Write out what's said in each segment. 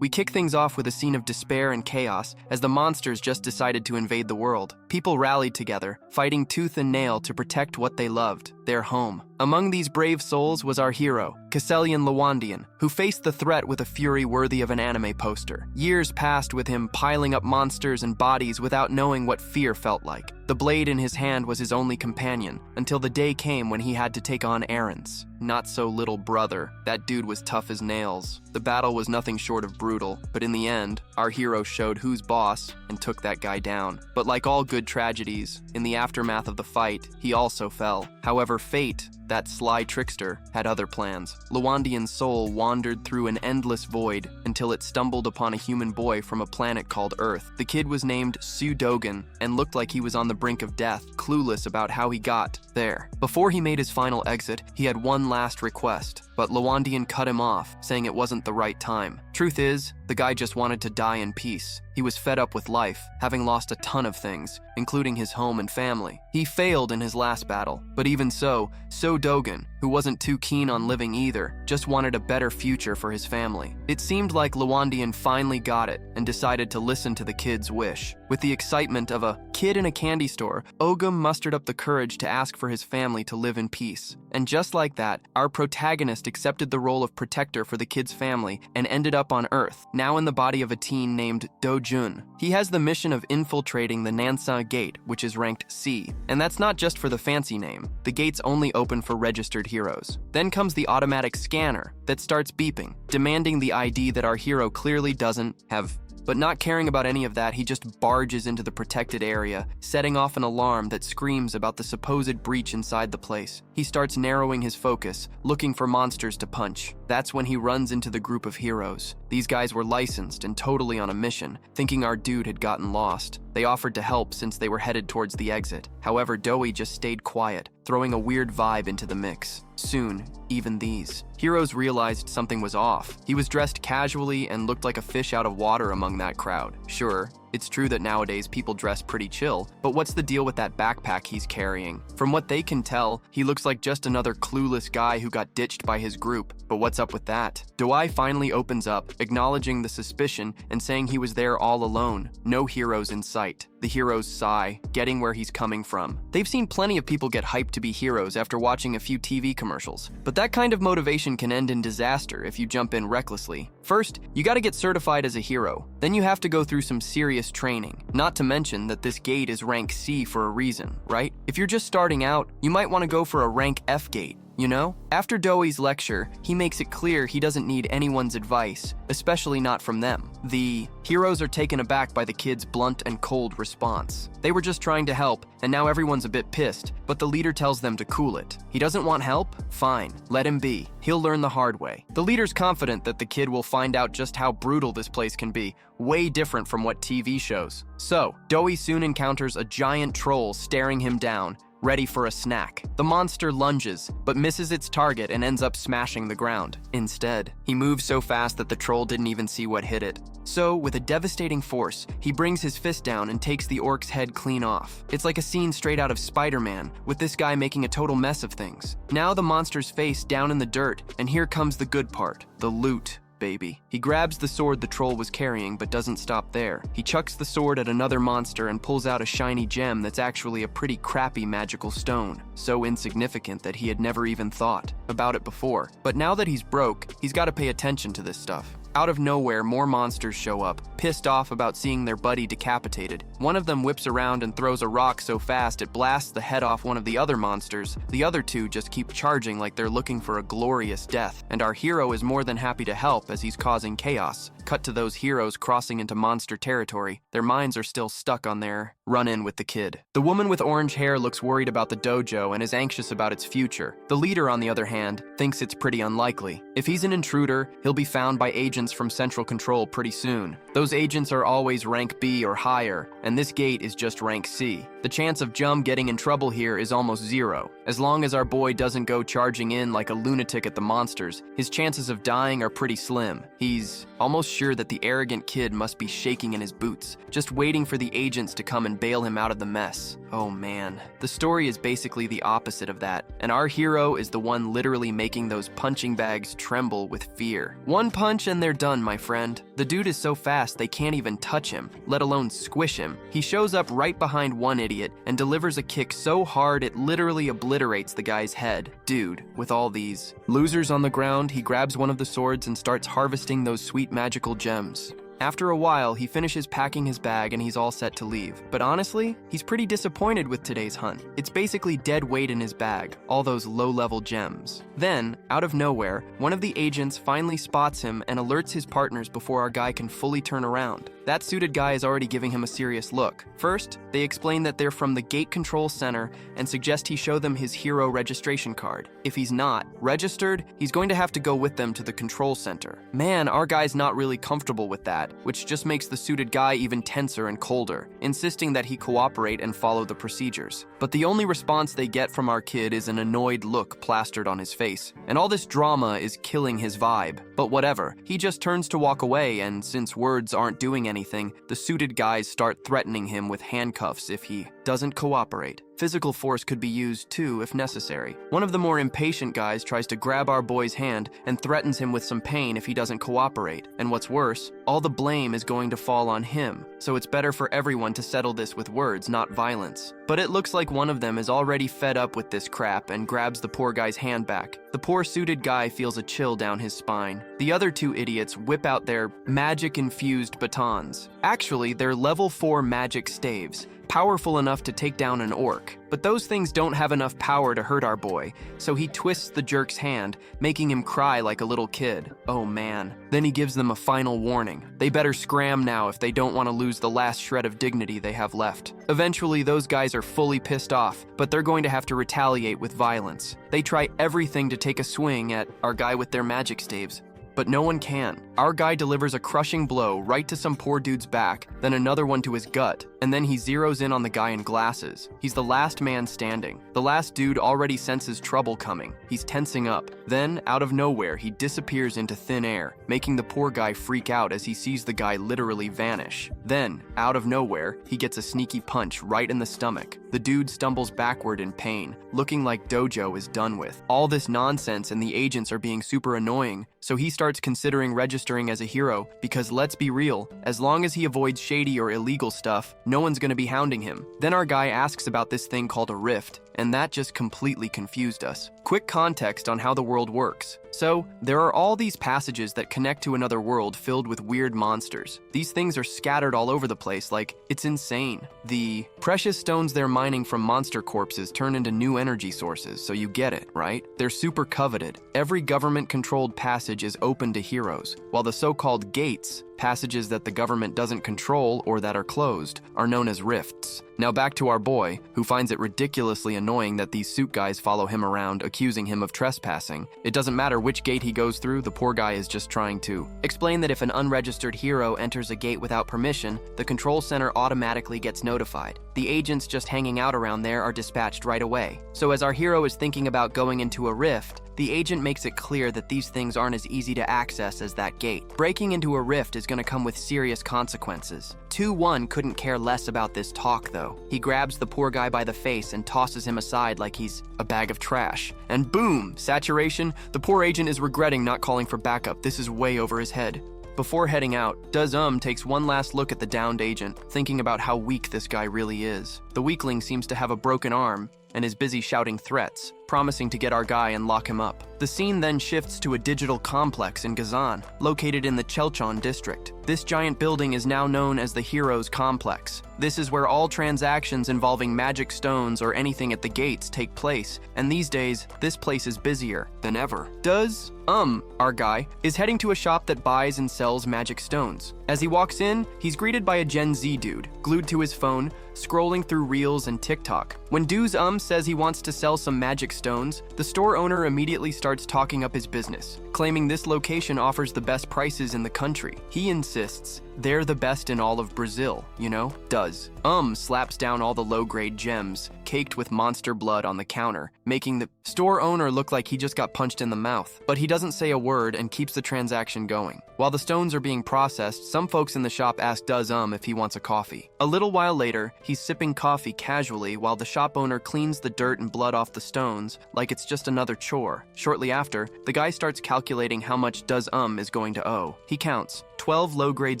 We kick things off with a scene of despair and chaos as the monsters just decided to invade the world. People rallied together, fighting tooth and nail to protect what they loved, their home. Among these brave souls was our hero, Casselian Lawandian, who faced the threat with a fury worthy of an anime poster. Years passed with him piling up monsters and bodies without knowing what fear felt like. The blade in his hand was his only companion, until the day came when he had to take on Aaron's not-so-little brother. That dude was tough as nails. The battle was nothing short of brutal, but in the end, our hero showed who's boss and took that guy down. But like all good tragedies, in the aftermath of the fight, he also fell. However, fate, that sly trickster, had other plans. Lawandian's soul wandered through an endless void until it stumbled upon a human boy from a planet called Earth. The kid was named Su Dogan and looked like he was on the brink of death, clueless about how he got there. Before he made his final exit, he had one last request, but Lawandian cut him off, saying it wasn't the right time. Truth is, the guy just wanted to die in peace. He was fed up with life, having lost a ton of things, including his home and family. He failed in his last battle, but even so, Dogan, who wasn't too keen on living either, just wanted a better future for his family. It seemed like Lawandian finally got it and decided to listen to the kid's wish. With the excitement of a kid in a candy store, Ogum mustered up the courage to ask for his family to live in peace. And just like that, our protagonist accepted the role of protector for the kid's family and ended up on Earth, now in the body of a teen named Do-jun. He has the mission of infiltrating the Nansa Gate, which is ranked C. And that's not just for the fancy name. The gate's only open for registered heroes. Then comes the automatic scanner that starts beeping, demanding the ID that our hero clearly doesn't have. But not caring about any of that, he just barges into the protected area, setting off an alarm that screams about the supposed breach inside the place. He starts narrowing his focus, looking for monsters to punch. That's when he runs into the group of heroes. These guys were licensed and totally on a mission, thinking our dude had gotten lost. They offered to help since they were headed towards the exit. However, Doi just stayed quiet, throwing a weird vibe into the mix. Soon, even these heroes realized something was off. He was dressed casually and looked like a fish out of water among that crowd. Sure, it's true that nowadays people dress pretty chill, but what's the deal with that backpack he's carrying? From what they can tell, he looks like just another clueless guy who got ditched by his group. But what's up with that? Doi finally opens up, acknowledging the suspicion and saying he was there all alone. No heroes in sight. The heroes sigh, getting where he's coming from. They've seen plenty of people get hyped to be heroes after watching a few TV commercials, but that kind of motivation can end in disaster if you jump in recklessly. First, you gotta get certified as a hero. Then you have to go through some serious training. Not to mention that this gate is rank C for a reason, right? If you're just starting out, you might want to go for a rank F gate. You know? After Doi's lecture, he makes it clear he doesn't need anyone's advice, especially not from them. The heroes are taken aback by the kid's blunt and cold response. They were just trying to help, and now everyone's a bit pissed, but the leader tells them to cool it. He doesn't want help? Fine, let him be. He'll learn the hard way. The leader's confident that the kid will find out just how brutal this place can be, way different from what TV shows. So, Doi soon encounters a giant troll staring him down, ready for a snack. The monster lunges, but misses its target and ends up smashing the ground. Instead, he moves so fast that the troll didn't even see what hit it. So, with a devastating force, he brings his fist down and takes the orc's head clean off. It's like a scene straight out of Spider-Man, with this guy making a total mess of things. Now the monster's face down in the dirt, and here comes the good part, the loot. Baby. He grabs the sword the troll was carrying but doesn't stop there. He chucks the sword at another monster and pulls out a shiny gem that's actually a pretty crappy magical stone. So insignificant that he had never even thought about it before. But now that he's broke, he's got to pay attention to this stuff. Out of nowhere, more monsters show up, pissed off about seeing their buddy decapitated. One of them whips around and throws a rock so fast it blasts the head off one of the other monsters. The other two just keep charging like they're looking for a glorious death, and our hero is more than happy to help as he's causing chaos. Cut to those heroes crossing into monster territory. Their minds are still stuck on their run-in with the kid. The woman with orange hair looks worried about the dojo and is anxious about its future. The leader, on the other hand, thinks it's pretty unlikely. If he's an intruder, he'll be found by agents from Central Control pretty soon. Those agents are always rank B or higher, and this gate is just rank C. The chance of Jum getting in trouble here is almost zero, As long as our boy doesn't go charging in like a lunatic at the monsters, his chances of dying are pretty slim. He's almost sure that the arrogant kid must be shaking in his boots, just waiting for the agents to come and bail him out of the mess. Oh man. The story is basically the opposite of that, and our hero is the one literally making those punching bags tremble with fear. One punch and they're done, my friend. The dude is so fast they can't even touch him, let alone squish him. He shows up right behind one idiot and delivers a kick so hard it literally obliterates the guy's head. Dude, with all these losers on the ground, he grabs one of the swords and starts harvesting those sweet magical gems. After a while, he finishes packing his bag and he's all set to leave. But honestly, he's pretty disappointed with today's hunt. It's basically dead weight in his bag, all those low-level gems. Then, out of nowhere, one of the agents finally spots him and alerts his partners before our guy can fully turn around. That suited guy is already giving him a serious look. First, they explain that they're from the Gate Control Center and suggest he show them his hero registration card. If he's not registered, he's going to have to go with them to the control center. Man, our guy's not really comfortable with that, which just makes the suited guy even tenser and colder, insisting that he cooperate and follow the procedures. But the only response they get from our kid is an annoyed look plastered on his face, and all this drama is killing his vibe. But whatever, he just turns to walk away, and since words aren't doing anything, the suited guys start threatening him with handcuffs if he doesn't cooperate. Physical force could be used too if necessary. One of the more impatient guys tries to grab our boy's hand and threatens him with some pain if he doesn't cooperate. And what's worse, all the blame is going to fall on him, so it's better for everyone to settle this with words, not violence. But it looks like one of them is already fed up with this crap and grabs the poor guy's hand back. The poor suited guy feels a chill down his spine. The other two idiots whip out their magic-infused batons. Actually, they're level 4 magic staves, powerful enough to take down an orc. But those things don't have enough power to hurt our boy, so he twists the jerk's hand, making him cry like a little kid. Oh man. Then he gives them a final warning. They better scram now if they don't want to lose the last shred of dignity they have left. Eventually, those guys are fully pissed off, but they're going to have to retaliate with violence. They try everything to take a swing at our guy with their magic staves, but no one can. Our guy delivers a crushing blow right to some poor dude's back, then another one to his gut, and then he zeroes in on the guy in glasses. He's the last man standing. The last dude already senses trouble coming. He's tensing up. Then, out of nowhere, he disappears into thin air, making the poor guy freak out as he sees the guy literally vanish. Then, out of nowhere, he gets a sneaky punch right in the stomach. The dude stumbles backward in pain, looking like Dojo is done with. All this nonsense and the agents are being super annoying, so he starts considering registering as a hero because let's be real, as long as he avoids shady or illegal stuff, no one's gonna be hounding him. Then our guy asks about this thing called a rift, and that just completely confused us. Quick context on how the world works. So, there are all these passages that connect to another world filled with weird monsters. These things are scattered all over the place, like, it's insane. The precious stones they're mining from monster corpses turn into new energy sources, so you get it, right? They're super coveted. Every government-controlled passage is open to heroes, while the so-called gates, passages that the government doesn't control or that are closed, are known as rifts. Now back to our boy, who finds it ridiculously annoying that these suit guys follow him around, accusing him of trespassing. It doesn't matter which gate he goes through, the poor guy is just trying to explain that if an unregistered hero enters a gate without permission, the control center automatically gets notified. The agents just hanging out around there are dispatched right away. So as our hero is thinking about going into a rift, the agent makes it clear that these things aren't as easy to access as that gate. Breaking into a rift is going to come with serious consequences. 2-1 couldn't care less about this talk though. He grabs the poor guy by the face and tosses him aside like he's a bag of trash. And boom, saturation, the poor agent is regretting not calling for backup. This is way over his head. Before heading out, Does takes one last look at the downed agent, thinking about how weak this guy really is. The weakling seems to have a broken arm and is busy shouting threats, promising to get our guy and lock him up. The scene then shifts to a digital complex in Kazan, located in the Chelchon district. This giant building is now known as the Heroes Complex. This is where all transactions involving magic stones or anything at the gates take place, and these days, this place is busier than ever. Does, our guy, is heading to a shop that buys and sells magic stones. As he walks in, he's greeted by a Gen Z dude, glued to his phone, scrolling through Reels and TikTok. When Does says he wants to sell some magic stones, the store owner immediately starts talking up his business, claiming this location offers the best prices in the country. He insists they're the best in all of Brazil, you know? Does. Slaps down all the low-grade gems, caked with monster blood on the counter, making the store owner look like he just got punched in the mouth. But he doesn't say a word and keeps the transaction going. While the stones are being processed, some folks in the shop ask Does if he wants a coffee. A little while later, he's sipping coffee casually while the shop owner cleans the dirt and blood off the stones like it's just another chore. Shortly after, the guy starts calculating how much Does is going to owe. He counts 12 low-grade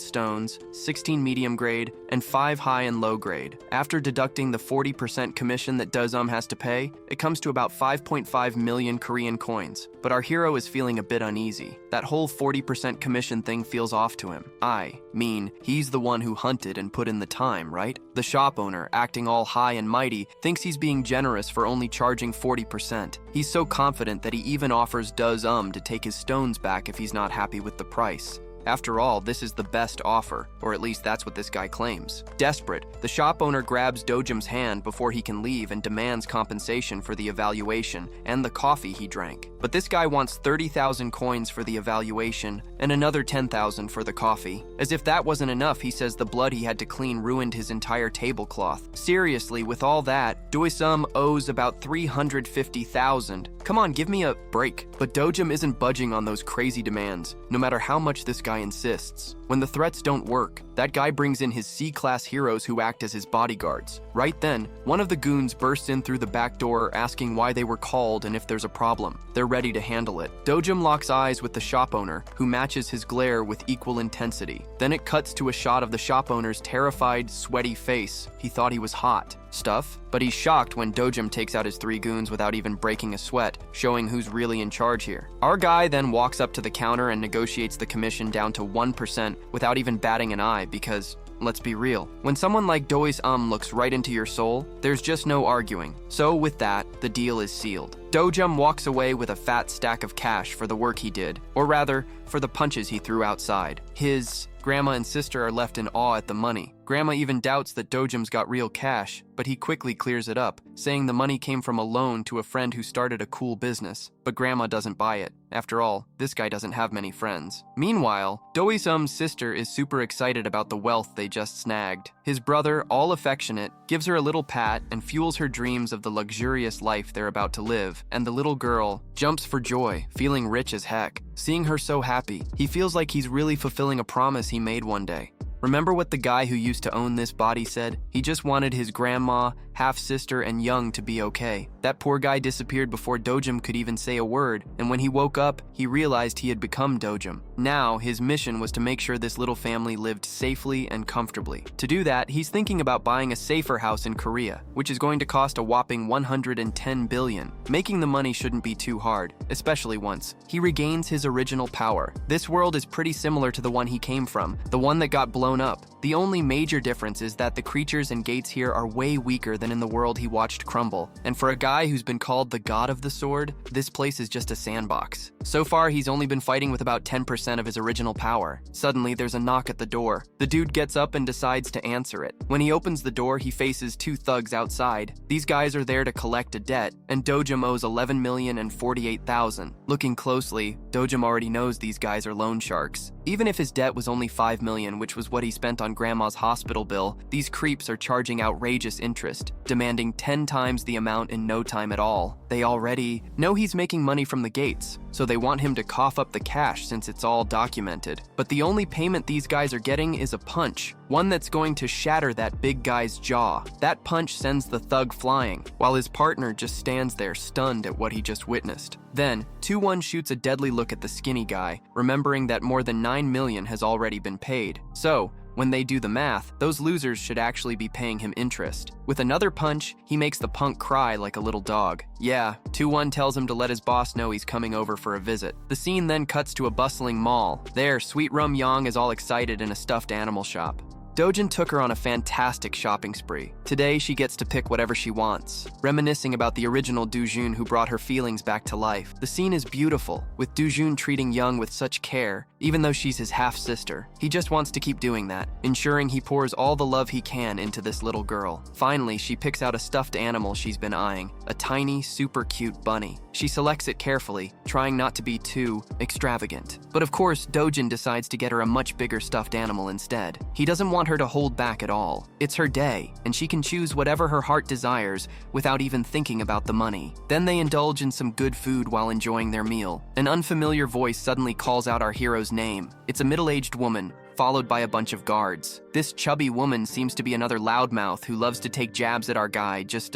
stones, 16 medium-grade, and 5 high and low-grade. After deducting the 40% commission that Does has to pay, it comes to about 5.5 million Korean coins. But our hero is feeling a bit uneasy. That whole 40% commission thing feels off to him. I mean, he's the one who hunted and put in the time, right? The shop owner, acting all high and mighty, thinks he's being generous for only charging 40%. He's so confident that he even offers Does to take his stones back if he's not happy with the price. After all, this is the best offer, or at least that's what this guy claims. Desperate, the shop owner grabs Dojum's hand before he can leave and demands compensation for the evaluation and the coffee he drank. But this guy wants 30,000 coins for the evaluation and another 10,000 for the coffee. As if that wasn't enough, he says the blood he had to clean ruined his entire tablecloth. Seriously, with all that, Doisum owes about 350,000. Come on, give me a break. But Dojum isn't budging on those crazy demands, no matter how much this guy insists. When the threats don't work, that guy brings in his C-class heroes who act as his bodyguards. Right then, one of the goons bursts in through the back door asking why they were called and if there's a problem. They're ready to handle it. Dojum locks eyes with the shop owner, who matches his glare with equal intensity. Then it cuts to a shot of the shop owner's terrified, sweaty face. He thought he was hot stuff, but he's shocked when Dojum takes out his 3 goons without even breaking a sweat, showing who's really in charge here. Our guy then walks up to the counter and negotiates the commission down to 1% without even batting an eye because, let's be real, when someone like Dois looks right into your soul, there's just no arguing. So with that, the deal is sealed. Dojum walks away with a fat stack of cash for the work he did, or rather, for the punches he threw outside. His grandma and sister are left in awe at the money. Grandma even doubts that Dojum's got real cash, but he quickly clears it up, saying the money came from a loan to a friend who started a cool business. But Grandma doesn't buy it. After all, this guy doesn't have many friends. Meanwhile, Doisum's sister is super excited about the wealth they just snagged. His brother, all affectionate, gives her a little pat and fuels her dreams of the luxurious life they're about to live, and the little girl jumps for joy, feeling rich as heck. Seeing her so happy, he feels like he's really fulfilling a promise he made one day. Remember what the guy who used to own this body said? He just wanted his grandma, half-sister, and young to be okay. That poor guy disappeared before Dojum could even say a word, and when he woke up, he realized he had become Dojum. Now, his mission was to make sure this little family lived safely and comfortably. To do that, he's thinking about buying a safer house in Korea, which is going to cost a whopping 110 billion. Making the money shouldn't be too hard, especially once he regains his original power. This world is pretty similar to the one he came from, the one that got blown up. The only major difference is that the creatures and gates here are way weaker than in the world he watched crumble. And for a guy who's been called the god of the sword, this place is just a sandbox. So far, he's only been fighting with about 10% of his original power. Suddenly, there's a knock at the door. The dude gets up and decides to answer it. When he opens the door, he faces 2 thugs outside. These guys are there to collect a debt, and Dojum owes 11,048,000. Looking closely, Dojum already knows these guys are loan sharks. Even if his debt was only 5 million, which was what he spent on Grandma's hospital bill, these creeps are charging outrageous interest, demanding 10 times the amount in no time at all. They already know he's making money from the gates, so they want him to cough up the cash since it's all documented. But the only payment these guys are getting is a punch, one that's going to shatter that big guy's jaw. That punch sends the thug flying, while his partner just stands there stunned at what he just witnessed. Then, 2-1 shoots a deadly look at the skinny guy, remembering that more than 9 million has already been paid. So, when they do the math, those losers should actually be paying him interest. With another punch, he makes the punk cry like a little dog. Yeah, 2-1 tells him to let his boss know he's coming over for a visit. The scene then cuts to a bustling mall. There, Sweet Rum Yang is all excited in a stuffed animal shop. Dojin took her on a fantastic shopping spree. Today, she gets to pick whatever she wants, reminiscing about the original Dojun who brought her feelings back to life. The scene is beautiful, with Dojun treating Young with such care, even though she's his half-sister. He just wants to keep doing that, ensuring he pours all the love he can into this little girl. Finally, she picks out a stuffed animal she's been eyeing, a tiny, super cute bunny. She selects it carefully, trying not to be too extravagant. But of course, Dojin decides to get her a much bigger stuffed animal instead. He doesn't want her to hold back at all. It's her day, and she can choose whatever her heart desires without even thinking about the money. Then they indulge in some good food while enjoying their meal. An unfamiliar voice suddenly calls out our hero's name. It's a middle-aged woman, followed by a bunch of guards. This chubby woman seems to be another loudmouth who loves to take jabs at our guy, just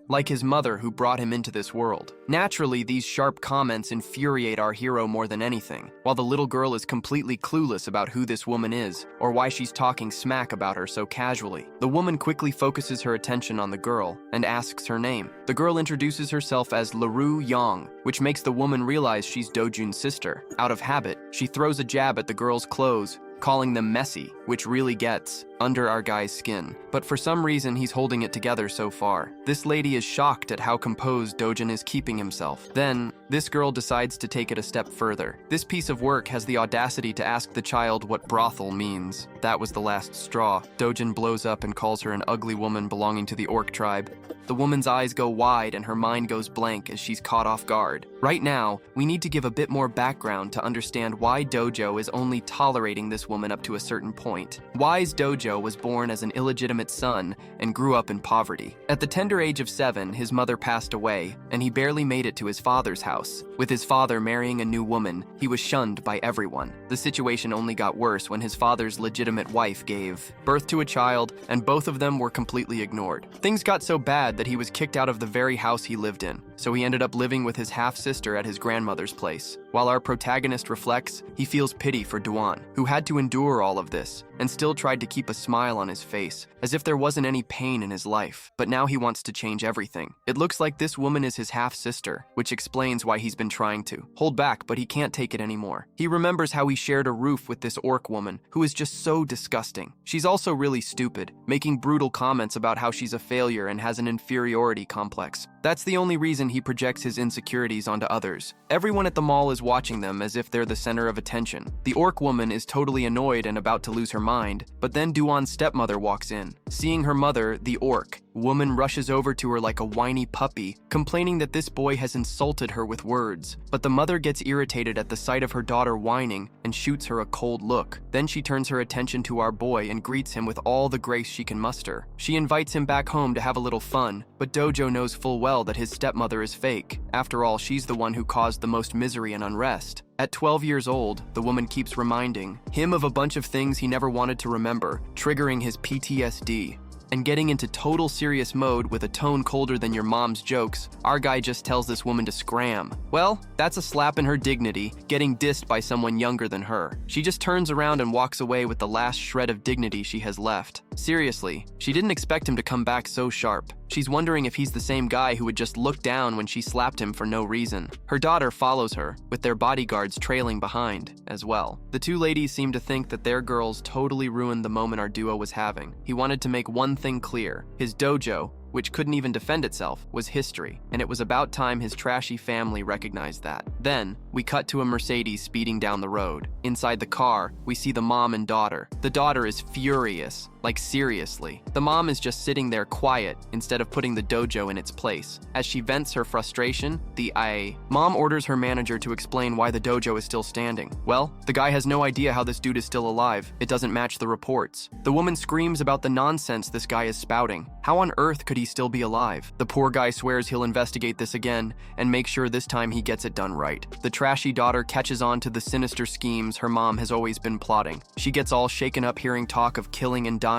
like his mother who brought him into this world. Naturally, these sharp comments infuriate our hero more than anything, while the little girl is completely clueless about who this woman is, or why she's talking smack about her so casually. The woman quickly focuses her attention on the girl and asks her name. The girl introduces herself as LaRue Yang, which makes the woman realize she's Dojun's sister. Out of habit, she throws a jab at the girl's clothes, calling them messy, which really gets under our guy's skin. But for some reason, he's holding it together so far. This lady is shocked at how composed Dojin is keeping himself. Then, this girl decides to take it a step further. This piece of work has the audacity to ask the child what brothel means. That was the last straw. Dojin blows up and calls her an ugly woman belonging to the orc tribe. The woman's eyes go wide and her mind goes blank as she's caught off guard. Right now, we need to give a bit more background to understand why Dojo is only tolerating this woman up to a certain point. Wise Dojo was born as an illegitimate son and grew up in poverty. At the tender age of 7, his mother passed away, and he barely made it to his father's house. With his father marrying a new woman, he was shunned by everyone. The situation only got worse when his father's legitimate wife gave birth to a child, and both of them were completely ignored. Things got so bad that he was kicked out of the very house he lived in, so he ended up living with his half-sister at his grandmother's place. While our protagonist reflects, he feels pity for Duan, who had to endure all of this, and still tried to keep a smile on his face, as if there wasn't any pain in his life. But now he wants to change everything. It looks like this woman is his half-sister, which explains why he's been trying to hold back, but he can't take it anymore. He remembers how he shared a roof with this orc woman, who is just so disgusting. She's also really stupid, making brutal comments about how she's a failure and has an inferiority complex. That's the only reason he projects his insecurities onto others. Everyone at the mall is watching them as if they're the center of attention. The orc woman is totally annoyed and about to lose her mind, but then Duan's stepmother walks in. Seeing her mother, the orc woman rushes over to her like a whiny puppy, complaining that this boy has insulted her with words. But the mother gets irritated at the sight of her daughter whining and shoots her a cold look. Then she turns her attention to our boy and greets him with all the grace she can muster. She invites him back home to have a little fun, but Dojo knows full well that his stepmother is fake. After all, she's the one who caused the most misery and unrest. At 12 years old, the woman keeps reminding him of a bunch of things he never wanted to remember, triggering his PTSD. And getting into total serious mode with a tone colder than your mom's jokes, our guy just tells this woman to scram. Well, that's a slap in her dignity, getting dissed by someone younger than her. She just turns around and walks away with the last shred of dignity she has left. Seriously, she didn't expect him to come back so sharp. She's wondering if he's the same guy who would just look down when she slapped him for no reason. Her daughter follows her, with their bodyguards trailing behind, as well. The two ladies seem to think that their girls totally ruined the moment our duo was having. He wanted to make one thing clear. His dojo, which couldn't even defend itself, was history, and it was about time his trashy family recognized that. Then, we cut to a Mercedes speeding down the road. Inside the car, we see the mom and daughter. The daughter is furious, like seriously. The mom is just sitting there quiet instead of putting the dojo in its place. As she vents her frustration, mom orders her manager to explain why the dojo is still standing. Well, the guy has no idea how this dude is still alive. It doesn't match the reports. The woman screams about the nonsense this guy is spouting. How on earth could he still be alive? The poor guy swears he'll investigate this again and make sure this time he gets it done right. The trashy daughter catches on to the sinister schemes her mom has always been plotting. She gets all shaken up hearing talk of killing and dying.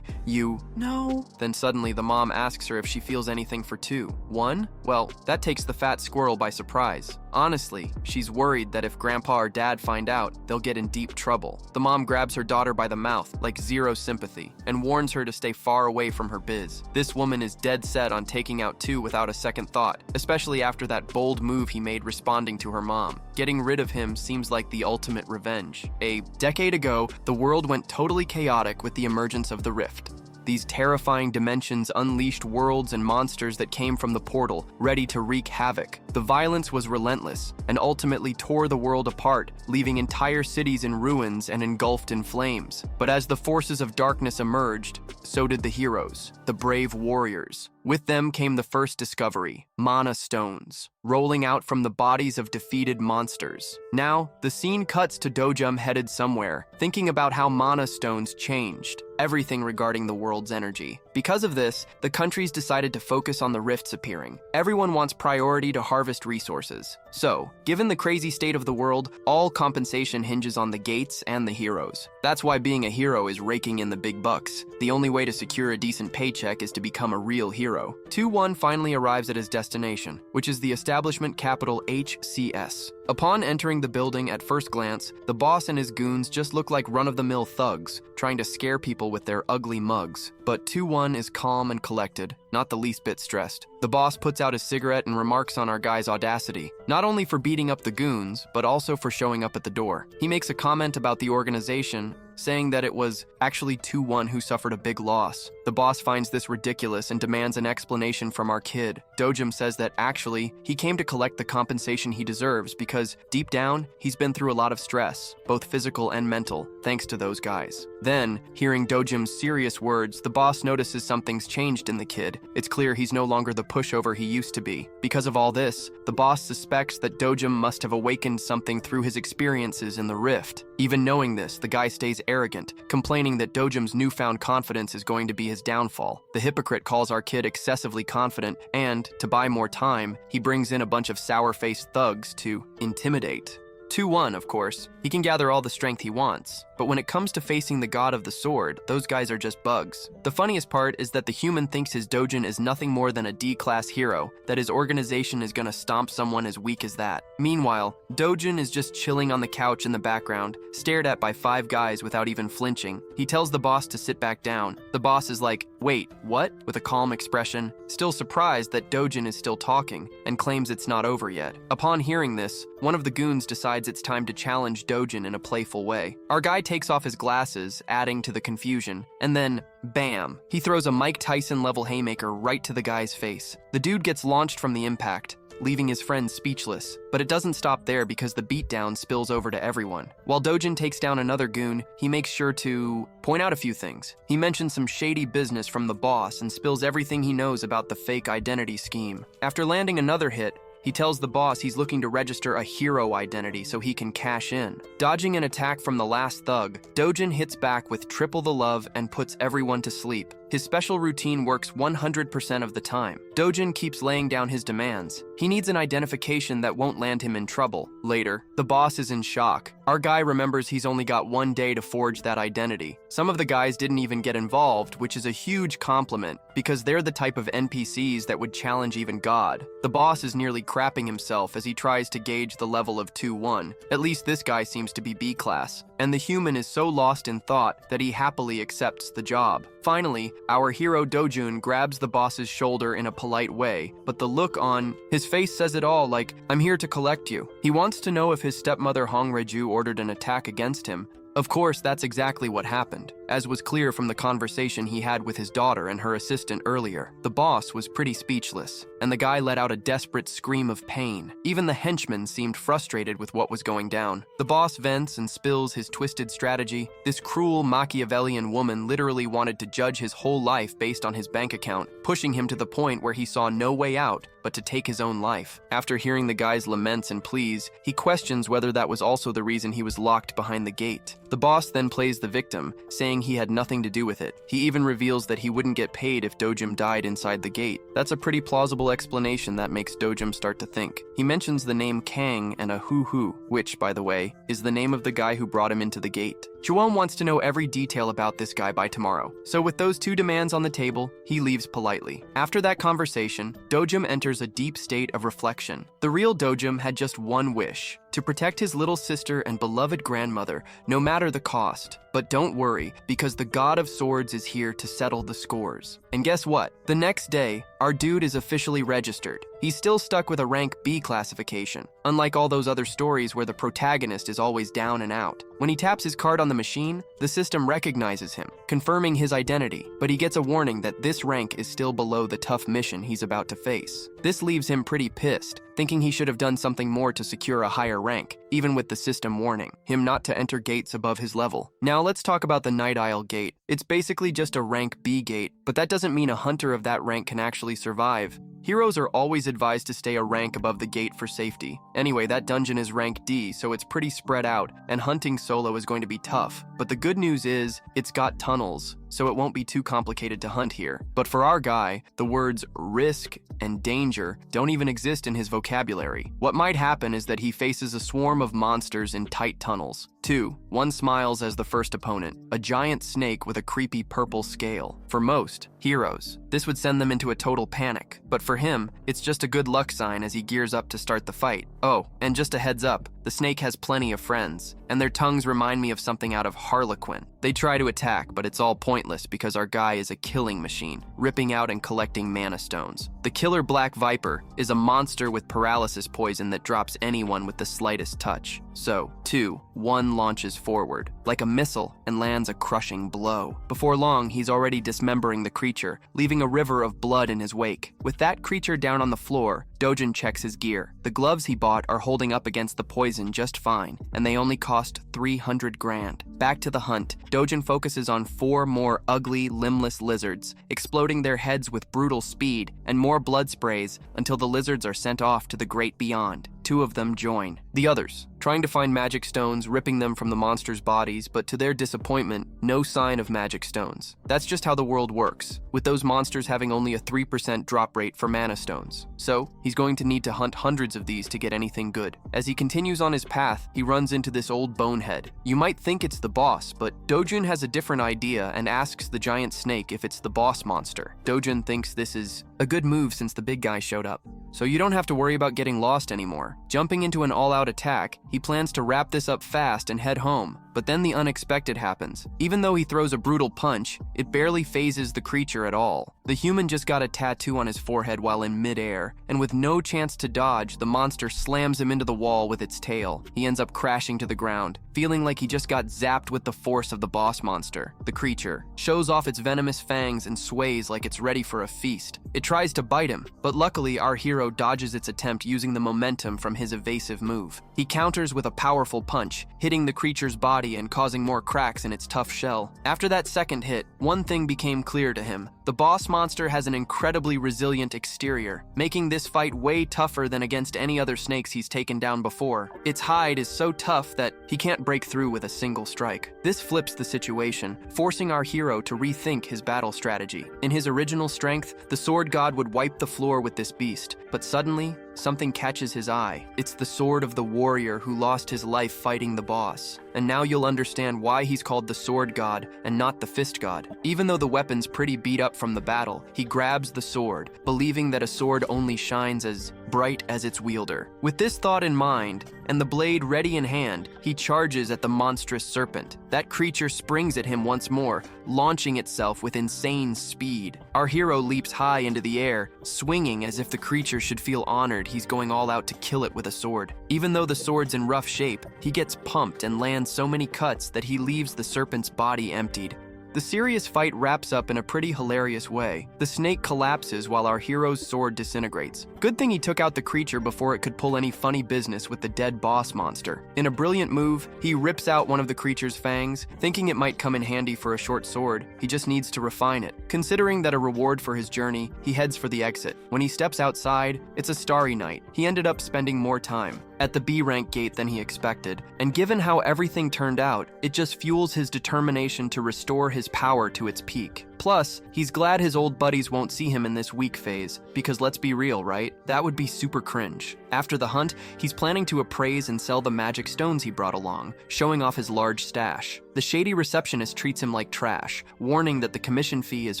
No. Then suddenly the mom asks her if she feels anything for 2. 1? Well, that takes the fat squirrel by surprise. Honestly, she's worried that if Grandpa or Dad find out, they'll get in deep trouble. The mom grabs her daughter by the mouth, like zero sympathy, and warns her to stay far away from her biz. This woman is dead set on taking out two without a second thought, especially after that bold move he made responding to her mom. Getting rid of him seems like the ultimate revenge. A decade ago, the world went totally chaotic with the emergence of the Rift. These terrifying dimensions unleashed worlds and monsters that came from the portal, ready to wreak havoc. The violence was relentless and ultimately tore the world apart, leaving entire cities in ruins and engulfed in flames. But as the forces of darkness emerged, so did the heroes, the brave warriors. With them came the first discovery, mana stones, rolling out from the bodies of defeated monsters. Now, the scene cuts to Dojum headed somewhere, thinking about how mana stones changed everything regarding the world's energy. Because of this, the countries decided to focus on the rifts appearing. Everyone wants priority to harvest resources. So, given the crazy state of the world, all compensation hinges on the gates and the heroes. That's why being a hero is raking in the big bucks. The only way to secure a decent paycheck is to become a real hero. 2-1 finally arrives at his destination, which is the establishment capital HCS. Upon entering the building at first glance, the boss and his goons just look like run-of-the-mill thugs, trying to scare people with their ugly mugs. But 2-1 is calm and collected, not the least bit stressed. The boss puts out his cigarette and remarks on our guy's audacity, not only for beating up the goons, but also for showing up at the door. He makes a comment about the organization, saying that it was actually 2-1 who suffered a big loss. The boss finds this ridiculous and demands an explanation from our kid. Dojum says that actually, he came to collect the compensation he deserves because, deep down, he's been through a lot of stress, both physical and mental, thanks to those guys. Then, hearing Dojum's serious words, the boss notices something's changed in the kid. It's clear he's no longer the pushover he used to be. Because of all this, the boss suspects that Dojum must have awakened something through his experiences in the Rift. Even knowing this, the guy stays arrogant, complaining that Dojum's newfound confidence is going to be his downfall. The hypocrite calls our kid excessively confident, and, to buy more time, he brings in a bunch of sour-faced thugs to intimidate. 2-1, of course. He can gather all the strength he wants, but when it comes to facing the god of the sword, those guys are just bugs. The funniest part is that the human thinks his Dojin is nothing more than a D-class hero, that his organization is gonna stomp someone as weak as that. Meanwhile, Dojin is just chilling on the couch in the background, stared at by 5 guys without even flinching. He tells the boss to sit back down. The boss is like, "Wait, what?" with a calm expression, still surprised that Dojin is still talking, and claims it's not over yet. Upon hearing this, one of the goons decides it's time to challenge Dojin in a playful way. Our guy takes off his glasses, adding to the confusion, and then, bam, he throws a Mike Tyson-level haymaker right to the guy's face. The dude gets launched from the impact, leaving his friend speechless. But it doesn't stop there because the beatdown spills over to everyone. While Dojin takes down another goon, he makes sure to point out a few things. He mentions some shady business from the boss and spills everything he knows about the fake identity scheme. After landing another hit, he tells the boss he's looking to register a hero identity so he can cash in. Dodging an attack from the last thug, Dojin hits back with triple the love and puts everyone to sleep. His special routine works 100% of the time. Dojin keeps laying down his demands. He needs an identification that won't land him in trouble. Later, the boss is in shock. Our guy remembers he's only got 1 day to forge that identity. Some of the guys didn't even get involved, which is a huge compliment, because they're the type of NPCs that would challenge even God. The boss is nearly crapping himself as he tries to gauge the level of 2-1. At least this guy seems to be B-class. And the human is so lost in thought that he happily accepts the job. Finally, our hero Dojun grabs the boss's shoulder in a polite way, but the look on his face says it all, like, "I'm here to collect you." He wants to know if his stepmother Hong Reju ordered an attack against him. Of course, that's exactly what happened, as was clear from the conversation he had with his daughter and her assistant earlier. The boss was pretty speechless, and the guy let out a desperate scream of pain. Even the henchman seemed frustrated with what was going down. The boss vents and spills his twisted strategy. This cruel Machiavellian woman literally wanted to judge his whole life based on his bank account, pushing him to the point where he saw no way out but to take his own life. After hearing the guy's laments and pleas, he questions whether that was also the reason he was locked behind the gate. The boss then plays the victim, saying he had nothing to do with it. He even reveals that he wouldn't get paid if Dojim died inside the gate. That's a pretty plausible little explanation that makes Dojum start to think. He mentions the name Kang and a Hu, which, by the way, is the name of the guy who brought him into the gate. Chuan wants to know every detail about this guy by tomorrow, so with those two demands on the table, he leaves politely. After that conversation, Dojum enters a deep state of reflection. The real Dojum had just one wish: to protect his little sister and beloved grandmother, no matter the cost. But don't worry, because the God of Swords is here to settle the scores. And guess what? The next day, our dude is officially registered. He's still stuck with a rank B classification, unlike all those other stories where the protagonist is always down and out. When he taps his card on the machine, the system recognizes him, confirming his identity, but he gets a warning that this rank is still below the tough mission he's about to face. This leaves him pretty pissed, thinking he should have done something more to secure a higher rank, even with the system warning him not to enter gates above his level. Now let's talk about the Night Isle gate. It's basically just a rank B gate, but that doesn't mean a hunter of that rank can actually survive. Heroes are always advised to stay a rank above the gate for safety. Anyway, that dungeon is rank D, so it's pretty spread out, and hunting solo is going to be tough. But the good news is, it's got tunnels, so it won't be too complicated to hunt here. But for our guy, the words risk and danger don't even exist in his vocabulary. What might happen is that he faces a swarm of monsters in tight tunnels. 2. One smiles as the first opponent, a giant snake with a creepy purple scale. For most heroes, this would send them into a total panic, but for him, it's just a good luck sign as he gears up to start the fight. Oh, and just a heads up, the snake has plenty of friends, and their tongues remind me of something out of Harlequin. They try to attack, but it's all pointless because our guy is a killing machine, ripping out and collecting mana stones. The killer Black Viper is a monster with paralysis poison that drops anyone with the slightest touch. So, 2. One launches forward, like a missile, and lands a crushing blow. Before long, he's already dismembering the creature, leaving a river of blood in his wake. With that creature down on the floor, Dojin checks his gear. The gloves he bought are holding up against the poison just fine, and they only cost 300 grand. Back to the hunt, Dojin focuses on 4 more ugly, limbless lizards, exploding their heads with brutal speed, and more blood sprays until the lizards are sent off to the great beyond. 2 of them join. The others, trying to find magic stones, ripping them from the monsters' bodies, but to their disappointment, no sign of magic stones. That's just how the world works, with those monsters having only a 3% drop rate for mana stones. So, he's going to need to hunt hundreds of these to get anything good. As he continues on his path, he runs into this old bonehead. You might think it's the boss, but Dojun has a different idea and asks the giant snake if it's the boss monster. Dojun thinks this is a good move since the big guy showed up, so you don't have to worry about getting lost anymore. Jumping into an all-out attack, he plans to wrap this up fast and head home, but then the unexpected happens. Even though he throws a brutal punch, it barely phases the creature at all. The human just got a tattoo on his forehead while in midair, and with no chance to dodge, the monster slams him into the wall with its tail. He ends up crashing to the ground, feeling like he just got zapped with the force of the boss monster. The creature shows off its venomous fangs and sways like it's ready for a feast. It tries to bite him, but luckily our hero dodges its attempt using the momentum from his evasive move. He counters with a powerful punch, hitting the creature's body and causing more cracks in its tough shell. After that second hit, one thing became clear to him. The boss monster has an incredibly resilient exterior, making this fight way tougher than against any other snakes he's taken down before. Its hide is so tough that he can't break through with a single strike. This flips the situation, forcing our hero to rethink his battle strategy. In his original strength, the sword god would wipe the floor with this beast, but suddenly, something catches his eye. It's the sword of the warrior who lost his life fighting the boss. And now you'll understand why he's called the sword god and not the fist god. Even though the weapon's pretty beat up from the battle, he grabs the sword, believing that a sword only shines as bright as its wielder. With this thought in mind, and the blade ready in hand, he charges at the monstrous serpent. That creature springs at him once more, launching itself with insane speed. Our hero leaps high into the air, swinging as if the creature should feel honored he's going all out to kill it with a sword. Even though the sword's in rough shape, he gets pumped and lands so many cuts that he leaves the serpent's body emptied. The serious fight wraps up in a pretty hilarious way. The snake collapses while our hero's sword disintegrates. Good thing he took out the creature before it could pull any funny business with the dead boss monster. In a brilliant move, he rips out one of the creature's fangs, thinking it might come in handy for a short sword. He just needs to refine it. Considering that a reward for his journey, he heads for the exit. When he steps outside, it's a starry night. He ended up spending more time at the B rank gate than he expected, and given how everything turned out, it just fuels his determination to restore his power to its peak. Plus, he's glad his old buddies won't see him in this weak phase, because let's be real, right? That would be super cringe. After the hunt, he's planning to appraise and sell the magic stones he brought along, showing off his large stash. The shady receptionist treats him like trash, warning that the commission fee is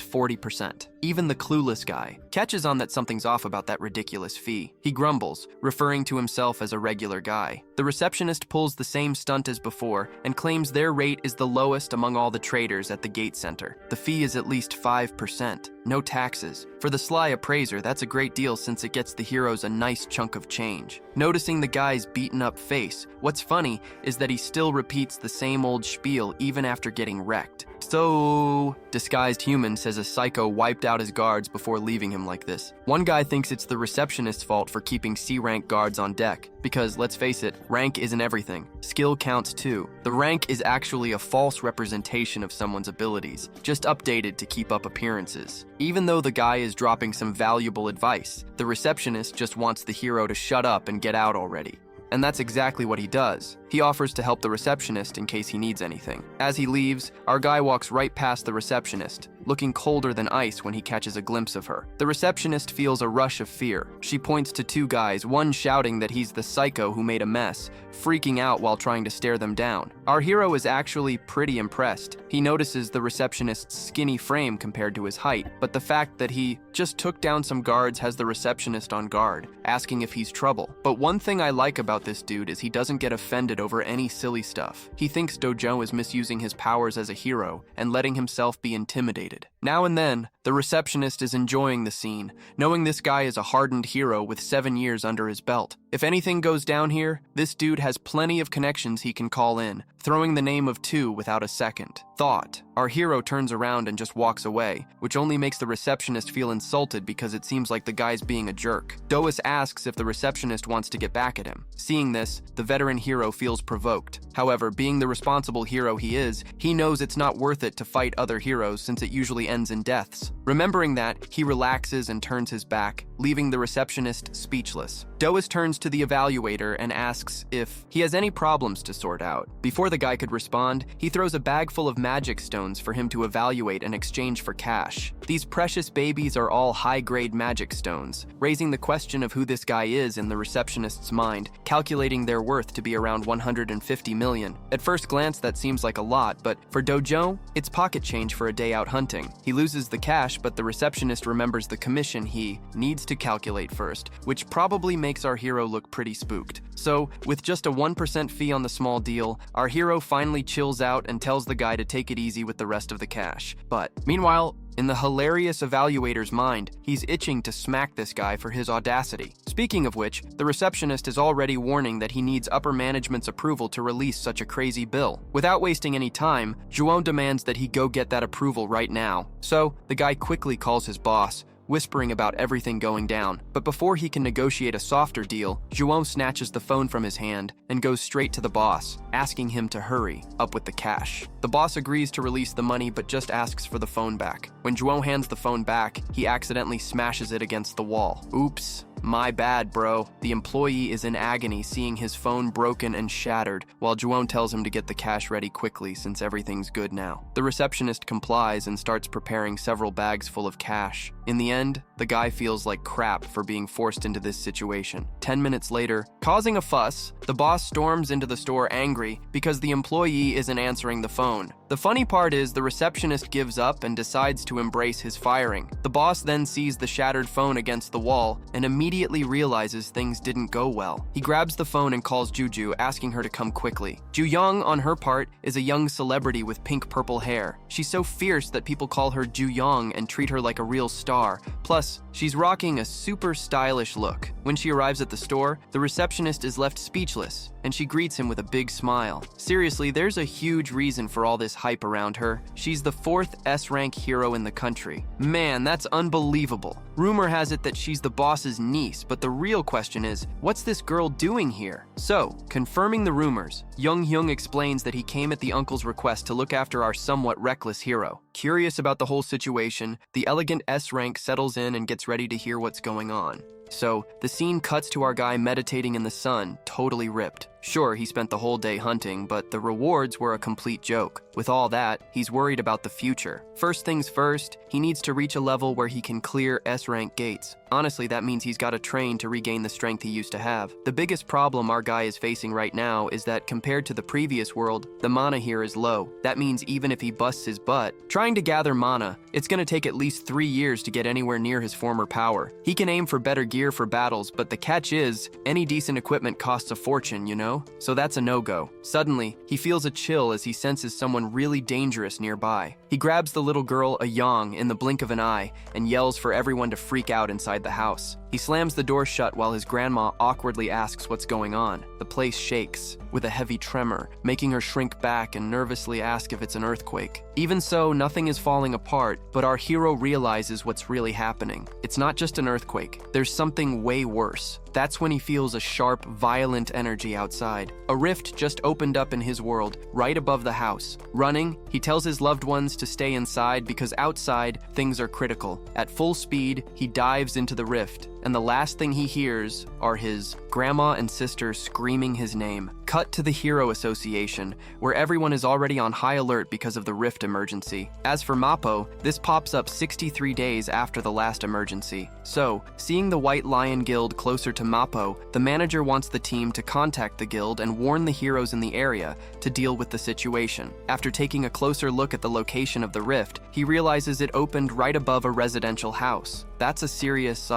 40%. Even the clueless guy catches on that something's off about that ridiculous fee. He grumbles, referring to himself as a regular guy. The receptionist pulls the same stunt as before and claims their rate is the lowest among all the traders at the gate center. The fee is at least 5%, no taxes. For the sly appraiser, that's a great deal since it gets the heroes a nice chunk of change. Noticing the guy's beaten up face, what's funny is that he still repeats the same old spiel even after getting wrecked. So, disguised human says a psycho wiped out his guards before leaving him like this. One guy thinks it's the receptionist's fault for keeping C-rank guards on deck, because let's face it, rank isn't everything. Skill counts too. The rank is actually a false representation of someone's abilities, just updated to keep up appearances. Even though the guy is dropping some valuable advice, the receptionist just wants the hero to shut up and get out already. And that's exactly what he does. He offers to help the receptionist in case he needs anything. As he leaves, our guy walks right past the receptionist, looking colder than ice when he catches a glimpse of her. The receptionist feels a rush of fear. She points to two guys, one shouting that he's the psycho who made a mess, freaking out while trying to stare them down. Our hero is actually pretty impressed. He notices the receptionist's skinny frame compared to his height, but the fact that he just took down some guards has the receptionist on guard, asking if he's trouble. But one thing I like about this dude is he doesn't get offended over any silly stuff. He thinks Dojo is misusing his powers as a hero and letting himself be intimidated. Now and then, the receptionist is enjoying the scene, knowing this guy is a hardened hero with 7 years under his belt. If anything goes down here, this dude has plenty of connections he can call in, throwing the name of two without a second thought. Our hero turns around and just walks away, which only makes the receptionist feel insulted because it seems like the guy's being a jerk. Dois asks if the receptionist wants to get back at him. Seeing this, the veteran hero feels provoked. However, being the responsible hero he is, he knows it's not worth it to fight other heroes since it usually ends in deaths. Remembering that, he relaxes and turns his back, leaving the receptionist speechless. Dois turns to the evaluator and asks if he has any problems to sort out. Before the guy could respond, he throws a bag full of magic stones for him to evaluate in exchange for cash. These precious babies are all high-grade magic stones, raising the question of who this guy is in the receptionist's mind, calculating their worth to be around 150 million. At first glance, that seems like a lot, but for Dojo, it's pocket change for a day out hunting. He loses the cash, but the receptionist remembers the commission he needs to calculate first, which probably makes our hero look pretty spooked. So, with just a 1% fee on the small deal, our hero finally chills out and tells the guy to take it easy with the rest of the cash. But, meanwhile, in the hilarious evaluator's mind, he's itching to smack this guy for his audacity. Speaking of which, the receptionist is already warning that he needs upper management's approval to release such a crazy bill. Without wasting any time, Juon demands that he go get that approval right now. So, the guy quickly calls his boss, whispering about everything going down. But before he can negotiate a softer deal, Juon snatches the phone from his hand and goes straight to the boss, asking him to hurry up with the cash. The boss agrees to release the money but just asks for the phone back. When Juon hands the phone back, he accidentally smashes it against the wall. Oops. My bad, bro. The employee is in agony seeing his phone broken and shattered, while Juon tells him to get the cash ready quickly since everything's good now. The receptionist complies and starts preparing several bags full of cash. In the end, the guy feels like crap for being forced into this situation. 10 minutes later, causing a fuss, the boss storms into the store angry because the employee isn't answering the phone. The funny part is the receptionist gives up and decides to embrace his firing. The boss then sees the shattered phone against the wall and immediately realizes things didn't go well. He grabs the phone and calls Juju, asking her to come quickly. Ju-young, on her part, is a young celebrity with pink-purple hair. She's so fierce that people call her Ju-young and treat her like a real star. Plus, she's rocking a super stylish look. When she arrives at the store, the receptionist is left speechless, and she greets him with a big smile. Seriously, there's a huge reason for all this hype around her. She's the 4th S-rank hero in the country. Man, that's unbelievable. Rumor has it that she's the boss's niece, but the real question is, what's this girl doing here? So, confirming the rumors, Young-hyung explains that he came at the uncle's request to look after our somewhat reckless hero. Curious about the whole situation, the elegant S-rank settles in and gets ready to hear what's going on. So, the scene cuts to our guy meditating in the sun, totally ripped. Sure, he spent the whole day hunting, but the rewards were a complete joke. With all that, he's worried about the future. First things first, he needs to reach a level where he can clear S-rank gates. Honestly, that means he's got to train to regain the strength he used to have. The biggest problem our guy is facing right now is that compared to the previous world, the mana here is low. That means even if he busts his butt, trying to gather mana, it's gonna take at least 3 years to get anywhere near his former power. He can aim for better gear for battles, but the catch is, any decent equipment costs a fortune, you know? So that's a no-go. Suddenly, he feels a chill as he senses someone really dangerous nearby. He grabs the little girl, a Yang, in the blink of an eye and yells for everyone to freak out inside the house. He slams the door shut while his grandma awkwardly asks what's going on. The place shakes, with a heavy tremor, making her shrink back and nervously ask if it's an earthquake. Even so, nothing is falling apart, but our hero realizes what's really happening. It's not just an earthquake. There's something way worse. That's when he feels a sharp, violent energy outside. A rift just opened up in his world, right above the house. Running, he tells his loved ones to stay inside because outside, things are critical. At full speed, he dives into the rift, and the last thing he hears are his grandma and sister screaming his name. Cut to the Hero Association, where everyone is already on high alert because of the rift emergency. As for Mappo, this pops up 63 days after the last emergency. So, seeing the White Lion Guild closer to Mappo, the manager wants the team to contact the guild and warn the heroes in the area to deal with the situation. After taking a closer look at the location of the rift, he realizes it opened right above a residential house. That's a serious,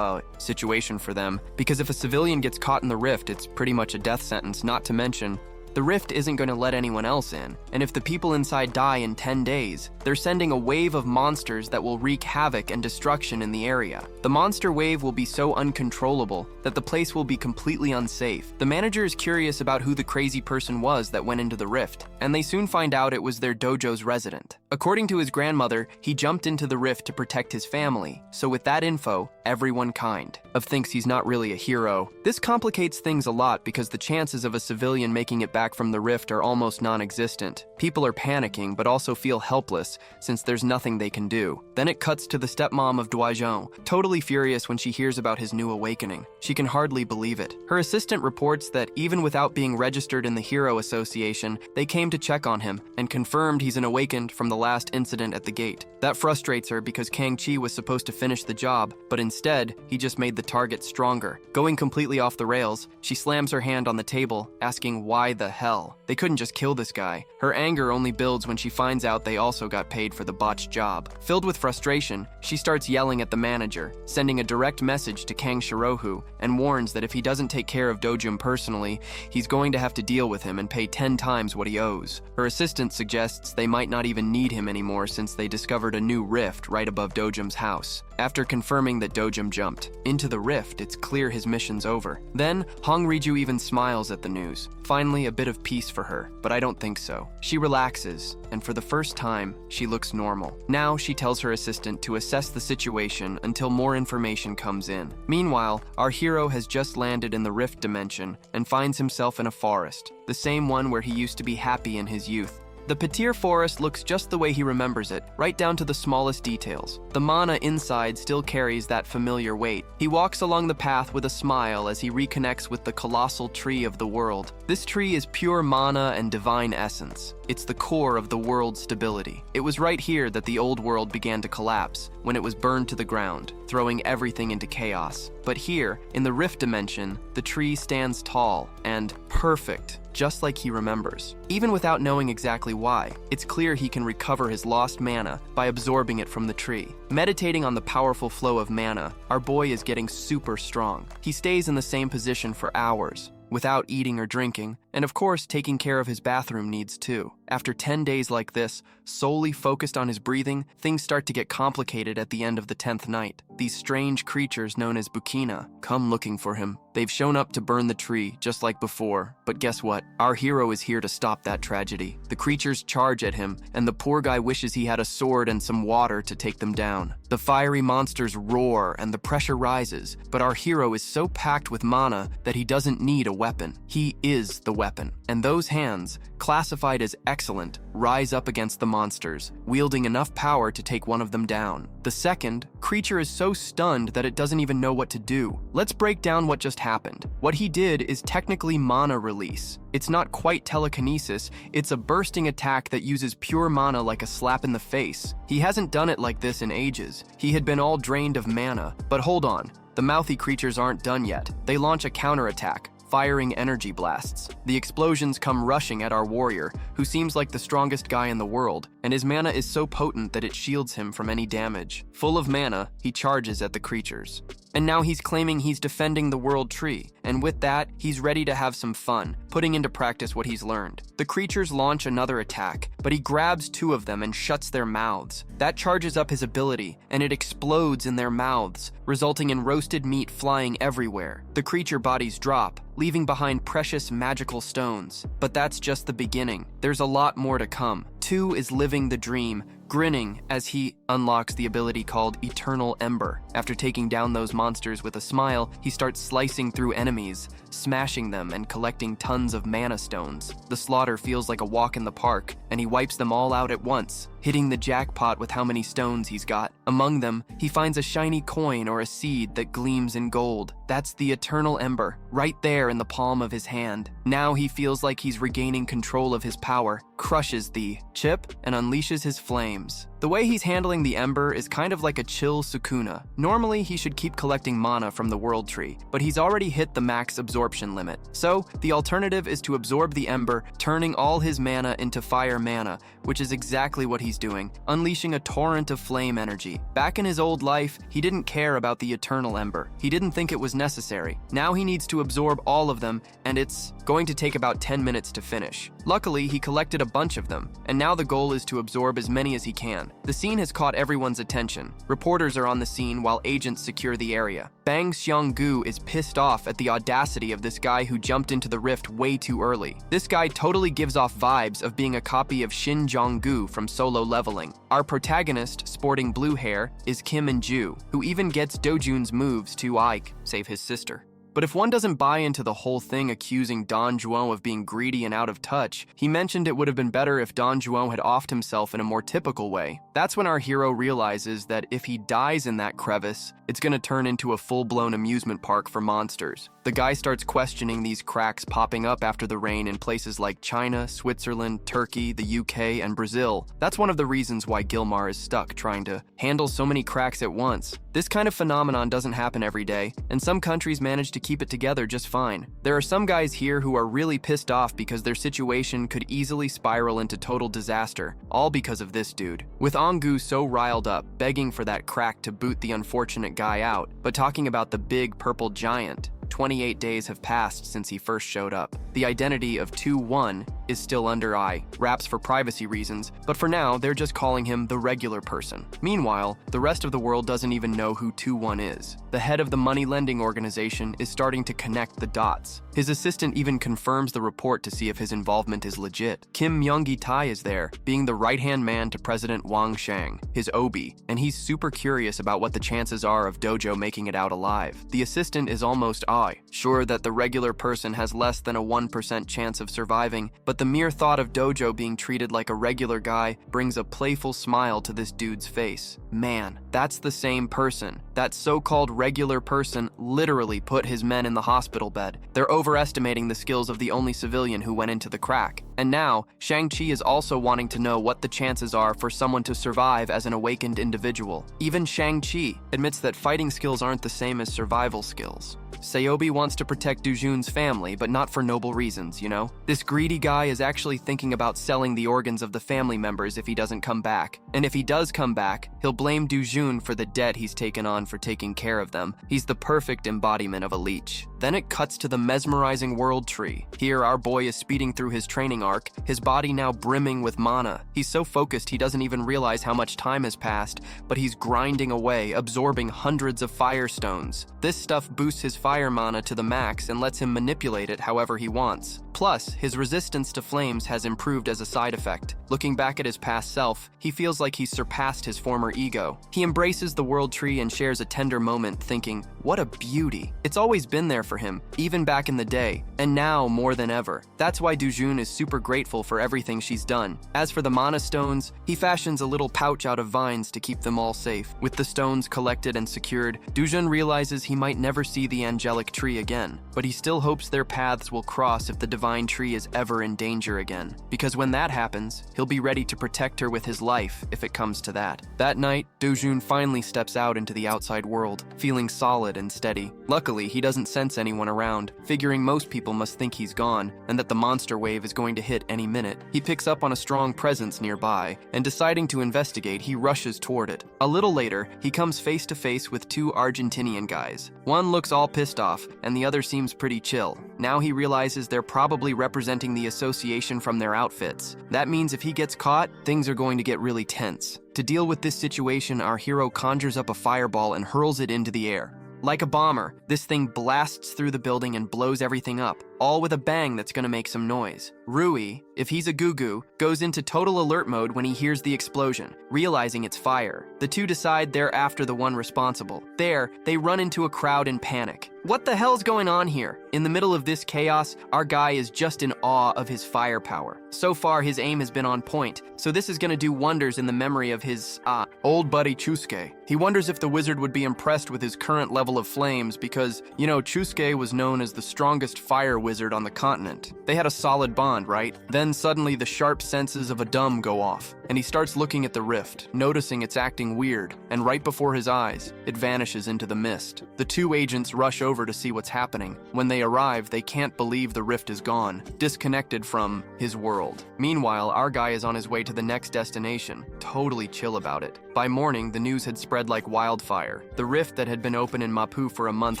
situation for them, because if a civilian gets caught in the rift, it's pretty much a death sentence, not to mention the rift isn't going to let anyone else in, and if the people inside die in 10 days, they're sending a wave of monsters that will wreak havoc and destruction in the area. The monster wave will be so uncontrollable that the place will be completely unsafe. The manager is curious about who the crazy person was that went into the rift, and they soon find out it was their dojo's resident. According to his grandmother, he jumped into the rift to protect his family, so with that info, everyone kind of thinks he's not really a hero. This complicates things a lot because the chances of a civilian making it back from the rift are almost non-existent. People are panicking but also feel helpless since there's nothing they can do. Then it cuts to the stepmom of Duajon, totally furious when she hears about his new awakening. She can hardly believe it. Her assistant reports that even without being registered in the Hero Association, they came to check on him and confirmed he's an awakened from the last incident at the gate. That frustrates her because Kang-chi was supposed to finish the job, but instead, he just made the target stronger. Going completely off the rails, she slams her hand on the table, asking why the hell. They couldn't just kill this guy. Her anger only builds when she finds out they also got paid for the botched job. Filled with frustration, she starts yelling at the manager, sending a direct message to Kang Shirohu, and warns that if he doesn't take care of Dojum personally, he's going to have to deal with him and pay 10 times what he owes. Her assistant suggests they might not even need him anymore since they discovered a new rift right above Dojum's house. After confirming that Dojum jumped into the rift, it's clear his mission's over. Then, Hong Riju even smiles at the news. Finally, a bit of peace for her, but I don't think so. She relaxes, and for the first time, she looks normal. Now, she tells her assistant to assess the situation until more information comes in. Meanwhile, our hero has just landed in the rift dimension and finds himself in a forest, the same one where he used to be happy in his youth. The Patir forest looks just the way he remembers it, right down to the smallest details. The mana inside still carries that familiar weight. He walks along the path with a smile as he reconnects with the colossal tree of the world. This tree is pure mana and divine essence. It's the core of the world's stability. It was right here that the old world began to collapse, when it was burned to the ground, throwing everything into chaos. But here, in the rift dimension, the tree stands tall and perfect, just like he remembers. Even without knowing exactly why, it's clear he can recover his lost mana by absorbing it from the tree. Meditating on the powerful flow of mana, our boy is getting super strong. He stays in the same position for hours, without eating or drinking, and of course taking care of his bathroom needs too. After 10 days like this, solely focused on his breathing, things start to get complicated at the end of the 10th night. These strange creatures known as Bukina come looking for him. They've shown up to burn the tree, just like before, but guess what? Our hero is here to stop that tragedy. The creatures charge at him, and the poor guy wishes he had a sword and some water to take them down. The fiery monsters roar, and the pressure rises, but our hero is so packed with mana that he doesn't need a weapon. He is the weapon, and those hands, classified as excellent, rise up against the monsters, wielding enough power to take one of them down. The second, creature is so stunned that it doesn't even know what to do. Let's break down what just happened. What he did is technically mana release. It's not quite telekinesis, it's a bursting attack that uses pure mana like a slap in the face. He hasn't done it like this in ages. He had been all drained of mana. But hold on, the mouthy creatures aren't done yet. They launch a counterattack, firing energy blasts. The explosions come rushing at our warrior, who seems like the strongest guy in the world, and his mana is so potent that it shields him from any damage. Full of mana, he charges at the creatures. And now he's claiming he's defending the world tree, and with that, he's ready to have some fun, putting into practice what he's learned. The creatures launch another attack, but he grabs two of them and shuts their mouths. That charges up his ability, and it explodes in their mouths, resulting in roasted meat flying everywhere. The creature bodies drop, leaving behind precious magical stones. But that's just the beginning. There's a lot more to come. 2 is living the dream, grinning as he unlocks the ability called Eternal Ember. After taking down those monsters with a smile, he starts slicing through enemies, smashing them and collecting tons of mana stones. The slaughter feels like a walk in the park, and he wipes them all out at once, hitting the jackpot with how many stones he's got. Among them, he finds a shiny coin or a seed that gleams in gold. That's the Eternal Ember, right there in the palm of his hand. Now he feels like he's regaining control of his power, crushes the chip, and unleashes his flames. The way he's handling the Ember is kind of like a chill Sukuna. Normally, he should keep collecting mana from the World Tree, but he's already hit the max absorption limit. So, the alternative is to absorb the Ember, turning all his mana into fire mana, which is exactly what he's doing, unleashing a torrent of flame energy. Back in his old life, he didn't care about the Eternal Ember. He didn't think it was necessary. Now he needs to absorb all of them, and it's going to take about 10 minutes to finish. Luckily, he collected a bunch of them, and now the goal is to absorb as many as he can. The scene has caught everyone's attention. Reporters are on the scene while agents secure the area. Bang Xianggu is pissed off at the audacity of this guy who jumped into the rift way too early. This guy totally gives off vibes of being a copy of Shin Jong-gu from Solo Leveling. Our protagonist, sporting blue hair, is Kim In-ju, who even gets Dojun's moves to Ike, save his sister. But if one doesn't buy into the whole thing accusing Don Juan of being greedy and out of touch, he mentioned it would have been better if Don Juan had offed himself in a more typical way. That's when our hero realizes that if he dies in that crevice, it's gonna turn into a full-blown amusement park for monsters. The guy starts questioning these cracks popping up after the rain in places like China, Switzerland, Turkey, the UK, and Brazil. That's one of the reasons why Gilmar is stuck trying to handle so many cracks at once. This kind of phenomenon doesn't happen every day, and some countries manage to keep it together just fine. There are some guys here who are really pissed off because their situation could easily spiral into total disaster, all because of this dude. With Ongu so riled up, begging for that crack to boot the unfortunate guy out, but talking about the big purple giant. 28 days have passed since he first showed up. The identity of 2-1 is still under wraps for privacy reasons, but for now, they're just calling him the regular person. Meanwhile, the rest of the world doesn't even know who 2-1 is. The head of the money lending organization is starting to connect the dots. His assistant even confirms the report to see if his involvement is legit. Kim Myung-gi-tae is there, being the right-hand man to President Wang Shang, his obi, and he's super curious about what the chances are of Dojo making it out alive. The assistant is almost sure that the regular person has less than a 1% chance of surviving, but the mere thought of Dojo being treated like a regular guy brings a playful smile to this dude's face. Man, that's the same person. That so-called regular person literally put his men in the hospital bed. They're overestimating the skills of the only civilian who went into the crack. And now, Shang-Chi is also wanting to know what the chances are for someone to survive as an awakened individual. Even Shang-Chi admits that fighting skills aren't the same as survival skills. Seobi wants to protect Dujun's family, but not for noble reasons, you know? This greedy guy is actually thinking about selling the organs of the family members if he doesn't come back. And if he does come back, he'll blame Dujun for the debt he's taken on for taking care of them. He's the perfect embodiment of a leech. Then it cuts to the mesmerizing World Tree. Here, our boy is speeding through his training arc, his body now brimming with mana. He's so focused he doesn't even realize how much time has passed, but he's grinding away, absorbing hundreds of fire stones. This stuff boosts his fire mana to the max and lets him manipulate it however he wants. Plus, his resistance to flames has improved as a side effect. Looking back at his past self, he feels like he's surpassed his former ego. He embraces the world tree and shares a tender moment thinking, what a beauty. It's always been there for him, even back in the day, and now more than ever. That's why Dujun is super grateful for everything she's done. As for the mana stones, he fashions a little pouch out of vines to keep them all safe. With the stones collected and secured, Dujun realizes he might never see the angelic tree again, but he still hopes their paths will cross if the divine tree is ever in danger again. Because when that happens, he'll be ready to protect her with his life if it comes to that. That night, Dujun finally steps out into the outside world, feeling solid and steady. Luckily, he doesn't sense anyone around, figuring most people must think he's gone and that the monster wave is going to hit any minute. He picks up on a strong presence nearby, and deciding to investigate, he rushes toward it. A little later, he comes face to face with two Argentinian guys. One looks all pissed off, and the other seems pretty chill. Now he realizes they're probably representing the association from their outfits. That means if he gets caught, things are going to get really tense. To deal with this situation, our hero conjures up a fireball and hurls it into the air. Like a bomber, this thing blasts through the building and blows everything up, all with a bang that's gonna make some noise. Rui, if he's a goo-goo, goes into total alert mode when he hears the explosion, realizing it's fire. The two decide they're after the one responsible. There, they run into a crowd in panic. What the hell's going on here? In the middle of this chaos, our guy is just in awe of his firepower. So far, his aim has been on point, so this is gonna do wonders in the memory of his, old buddy Chusuke. He wonders if the wizard would be impressed with his current level of flames because, you know, Chusuke was known as the strongest fire wizard on the continent. They had a solid bond, right? Then suddenly the sharp senses of a dumb go off, and he starts looking at the rift, noticing it's acting weird, and right before his eyes, it vanishes into the mist. The two agents rush over to see what's happening. When they arrive, they can't believe the rift is gone, disconnected from his world. Meanwhile, our guy is on his way to the next destination, totally chill about it. By morning, the news had spread like wildfire. The rift that had been open in Mapu for a month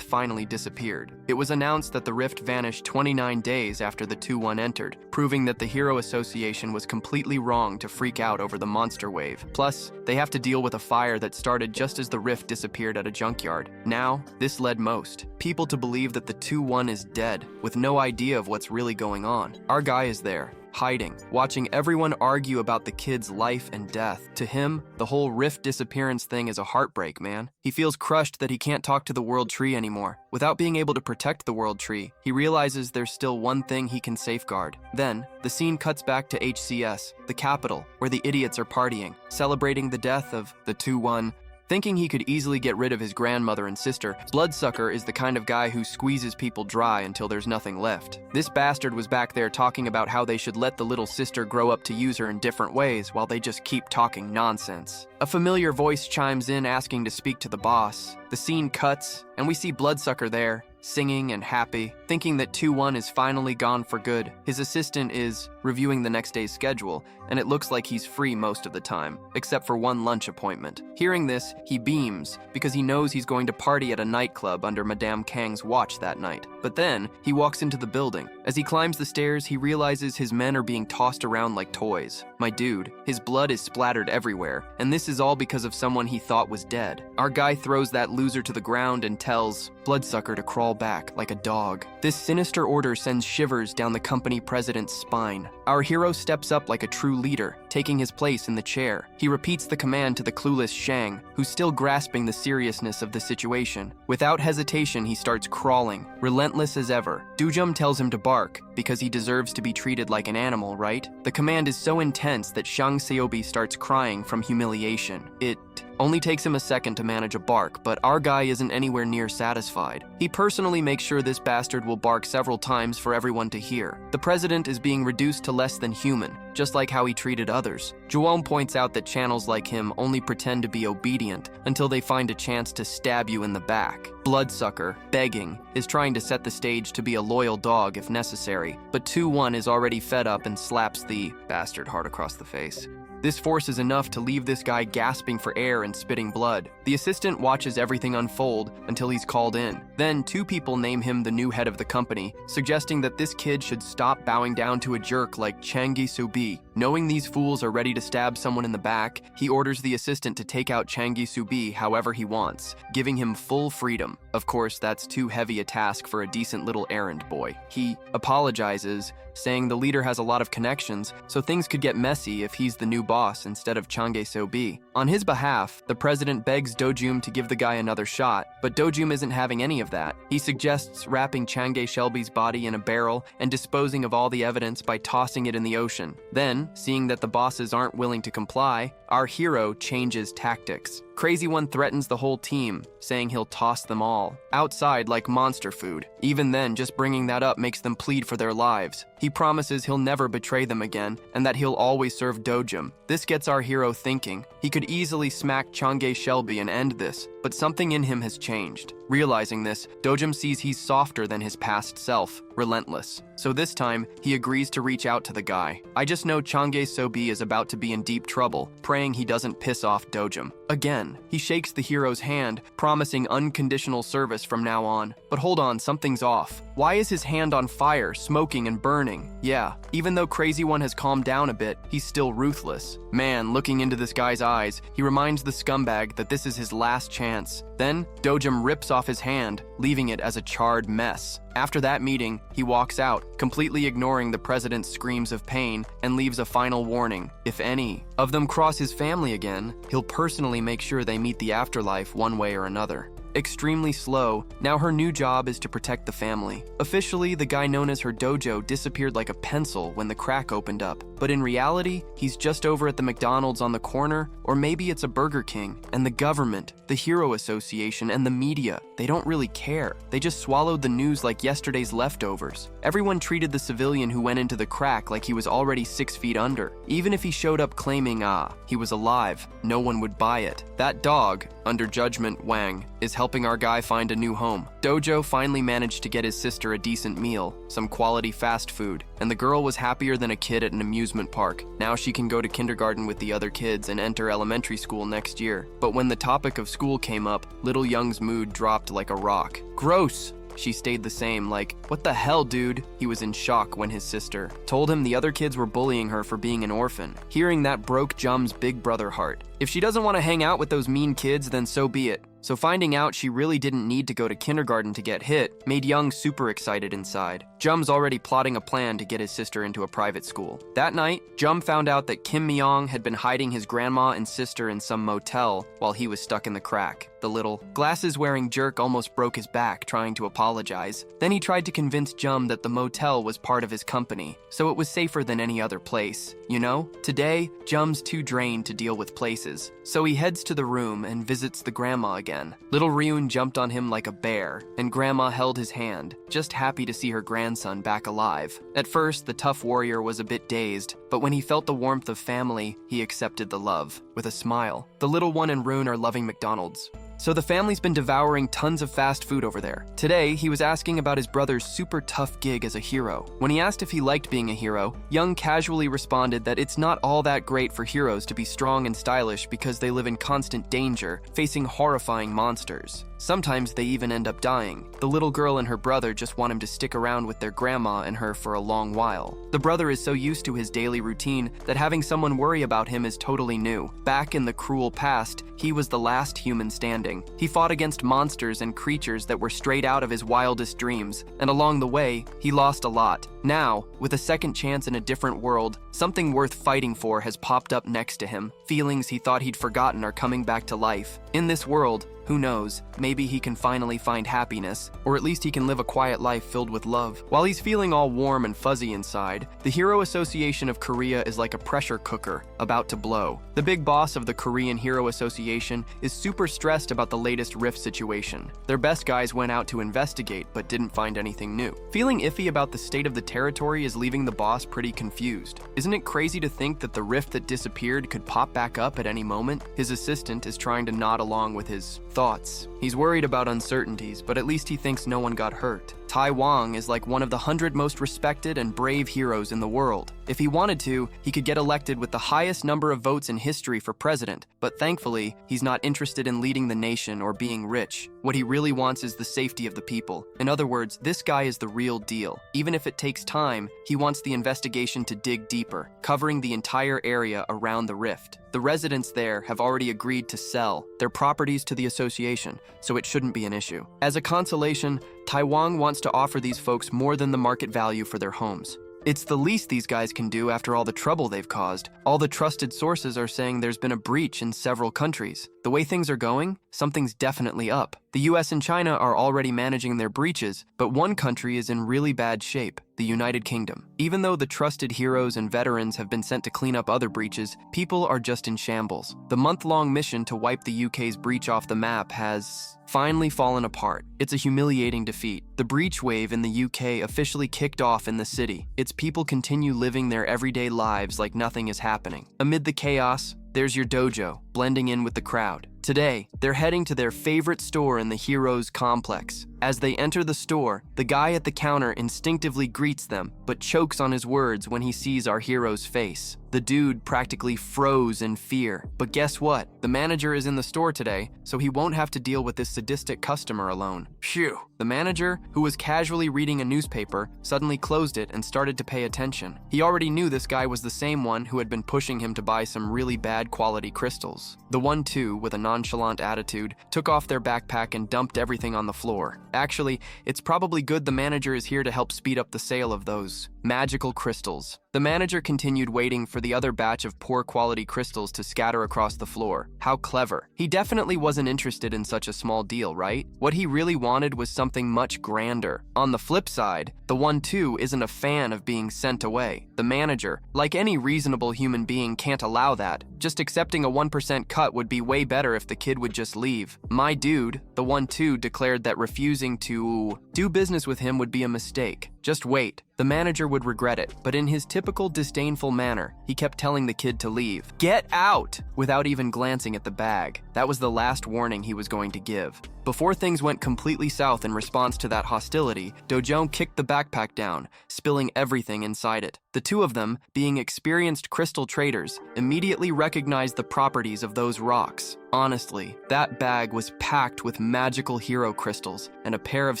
finally disappeared. It was announced that the rift vanished 29 days after the 2-1 entered, proving that the Hero Association was completely wrong to freak out over the monster wave. Plus, they have to deal with a fire that started just as the rift disappeared at a junkyard. Now, this led most people to believe that the 2-1 is dead, with no idea of what's really going on. Our guy is there, hiding, watching everyone argue about the kid's life and death. To him, the whole rift disappearance thing is a heartbreak, man. He feels crushed that he can't talk to the World Tree anymore. Without being able to protect the World Tree, he realizes there's still one thing he can safeguard. Then, the scene cuts back to HCS, the capital, where the idiots are partying, celebrating the death of the 2-1. Thinking he could easily get rid of his grandmother and sister, Bloodsucker is the kind of guy who squeezes people dry until there's nothing left. This bastard was back there talking about how they should let the little sister grow up to use her in different ways while they just keep talking nonsense. A familiar voice chimes in asking to speak to the boss. The scene cuts, and we see Bloodsucker there, singing and happy, thinking that 2-1 is finally gone for good. His assistant is reviewing the next day's schedule, and it looks like he's free most of the time, except for one lunch appointment. Hearing this, he beams, because he knows he's going to party at a nightclub under Madame Kang's watch that night. But then, he walks into the building. As he climbs the stairs, he realizes his men are being tossed around like toys. My dude, his blood is splattered everywhere, and this is all because of someone he thought was dead. Our guy throws that loser to the ground and tells Bloodsucker to crawl back like a dog. This sinister order sends shivers down the company president's spine. Our hero steps up like a true leader, taking his place in the chair. He repeats the command to the clueless Shang, who's still grasping the seriousness of the situation. Without hesitation, he starts crawling, relentless as ever. Dujum tells him to bark, because he deserves to be treated like an animal, right? The command is so intense that Shang Seobi starts crying from humiliation. It only takes him a second to manage a bark, but our guy isn't anywhere near satisfied. He personally makes sure this bastard will bark several times for everyone to hear. The president is being reduced to less than human, just like how he treated others. Juon points out that channels like him only pretend to be obedient until they find a chance to stab you in the back. Bloodsucker, begging, is trying to set the stage to be a loyal dog if necessary, but 2-1 is already fed up and slaps the bastard hard across the face. This force is enough to leave this guy gasping for air and spitting blood. The assistant watches everything unfold until he's called in. Then 2 people name him the new head of the company, suggesting that this kid should stop bowing down to a jerk like Changi Subi. Knowing these fools are ready to stab someone in the back, he orders the assistant to take out Changi Subi however he wants, giving him full freedom. Of course, that's too heavy a task for a decent little errand boy. He apologizes, saying the leader has a lot of connections, so things could get messy if he's the new boss instead of Changi Subi. On his behalf, the president begs Dojum to give the guy another shot, but Dojum isn't having any of that. He suggests wrapping Changi Shelby's body in a barrel and disposing of all the evidence by tossing it in the ocean. Then, seeing that the bosses aren't willing to comply, our hero changes tactics. Crazy One threatens the whole team, saying he'll toss them all outside like monster food. Even then, just bringing that up makes them plead for their lives. He promises he'll never betray them again and that he'll always serve Dojum. This gets our hero thinking. He could easily smack Changi Shelby and end this, but something in him has changed. Realizing this, Dojum sees he's softer than his past self, relentless. So this time, he agrees to reach out to the guy. I just know Changi Sobi is about to be in deep trouble, praying he doesn't piss off Dojum. Again, he shakes the hero's hand, promising unconditional service from now on. But hold on, something's off. Why is his hand on fire, smoking and burning? Yeah, even though Crazy One has calmed down a bit, he's still ruthless. Man, looking into this guy's eyes, he reminds the scumbag that this is his last chance. Then, Dojum rips off his hand, leaving it as a charred mess. After that meeting, he walks out, completely ignoring the president's screams of pain, and leaves a final warning. If any of them cross his family again, he'll personally make sure they meet the afterlife one way or another. Extremely slow, now her new job is to protect the family. Officially, the guy known as her dojo disappeared like a pencil when the crack opened up. But in reality, he's just over at the McDonald's on the corner, or maybe it's a Burger King. And the government, the Hero Association, and the media, they don't really care. They just swallowed the news like yesterday's leftovers. Everyone treated the civilian who went into the crack like he was already 6 feet under. Even if he showed up claiming, he was alive, no one would buy it. That dog, under judgment Wang, is helping our guy find a new home. Dojo finally managed to get his sister a decent meal, some quality fast food, and the girl was happier than a kid at an amusement park. Now she can go to kindergarten with the other kids and enter elementary school next year. But when the topic of school came up, little Young's mood dropped like a rock. Gross! She stayed the same, like, what the hell, dude? He was in shock when his sister told him the other kids were bullying her for being an orphan. Hearing that broke Jum's big brother heart. If she doesn't want to hang out with those mean kids, then so be it. So finding out she really didn't need to go to kindergarten to get hit made Young super excited inside. Jum's already plotting a plan to get his sister into a private school. That night, Jum found out that Kim Myong had been hiding his grandma and sister in some motel while he was stuck in the crack. The little glasses-wearing jerk almost broke his back trying to apologize. Then he tried to convince Jum that the motel was part of his company, so it was safer than any other place. You know, today, Jum's too drained to deal with places, so he heads to the room and visits the grandma again. Little Ryun jumped on him like a bear, and Grandma held his hand, just happy to see her grandson back alive. At first, the tough warrior was a bit dazed, but when he felt the warmth of family, he accepted the love. With a smile, the little one and Ryun are loving McDonald's. So the family's been devouring tons of fast food over there. Today, he was asking about his brother's super tough gig as a hero. When he asked if he liked being a hero, Young casually responded that it's not all that great for heroes to be strong and stylish because they live in constant danger, facing horrifying monsters. Sometimes they even end up dying. The little girl and her brother just want him to stick around with their grandma and her for a long while. The brother is so used to his daily routine that having someone worry about him is totally new. Back in the cruel past, he was the last human standing. He fought against monsters and creatures that were straight out of his wildest dreams, and along the way, he lost a lot. Now, with a second chance in a different world, something worth fighting for has popped up next to him. Feelings he thought he'd forgotten are coming back to life. In this world, who knows, maybe he can finally find happiness, or at least he can live a quiet life filled with love. While he's feeling all warm and fuzzy inside, the Hero Association of Korea is like a pressure cooker, about to blow. The big boss of the Korean Hero Association is super stressed about the latest rift situation. Their best guys went out to investigate, but didn't find anything new. Feeling iffy about the state of the territory is leaving the boss pretty confused. Isn't it crazy to think that the rift that disappeared could pop back up at any moment? His assistant is trying to nod along with his thoughts. He's worried about uncertainties, but at least he thinks no one got hurt. Tai Wang is like one of the 100 most respected and brave heroes in the world. If he wanted to, he could get elected with the highest number of votes in history for president, but thankfully, he's not interested in leading the nation or being rich. What he really wants is the safety of the people. In other words, this guy is the real deal. Even if it takes time, he wants the investigation to dig deeper, covering the entire area around the rift. The residents there have already agreed to sell their properties to the association, so it shouldn't be an issue. As a consolation, Tai Wang wants to offer these folks more than the market value for their homes. It's the least these guys can do after all the trouble they've caused. All the trusted sources are saying there's been a breach in several countries. The way things are going, something's definitely up. The US and China are already managing their breaches, but one country is in really bad shape, the United Kingdom. Even though the trusted heroes and veterans have been sent to clean up other breaches, people are just in shambles. The month-long mission to wipe the UK's breach off the map has finally fallen apart. It's a humiliating defeat. The breach wave in the UK officially kicked off in the city. Its people continue living their everyday lives like nothing is happening. Amid the chaos, there's your dojo, blending in with the crowd. Today, they're heading to their favorite store in the Heroes Complex. As they enter the store, the guy at the counter instinctively greets them, but chokes on his words when he sees our hero's face. The dude practically froze in fear. But guess what? The manager is in the store today, so he won't have to deal with this sadistic customer alone. Phew! The manager, who was casually reading a newspaper, suddenly closed it and started to pay attention. He already knew this guy was the same one who had been pushing him to buy some really bad quality crystals. The one, too, with a nonchalant attitude, took off their backpack and dumped everything on the floor. Actually, it's probably good the manager is here to help speed up the sale of those magical crystals. The manager continued waiting for the other batch of poor quality crystals to scatter across the floor. How clever. He definitely wasn't interested in such a small deal, right? What he really wanted was something much grander. On the flip side, the 1-2 isn't a fan of being sent away. The manager, like any reasonable human being, can't allow that. Just accepting a 1% cut would be way better if the kid would just leave. My dude, the 1-2, declared that refusing to do business with him would be a mistake. Just wait. The manager would regret it, but in his typical disdainful manner, he kept telling the kid to leave. Get out! Without even glancing at the bag. That was the last warning he was going to give. Before things went completely south in response to that hostility, Dojong kicked the backpack down, spilling everything inside it. The two of them, being experienced crystal traders, immediately recognized the properties of those rocks. Honestly, that bag was packed with magical hero crystals and a pair of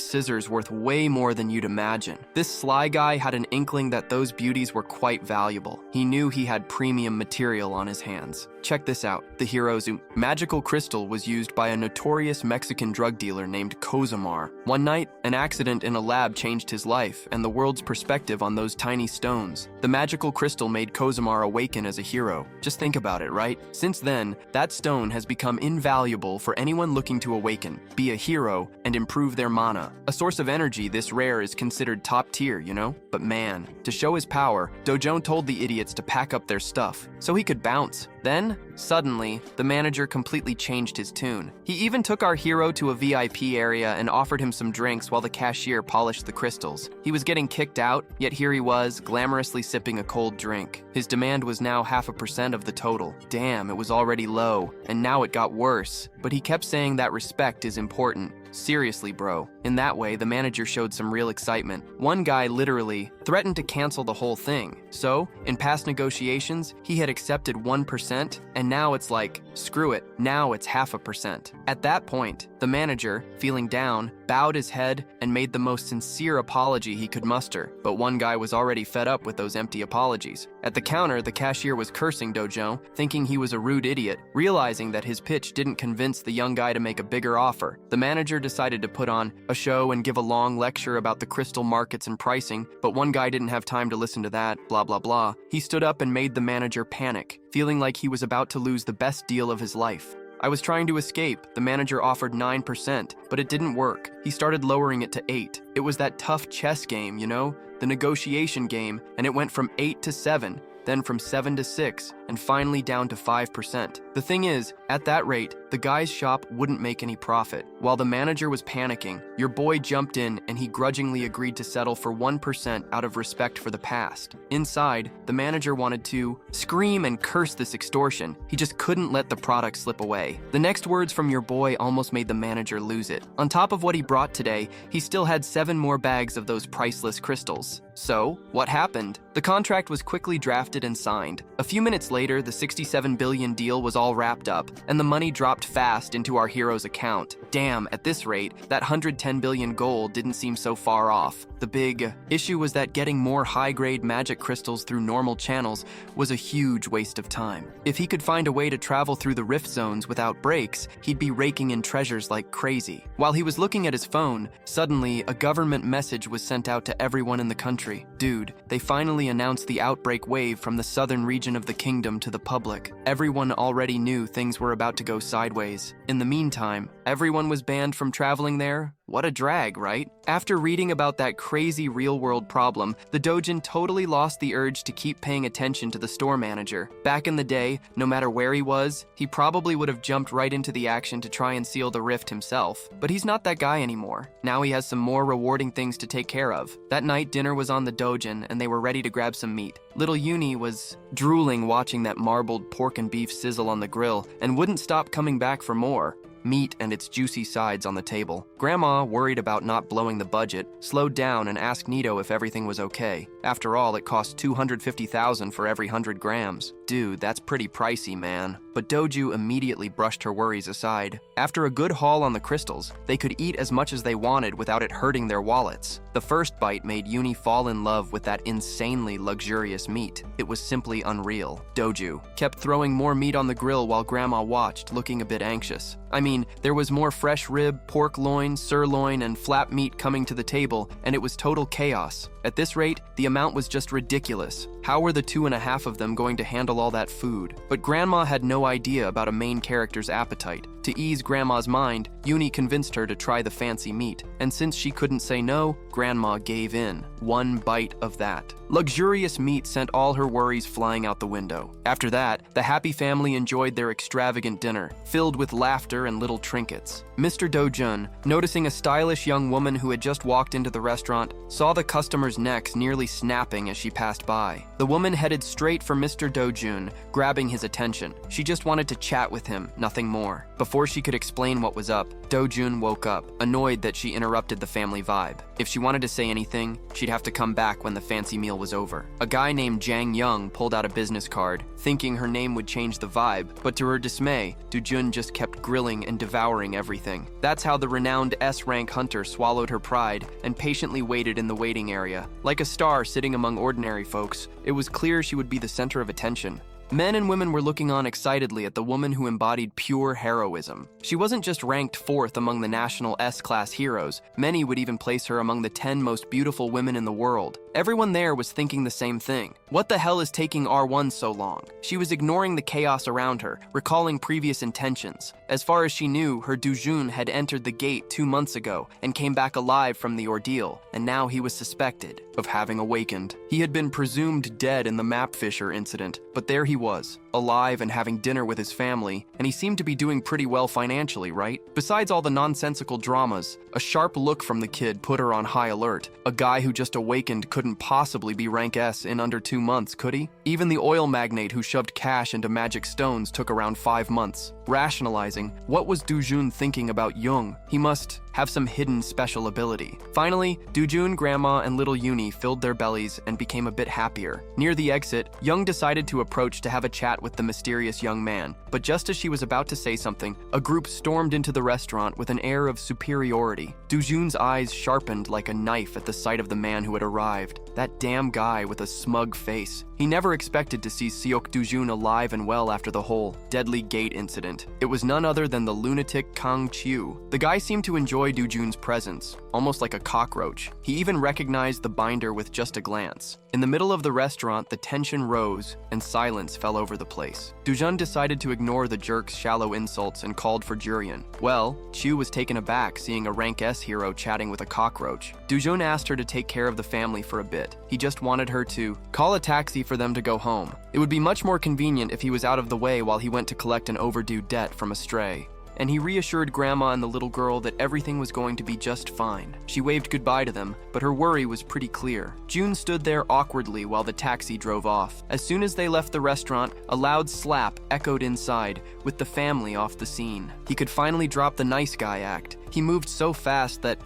scissors worth way more than you'd imagine. This sly guy had an inkling that those beauties were quite valuable. He knew he had premium material on his hands. Check this out. The hero's magical crystal was used by a notorious Mexican drug dealer named Cozumar. One night, an accident in a lab changed his life and the world's perspective on those tiny stones. The magical crystal made Cozumar awaken as a hero. Just think about it, right? Since then, that stone has become invaluable for anyone looking to awaken, be a hero, and improve their mana. A source of energy this rare is considered top tier, you know? But man, to show his power, Dojong told the idiots to pack up their stuff so he could bounce. Then, suddenly, the manager completely changed his tune. He even took our hero to a VIP area and offered him some drinks while the cashier polished the crystals. He was getting kicked out, yet here he was, glamorously sipping a cold drink. His demand was now 0.5% of the total. Damn, it was already low, and now it got worse. But he kept saying that respect is important. Seriously, bro. In that way, the manager showed some real excitement. One guy literally threatened to cancel the whole thing. So, in past negotiations, he had accepted 1%, and now it's like, screw it, now it's 0.5%. At that point, the manager, feeling down, bowed his head and made the most sincere apology he could muster. But one guy was already fed up with those empty apologies. At the counter, the cashier was cursing Dojong, thinking he was a rude idiot. Realizing that his pitch didn't convince the young guy to make a bigger offer, the manager decided to put on a show and give a long lecture about the crystal markets and pricing, but one guy didn't have time to listen to that, blah blah blah. He stood up and made the manager panic, feeling like he was about to lose the best deal of his life. I was trying to escape. The manager offered 9%, but it didn't work. He started lowering it to 8. It was that tough chess game, you know? The negotiation game, and it went from 8 to 7. then from 7 to 6, and finally down to 5%. The thing is, at that rate, the guy's shop wouldn't make any profit. While the manager was panicking, your boy jumped in and he grudgingly agreed to settle for 1% out of respect for the past. Inside, the manager wanted to scream and curse this extortion. He just couldn't let the product slip away. The next words from your boy almost made the manager lose it. On top of what he brought today, he still had 7 more bags of those priceless crystals. So, what happened? The contract was quickly drafted and signed. A few minutes later, the 67 billion deal was all wrapped up, and the money dropped fast into our hero's account. Damn, at this rate, that 110 billion gold didn't seem so far off. The big issue was that getting more high-grade magic crystals through normal channels was a huge waste of time. If he could find a way to travel through the rift zones without breaks, he'd be raking in treasures like crazy. While he was looking at his phone, suddenly a government message was sent out to everyone in the country. Dude, they finally announced the outbreak wave from the southern region of the kingdom to the public. Everyone already knew things were about to go sideways. In the meantime, everyone was banned from traveling there. What a drag, right? After reading about that crazy real-world problem, the Dojin totally lost the urge to keep paying attention to the store manager. Back in the day, no matter where he was, he probably would have jumped right into the action to try and seal the rift himself. But he's not that guy anymore. Now he has some more rewarding things to take care of. That night, dinner was on the Dojin, and they were ready to grab some meat. Little Uni was drooling watching that marbled pork and beef sizzle on the grill, and wouldn't stop coming back for more. Meat and its juicy sides on the table. Grandma, worried about not blowing the budget, slowed down and asked Nito if everything was okay. After all, it cost 250,000 for every 100 grams. Dude, that's pretty pricey, man. But Doju immediately brushed her worries aside. After a good haul on the crystals, they could eat as much as they wanted without it hurting their wallets. The first bite made Uni fall in love with that insanely luxurious meat. It was simply unreal. Doju kept throwing more meat on the grill while Grandma watched, looking a bit anxious. I mean, there was more fresh rib, pork loin, sirloin, and flap meat coming to the table, and it was total chaos. At this rate, the amount was just ridiculous. How were the 2.5 of them going to handle all that food? But Grandma had no idea about a main character's appetite. To ease Grandma's mind, Uni convinced her to try the fancy meat, and since she couldn't say no, Grandma gave in. 1 bite of that. Luxurious meat sent all her worries flying out the window. After that, the happy family enjoyed their extravagant dinner, filled with laughter and little trinkets. Mr. Dojun, noticing a stylish young woman who had just walked into the restaurant, saw the customers' necks nearly snapping as she passed by. The woman headed straight for Mr. Dojun, grabbing his attention. She just wanted to chat with him, nothing more. Before she could explain what was up, Dojun woke up, annoyed that she interrupted the family vibe. If she wanted to say anything, she'd have to come back when the fancy meal was over. A guy named Jang Young pulled out a business card, thinking her name would change the vibe, but to her dismay, Dojun just kept grilling and devouring everything. That's how the renowned S-rank hunter swallowed her pride and patiently waited in the waiting area. Like a star sitting among ordinary folks, it was clear she would be the center of attention. Men and women were looking on excitedly at the woman who embodied pure heroism. She wasn't just ranked 4th among the national S-class heroes, many would even place her among the 10 most beautiful women in the world. Everyone there was thinking the same thing. What the hell is taking R1 so long? She was ignoring the chaos around her, recalling previous intentions. As far as she knew, her Dujun had entered the gate 2 months ago and came back alive from the ordeal, and now he was suspected of having awakened. He had been presumed dead in the map fisher incident, but there he was, alive and having dinner with his family, and he seemed to be doing pretty well financially, right? Besides all the nonsensical dramas, a sharp look from the kid put her on high alert. A guy who just awakened couldn't possibly be rank S in under 2 months, could he? Even the oil magnate who shoved cash into magic stones took around 5 months. Rationalizing, what was Dujun thinking about Jung? He must have some hidden special ability. Finally, Dujun, Grandma, and little Uni filled their bellies and became a bit happier. Near the exit, Jung decided to approach to have a chat with the mysterious young man, but just as she was about to say something, a group stormed into the restaurant with an air of superiority. Dujun's eyes sharpened like a knife at the sight of the man who had arrived. That damn guy with a smug face. He never expected to see Seok Dujun alive and well after the whole deadly gate incident. client. It was none other than the lunatic Kang Chiu. The guy seemed to enjoy Dojun's presence, almost like a cockroach. He even recognized the binder with just a glance. In the middle of the restaurant, the tension rose and silence fell over the place. Dojun decided to ignore the jerk's shallow insults and called for Jurian. Well, Chiu was taken aback seeing a rank S hero chatting with a cockroach. Dojun asked her to take care of the family for a bit. He just wanted her to call a taxi for them to go home. It would be much more convenient if he was out of the way while he went to collect an overdue debt from a stray. And he reassured Grandma and the little girl that everything was going to be just fine. She waved goodbye to them, but her worry was pretty clear. June stood there awkwardly while the taxi drove off. As soon as they left the restaurant, a loud slap echoed inside, with the family off the scene. He could finally drop the nice guy act. He moved so fast that,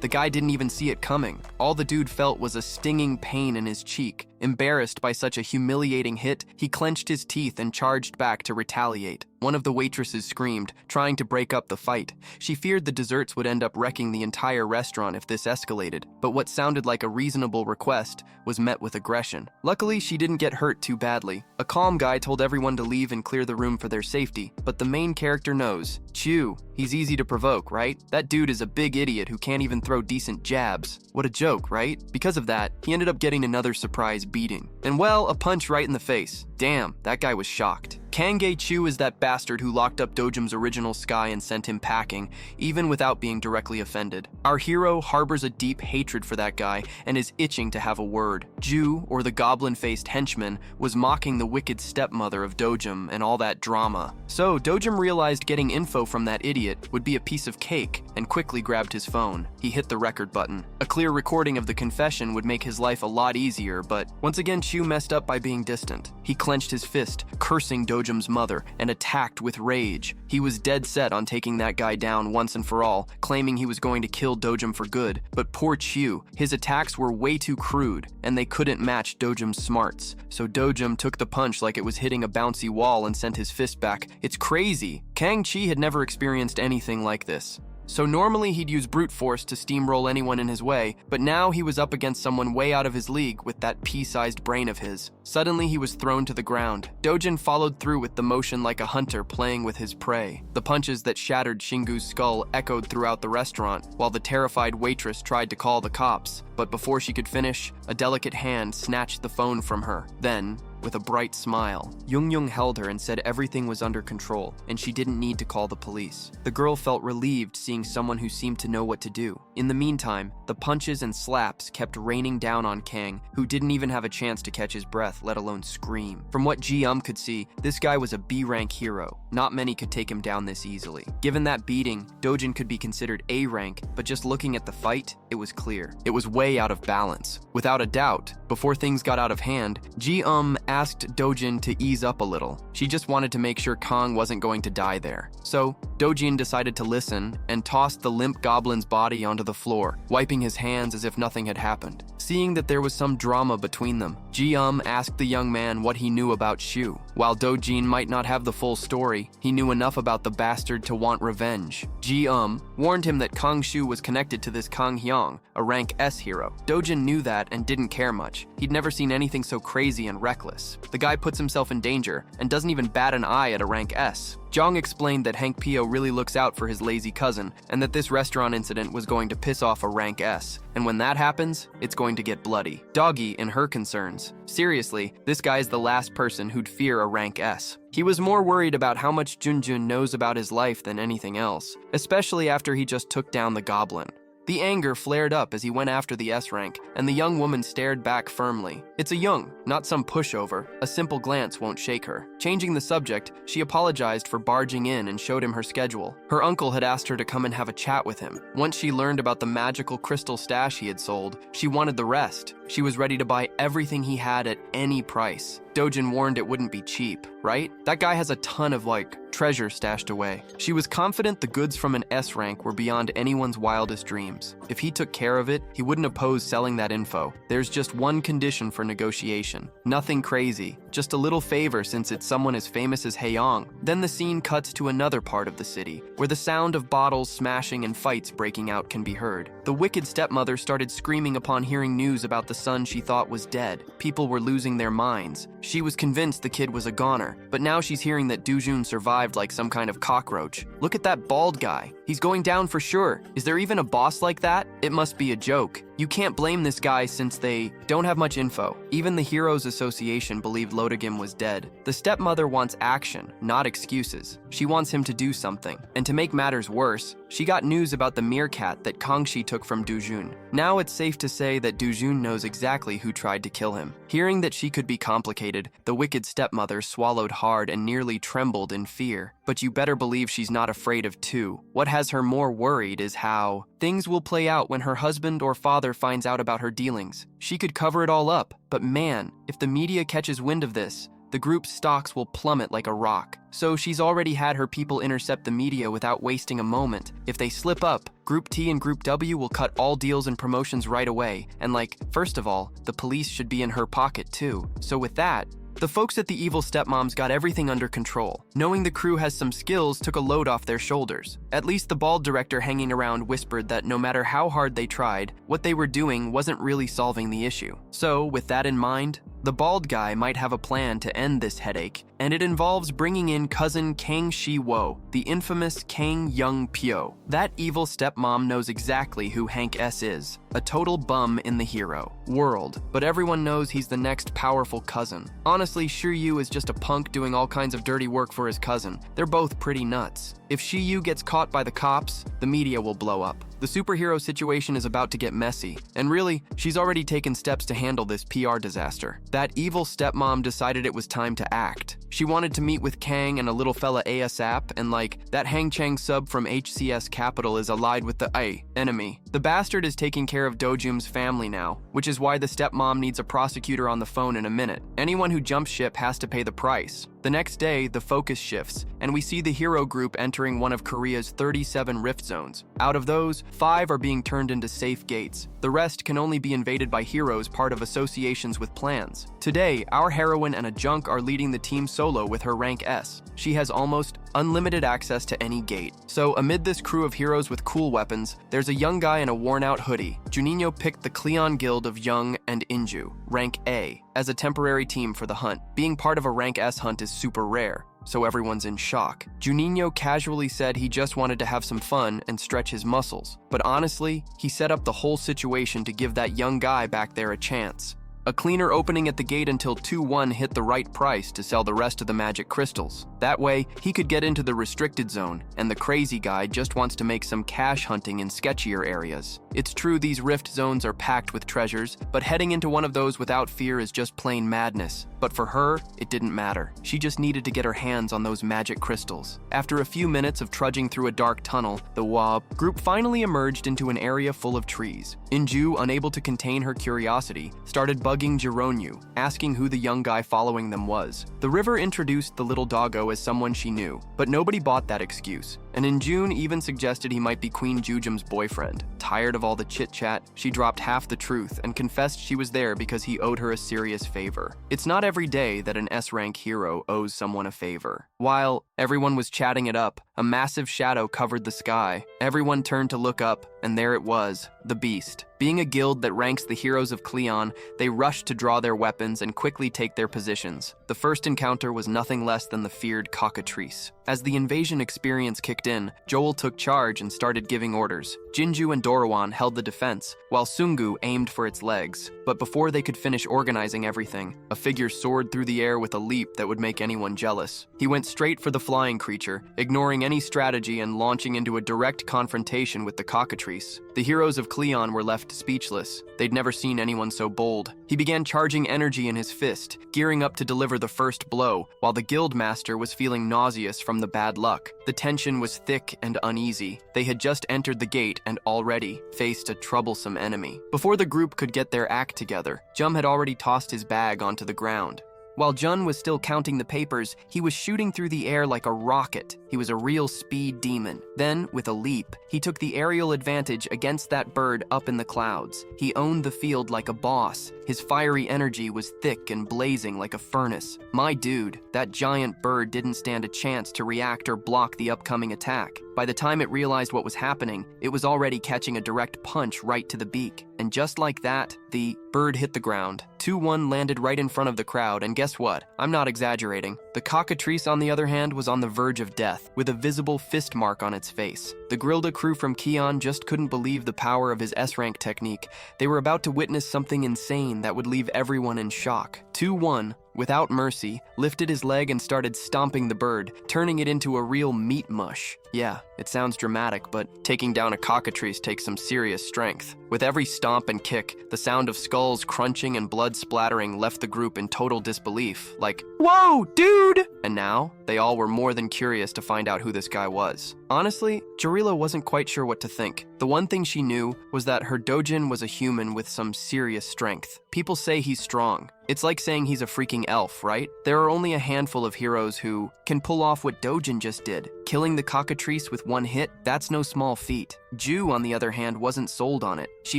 the guy didn't even see it coming. All the dude felt was a stinging pain in his cheek. Embarrassed by such a humiliating hit, he clenched his teeth and charged back to retaliate. One of the waitresses screamed, trying to break up the fight. She feared the desserts would end up wrecking the entire restaurant if this escalated, but what sounded like a reasonable request was met with aggression. Luckily, she didn't get hurt too badly. A calm guy told everyone to leave and clear the room for their safety, but the main character knows. Chiu, he's easy to provoke, right? That dude is a big idiot who can't even throw decent jabs. What a joke, right? Because of that, he ended up getting another surprise beating. And well, a punch right in the face. Damn, that guy was shocked. Kangye Chu is that bastard who locked up Dojum's original Sky and sent him packing, even without being directly offended. Our hero harbors a deep hatred for that guy and is itching to have a word. Ju, or the goblin-faced henchman, was mocking the wicked stepmother of Dojum and all that drama. So Dojum realized getting info from that idiot would be a piece of cake and quickly grabbed his phone. He hit the record button. A clear recording of the confession would make his life a lot easier, but once again Chu messed up by being distant. He clenched his fist, cursing Dojum's mother, and attacked with rage. He was dead set on taking that guy down once and for all, claiming he was going to kill Dojum for good. But poor Chu, his attacks were way too crude, and they couldn't match Dojum's smarts. So Dojum took the punch like it was hitting a bouncy wall and sent his fist back. It's crazy. Kang Chi had never experienced anything like this. So normally he'd use brute force to steamroll anyone in his way, but now he was up against someone way out of his league with that pea-sized brain of his. Suddenly he was thrown to the ground. Dojin followed through with the motion like a hunter playing with his prey. The punches that shattered Shingu's skull echoed throughout the restaurant, while the terrified waitress tried to call the cops. But before she could finish, a delicate hand snatched the phone from her. Then, with a bright smile, Yung held her and said everything was under control, and she didn't need to call the police. The girl felt relieved seeing someone who seemed to know what to do. In the meantime, the punches and slaps kept raining down on Kang, who didn't even have a chance to catch his breath, let alone scream. From what Ji could see, this guy was a B-rank hero. Not many could take him down this easily. Given that beating, Dojin could be considered A-rank, but just looking at the fight, it was clear. It was way out of balance. Without a doubt, before things got out of hand, Ji asked Dojin to ease up a little. She just wanted to make sure Kang wasn't going to die there. So, Dojin decided to listen and tossed the limp goblin's body onto the floor, wiping his hands as if nothing had happened. Seeing that there was some drama between them, Ji asked the young man what he knew about Shu. While Dojin might not have the full story, he knew enough about the bastard to want revenge. Ji warned him that Kang Shu was connected to this Kang Hyang, a rank S hero. Dojin knew that and didn't care much. He'd never seen anything so crazy and reckless. The guy puts himself in danger and doesn't even bat an eye at a rank S. Jong explained that Hank Pio really looks out for his lazy cousin and that this restaurant incident was going to piss off a rank S. And when that happens, it's going to get bloody. Doggy in her concerns. Seriously, this guy is the last person who'd fear a rank S. He was more worried about how much Junjun knows about his life than anything else, especially after he just took down the goblin. The anger flared up as he went after the S rank, and the young woman stared back firmly. It's a Young, not some pushover. A simple glance won't shake her. Changing the subject, she apologized for barging in and showed him her schedule. Her uncle had asked her to come and have a chat with him. Once she learned about the magical crystal stash he had sold, she wanted the rest. She was ready to buy everything he had at any price. Dojin warned it wouldn't be cheap, right? That guy has a ton of, treasure stashed away. She was confident the goods from an S rank were beyond anyone's wildest dreams. If he took care of it, he wouldn't oppose selling that info. There's just one condition for negotiation. Nothing crazy, just a little favor since it's someone as famous as Haeyong. Then the scene cuts to another part of the city, where the sound of bottles smashing and fights breaking out can be heard. The wicked stepmother started screaming upon hearing news about the son she thought was dead. People were losing their minds. She was convinced the kid was a goner, but now she's hearing that Dujun survived like some kind of cockroach. Look at that bald guy. He's going down for sure. Is there even a boss like that? It must be a joke. You can't blame this guy since they don't have much info. Even the Heroes Association believed Lodogim was dead. The stepmother wants action, not excuses. She wants him to do something. And to make matters worse, she got news about the meerkat that Kangxi took from Dujun. Now it's safe to say that Dujun knows exactly who tried to kill him. Hearing that she could be complicated, the wicked stepmother swallowed hard and nearly trembled in fear. But you better believe she's not afraid of two. What has her more worried is how things will play out when her husband or father finds out about her dealings. She could cover it all up, but man, if the media catches wind of this, the group's stocks will plummet like a rock. So she's already had her people intercept the media without wasting a moment. If they slip up, Group T and Group W will cut all deals and promotions right away. And first of all, the police should be in her pocket too. So with that, the folks at the evil stepmoms got everything under control. Knowing the crew has some skills took a load off their shoulders. At least the bald director hanging around whispered that no matter how hard they tried, what they were doing wasn't really solving the issue. So, with that in mind, the bald guy might have a plan to end this headache, and it involves bringing in cousin Kang Shi-wo, the infamous Kang Young-pyo. That evil stepmom knows exactly who Hank S is, a total bum in the hero world, but everyone knows he's the next powerful cousin. Honestly, Shiryu is just a punk doing all kinds of dirty work for his cousin. They're both pretty nuts. If Shiryu gets caught by the cops, the media will blow up. The superhero situation is about to get messy, and really, she's already taken steps to handle this PR disaster. That evil stepmom decided it was time to act. She wanted to meet with Kang and a little fella ASAP, and that Hang Chang sub from HCS Capital is allied with the enemy. The bastard is taking care of Dojum's family now, which is why the stepmom needs a prosecutor on the phone in a minute. Anyone who jumps ship has to pay the price. The next day, the focus shifts, and we see the hero group entering one of Korea's 37 rift zones. Out of those, 5 are being turned into safe gates. The rest can only be invaded by heroes part of associations with plans. Today, our heroine and a junk are leading the team solo with her rank S. She has almost unlimited access to any gate. So amid this crew of heroes with cool weapons, there's a young guy in a worn-out hoodie. Juninho picked the Cleon Guild of Young and Inju, rank A, as a temporary team for the hunt. Being part of a rank S hunt is super rare, so everyone's in shock. Juninho casually said he just wanted to have some fun and stretch his muscles, but honestly, he set up the whole situation to give that young guy back there a chance. A cleaner opening at the gate until 2-1 hit the right price to sell the rest of the magic crystals. That way, he could get into the restricted zone, and the crazy guy just wants to make some cash hunting in sketchier areas. It's true these rift zones are packed with treasures, but heading into one of those without fear is just plain madness. But for her, it didn't matter. She just needed to get her hands on those magic crystals. After a few minutes of trudging through a dark tunnel, the WAB group finally emerged into an area full of trees. Inju, unable to contain her curiosity, started bugging Jironyu, asking who the young guy following them was. The river introduced the little doggo as someone she knew, but nobody bought that excuse. And Injun even suggested he might be Queen Jujum's boyfriend. Tired of all the chit-chat, she dropped half the truth and confessed she was there because he owed her a serious favor. It's not every day that an S-rank hero owes someone a favor. While everyone was chatting it up, a massive shadow covered the sky. Everyone turned to look up, and there it was, the Beast. Being a guild that ranks the heroes of Cleon, they rushed to draw their weapons and quickly take their positions. The first encounter was nothing less than the feared cockatrice. As the invasion experience kicked in, Joel took charge and started giving orders. Jinju and Dorawan held the defense, while Sungu aimed for its legs. But before they could finish organizing everything, a figure soared through the air with a leap that would make anyone jealous. He went straight for the flying creature, ignoring any strategy and launching into a direct confrontation with the cockatrice. The heroes of Cleon were left speechless. They'd never seen anyone so bold. He began charging energy in his fist, gearing up to deliver the first blow, while the guild master was feeling nauseous from the bad luck. The tension was thick and uneasy. They had just entered the gate and already faced a troublesome enemy. Before the group could get their act together, Jum had already tossed his bag onto the ground. While Jun was still counting the papers, he was shooting through the air like a rocket. He was a real speed demon. Then, with a leap, he took the aerial advantage against that bird up in the clouds. He owned the field like a boss. His fiery energy was thick and blazing like a furnace. My dude, that giant bird didn't stand a chance to react or block the upcoming attack. By the time it realized what was happening, it was already catching a direct punch right to the beak. And just like that, the bird hit the ground. 2-1 landed right in front of the crowd, and guess what? I'm not exaggerating. The cockatrice, on the other hand, was on the verge of death, with a visible fist mark on its face. The Grilda crew from Kion just couldn't believe the power of his S-rank technique. They were about to witness something insane that would leave everyone in shock. 2-1, without mercy, lifted his leg and started stomping the bird, turning it into a real meat mush. Yeah, it sounds dramatic, but taking down a cockatrice takes some serious strength. With every stomp and kick, the sound of skulls crunching and blood splattering left the group in total disbelief, like, "Whoa, dude!" And now, they all were more than curious to find out who this guy was. Honestly, Jarila wasn't quite sure what to think. The one thing she knew was that her Dojin was a human with some serious strength. People say he's strong. It's like saying he's a freaking elf, right? There are only a handful of heroes who can pull off what Dojin just did. Killing the cockatrice with one hit, that's no small feat. Ju, on the other hand, wasn't sold on it. She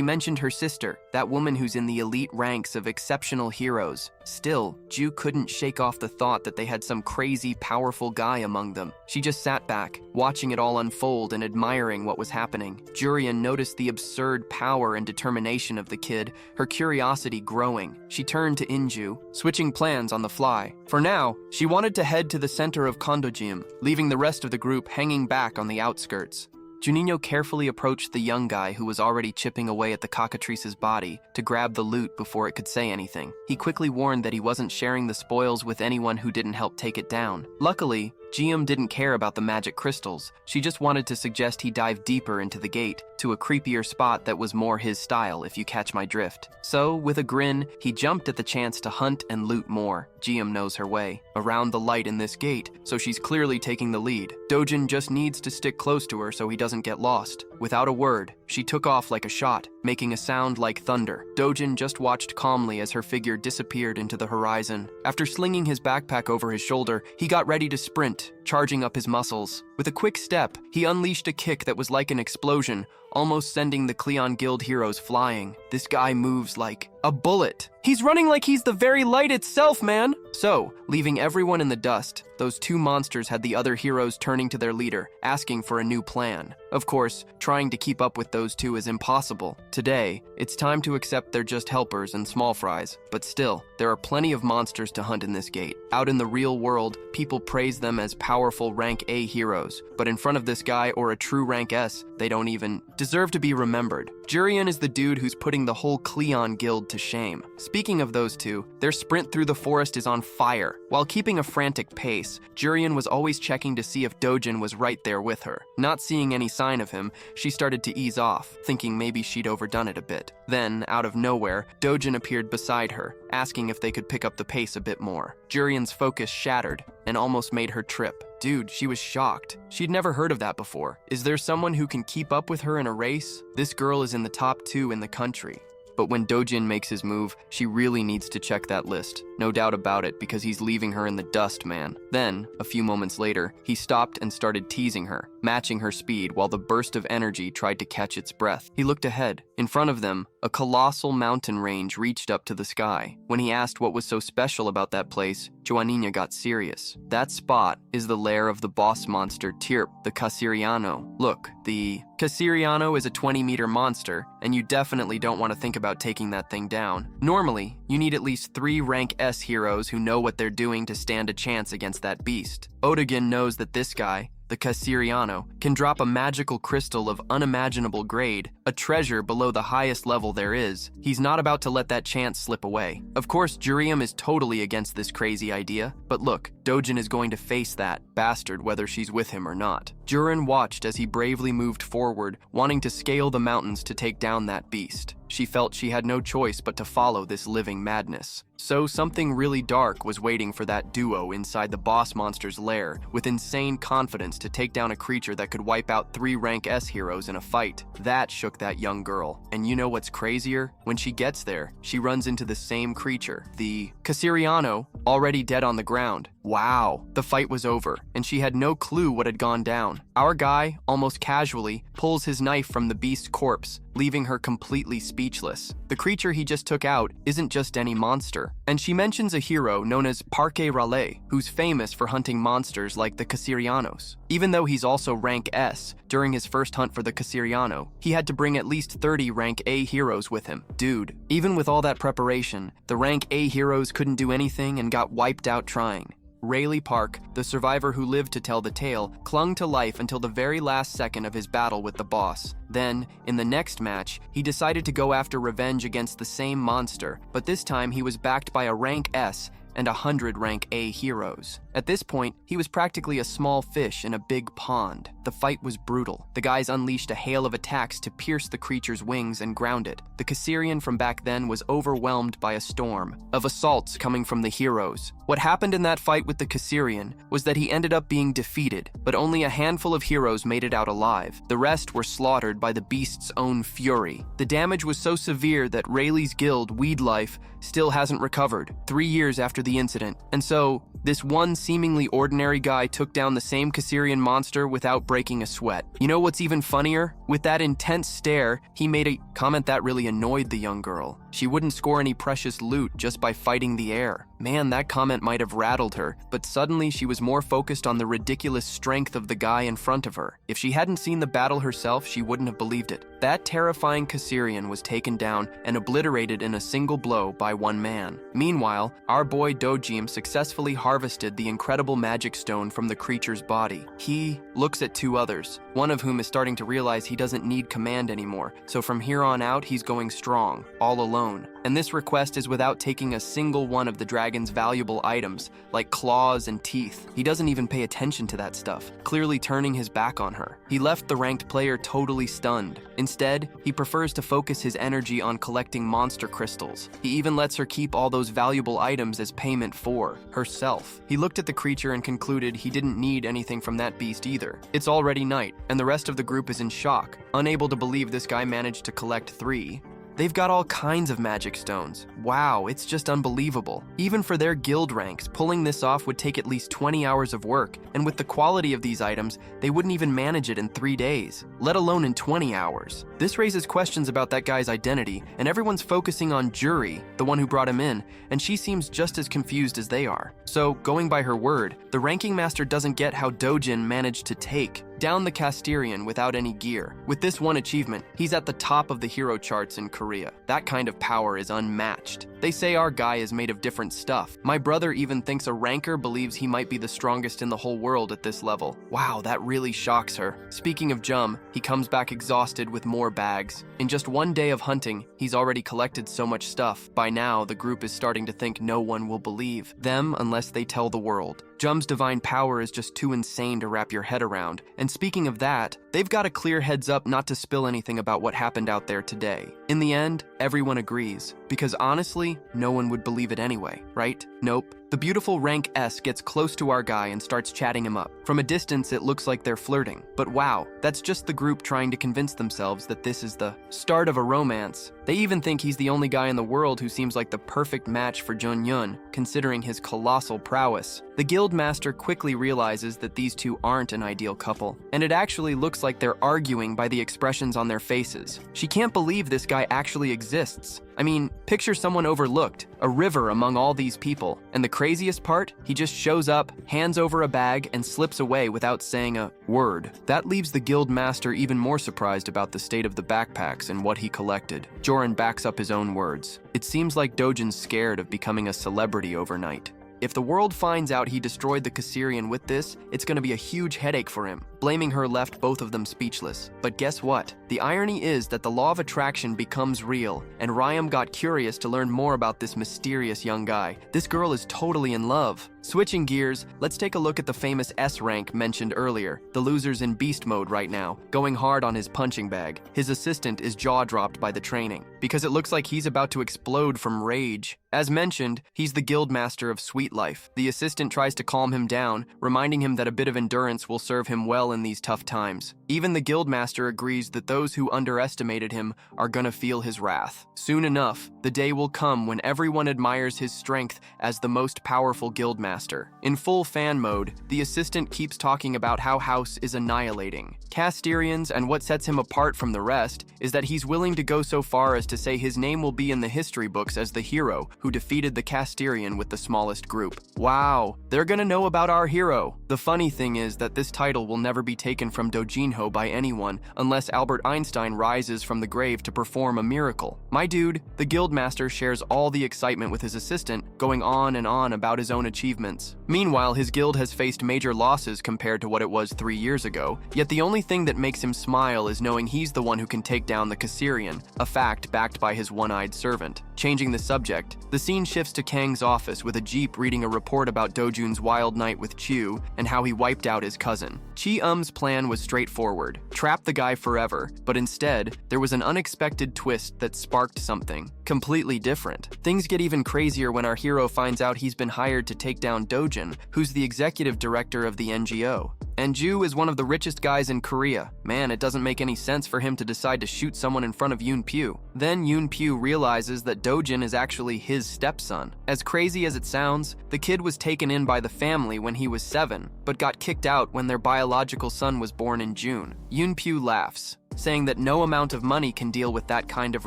mentioned her sister, that woman who's in the elite ranks of exceptional heroes. Still, Ju couldn't shake off the thought that they had some crazy, powerful guy among them. She just sat back, watching it all unfold and admiring what was happening. Jurian noticed the absurd power and determination of the kid, her curiosity growing. She turned to Inju, switching plans on the fly. For now, she wanted to head to the center of Kondojim, leaving the rest of the group hanging back on the outskirts. Juninho carefully approached the young guy who was already chipping away at the cockatrice's body to grab the loot before it could say anything. He quickly warned that he wasn't sharing the spoils with anyone who didn't help take it down. Luckily, Jium didn't care about the magic crystals. She just wanted to suggest he dive deeper into the gate, to a creepier spot that was more his style, if you catch my drift. So, with a grin, he jumped at the chance to hunt and loot more. Jium knows her way around the light in this gate, so she's clearly taking the lead. Dojin just needs to stick close to her so he doesn't get lost. Without a word, she took off like a shot, making a sound like thunder. Dojin just watched calmly as her figure disappeared into the horizon. After slinging his backpack over his shoulder, he got ready to sprint, charging up his muscles. With a quick step, he unleashed a kick that was like an explosion, almost sending the Cleon Guild heroes flying. This guy moves like a bullet. He's running like he's the very light itself, man! So, leaving everyone in the dust, those two monsters had the other heroes turning to their leader, asking for a new plan. Of course, trying to keep up with those two is impossible. Today, it's time to accept they're just helpers and small fries, but still, there are plenty of monsters to hunt in this gate. Out in the real world, people praise them as powerful rank A heroes, but in front of this guy or a true rank S, they don't even deserve to be remembered. Jurian is the dude who's putting the whole Cleon Guild to shame. Speaking of those two, their sprint through the forest is on fire. While keeping a frantic pace, Jurian was always checking to see if Dojin was right there with her. Not seeing any sign of him, she started to ease off, thinking maybe she'd overdone it a bit. Then, out of nowhere, Dojin appeared beside her, asking if they could pick up the pace a bit more. Jurian's focus shattered and almost made her trip. Dude, she was shocked. She'd never heard of that before. Is there someone who can keep up with her in a race? This girl is in the top 2 in the country. But when Dojin makes his move, she really needs to check that list. No doubt about it, because he's leaving her in the dust, man. Then, a few moments later, he stopped and started teasing her, matching her speed while the burst of energy tried to catch its breath. He looked ahead. In front of them, a colossal mountain range reached up to the sky. When he asked what was so special about that place, Joaninha got serious. That spot is the lair of the boss monster Tirp, the Casiriano. Look, the Casiriano is a 20-meter monster, and you definitely don't want to think about taking that thing down. Normally, you need at least 3 rank S heroes who know what they're doing to stand a chance against that beast. Otogen knows that this guy, the Casiriano, can drop a magical crystal of unimaginable grade, a treasure below the highest level there is. He's not about to let that chance slip away. Of course, Jurium is totally against this crazy idea, but look, Dojin is going to face that bastard whether she's with him or not. Jurin watched as he bravely moved forward, wanting to scale the mountains to take down that beast. She felt she had no choice but to follow this living madness. So something really dark was waiting for that duo inside the boss monster's lair, with insane confidence to take down a creature that could wipe out 3 rank S heroes in a fight. That shook that young girl. And you know what's crazier? When she gets there, she runs into the same creature, the Cassiriano, already dead on the ground. Wow, the fight was over, and she had no clue what had gone down. Our guy, almost casually, pulls his knife from the beast's corpse, leaving her completely speechless. The creature he just took out isn't just any monster, and she mentions a hero known as Parque Raleigh, who's famous for hunting monsters like the Cassirianos. Even though he's also rank S, during his first hunt for the Cassiriano, he had to bring at least 30 rank A heroes with him. Dude, even with all that preparation, the rank A heroes couldn't do anything and got wiped out trying. Rayleigh Park, the survivor who lived to tell the tale, clung to life until the very last second of his battle with the boss. Then, in the next match, he decided to go after revenge against the same monster, but this time he was backed by a rank S and 100 rank A heroes. At this point, he was practically a small fish in a big pond. The fight was brutal. The guys unleashed a hail of attacks to pierce the creature's wings and ground it. The Cassirian from back then was overwhelmed by a storm of assaults coming from the heroes. What happened in that fight with the Cassirian was that he ended up being defeated, but only a handful of heroes made it out alive. The rest were slaughtered by the beast's own fury. The damage was so severe that Rayleigh's guild, Weed Life, still hasn't recovered, 3 years after the incident. And so, this one seemingly ordinary guy took down the same Cassirian monster without breaking a sweat. You know what's even funnier? With that intense stare, he made a comment that really annoyed the young girl. She wouldn't score any precious loot just by fighting the air. Man, that comment might have rattled her, but suddenly she was more focused on the ridiculous strength of the guy in front of her. If she hadn't seen the battle herself, she wouldn't have believed it. That terrifying Cassirian was taken down and obliterated in a single blow by one man. Meanwhile, our boy Dojim successfully harvested the incredible magic stone from the creature's body. He looks at 2 others, one of whom is starting to realize he doesn't need command anymore, so from here on out he's going strong, all alone. And this request is without taking a single one of the dragon's valuable items, like claws and teeth. He doesn't even pay attention to that stuff, clearly turning his back on her. He left the ranked player totally stunned. Instead, he prefers to focus his energy on collecting monster crystals. He even lets her keep all those valuable items as payment for herself. He looked at the creature and concluded he didn't need anything from that beast either. It's already night, and the rest of the group is in shock, unable to believe this guy managed to collect 3. They've got all kinds of magic stones. Wow, it's just unbelievable. Even for their guild ranks, pulling this off would take at least 20 hours of work, and with the quality of these items, they wouldn't even manage it in 3 days, let alone in 20 hours. This raises questions about that guy's identity, and everyone's focusing on Juri, the one who brought him in, and she seems just as confused as they are. So, going by her word, the ranking master doesn't get how Dojin managed to take down the Cassirian without any gear. With this one achievement, he's at the top of the hero charts in Korea. That kind of power is unmatched. They say our guy is made of different stuff. My brother even thinks a ranker believes he might be the strongest in the whole world at this level. Wow, that really shocks her. Speaking of Jum, he comes back exhausted with more bags. In just 1 day of hunting, he's already collected so much stuff. By now, the group is starting to think no one will believe them unless they tell the world. Jum's divine power is just too insane to wrap your head around. And speaking of that, they've got a clear heads up not to spill anything about what happened out there today. In the end, everyone agrees. Because honestly, no one would believe it anyway, right? Nope. The beautiful rank S gets close to our guy and starts chatting him up. From a distance, it looks like they're flirting. But wow, that's just the group trying to convince themselves that this is the start of a romance. They even think he's the only guy in the world who seems like the perfect match for Jun Yun, considering his colossal prowess. The guild master quickly realizes that these two aren't an ideal couple, and it actually looks like they're arguing by the expressions on their faces. She can't believe this guy actually exists. I mean, picture someone overlooked, a river among all these people, and the craziest part, he just shows up, hands over a bag, and slips away without saying a word. That leaves the guild master even more surprised about the state of the backpacks and what he collected. Joran backs up his own words. It seems like Dojin's scared of becoming a celebrity overnight. If the world finds out he destroyed the Cassirian with this, it's going to be a huge headache for him. Blaming her left both of them speechless. But guess what? The irony is that the law of attraction becomes real, and Ryam got curious to learn more about this mysterious young guy. This girl is totally in love. Switching gears, let's take a look at the famous S rank mentioned earlier. The loser's in beast mode right now, going hard on his punching bag. His assistant is jaw-dropped by the training, because it looks like he's about to explode from rage. As mentioned, he's the guildmaster of Sweet Life. The assistant tries to calm him down, reminding him that a bit of endurance will serve him well in these tough times. Even the guildmaster agrees that those who underestimated him are gonna feel his wrath. Soon enough, the day will come when everyone admires his strength as the most powerful guildmaster. In full fan mode, the assistant keeps talking about how House is annihilating Casterians, and what sets him apart from the rest is that he's willing to go so far as to say his name will be in the history books as the hero who defeated the Casterian with the smallest group. Wow, they're gonna know about our hero. The funny thing is that this title will never be taken from Dojinho by anyone unless Albert Einstein rises from the grave to perform a miracle. My dude, the guildmaster shares all the excitement with his assistant, going on and on about his own achievements. Meanwhile, his guild has faced major losses compared to what it was 3 years ago, yet the only thing that makes him smile is knowing he's the one who can take down the Caesarian, a fact backed by his one-eyed servant. Changing the subject, the scene shifts to Kang's office with a jeep reading a report about Dojun's wild night with Chiu and how he wiped out his cousin. Chi-Um's plan was straightforward, trap the guy forever, but instead, there was an unexpected twist that sparked something completely different. Things get even crazier when our hero finds out he's been hired to take down Dojun, who's the executive director of the NGO. And Ju is one of the richest guys in Korea. Man, it doesn't make any sense for him to decide to shoot someone in front of Yoon Pyu. Then Yoon Pyu realizes that Dojin is actually his stepson. As crazy as it sounds, the kid was taken in by the family when he was 7, but got kicked out when their biological son was born in June. Yoon Pyu laughs, saying that no amount of money can deal with that kind of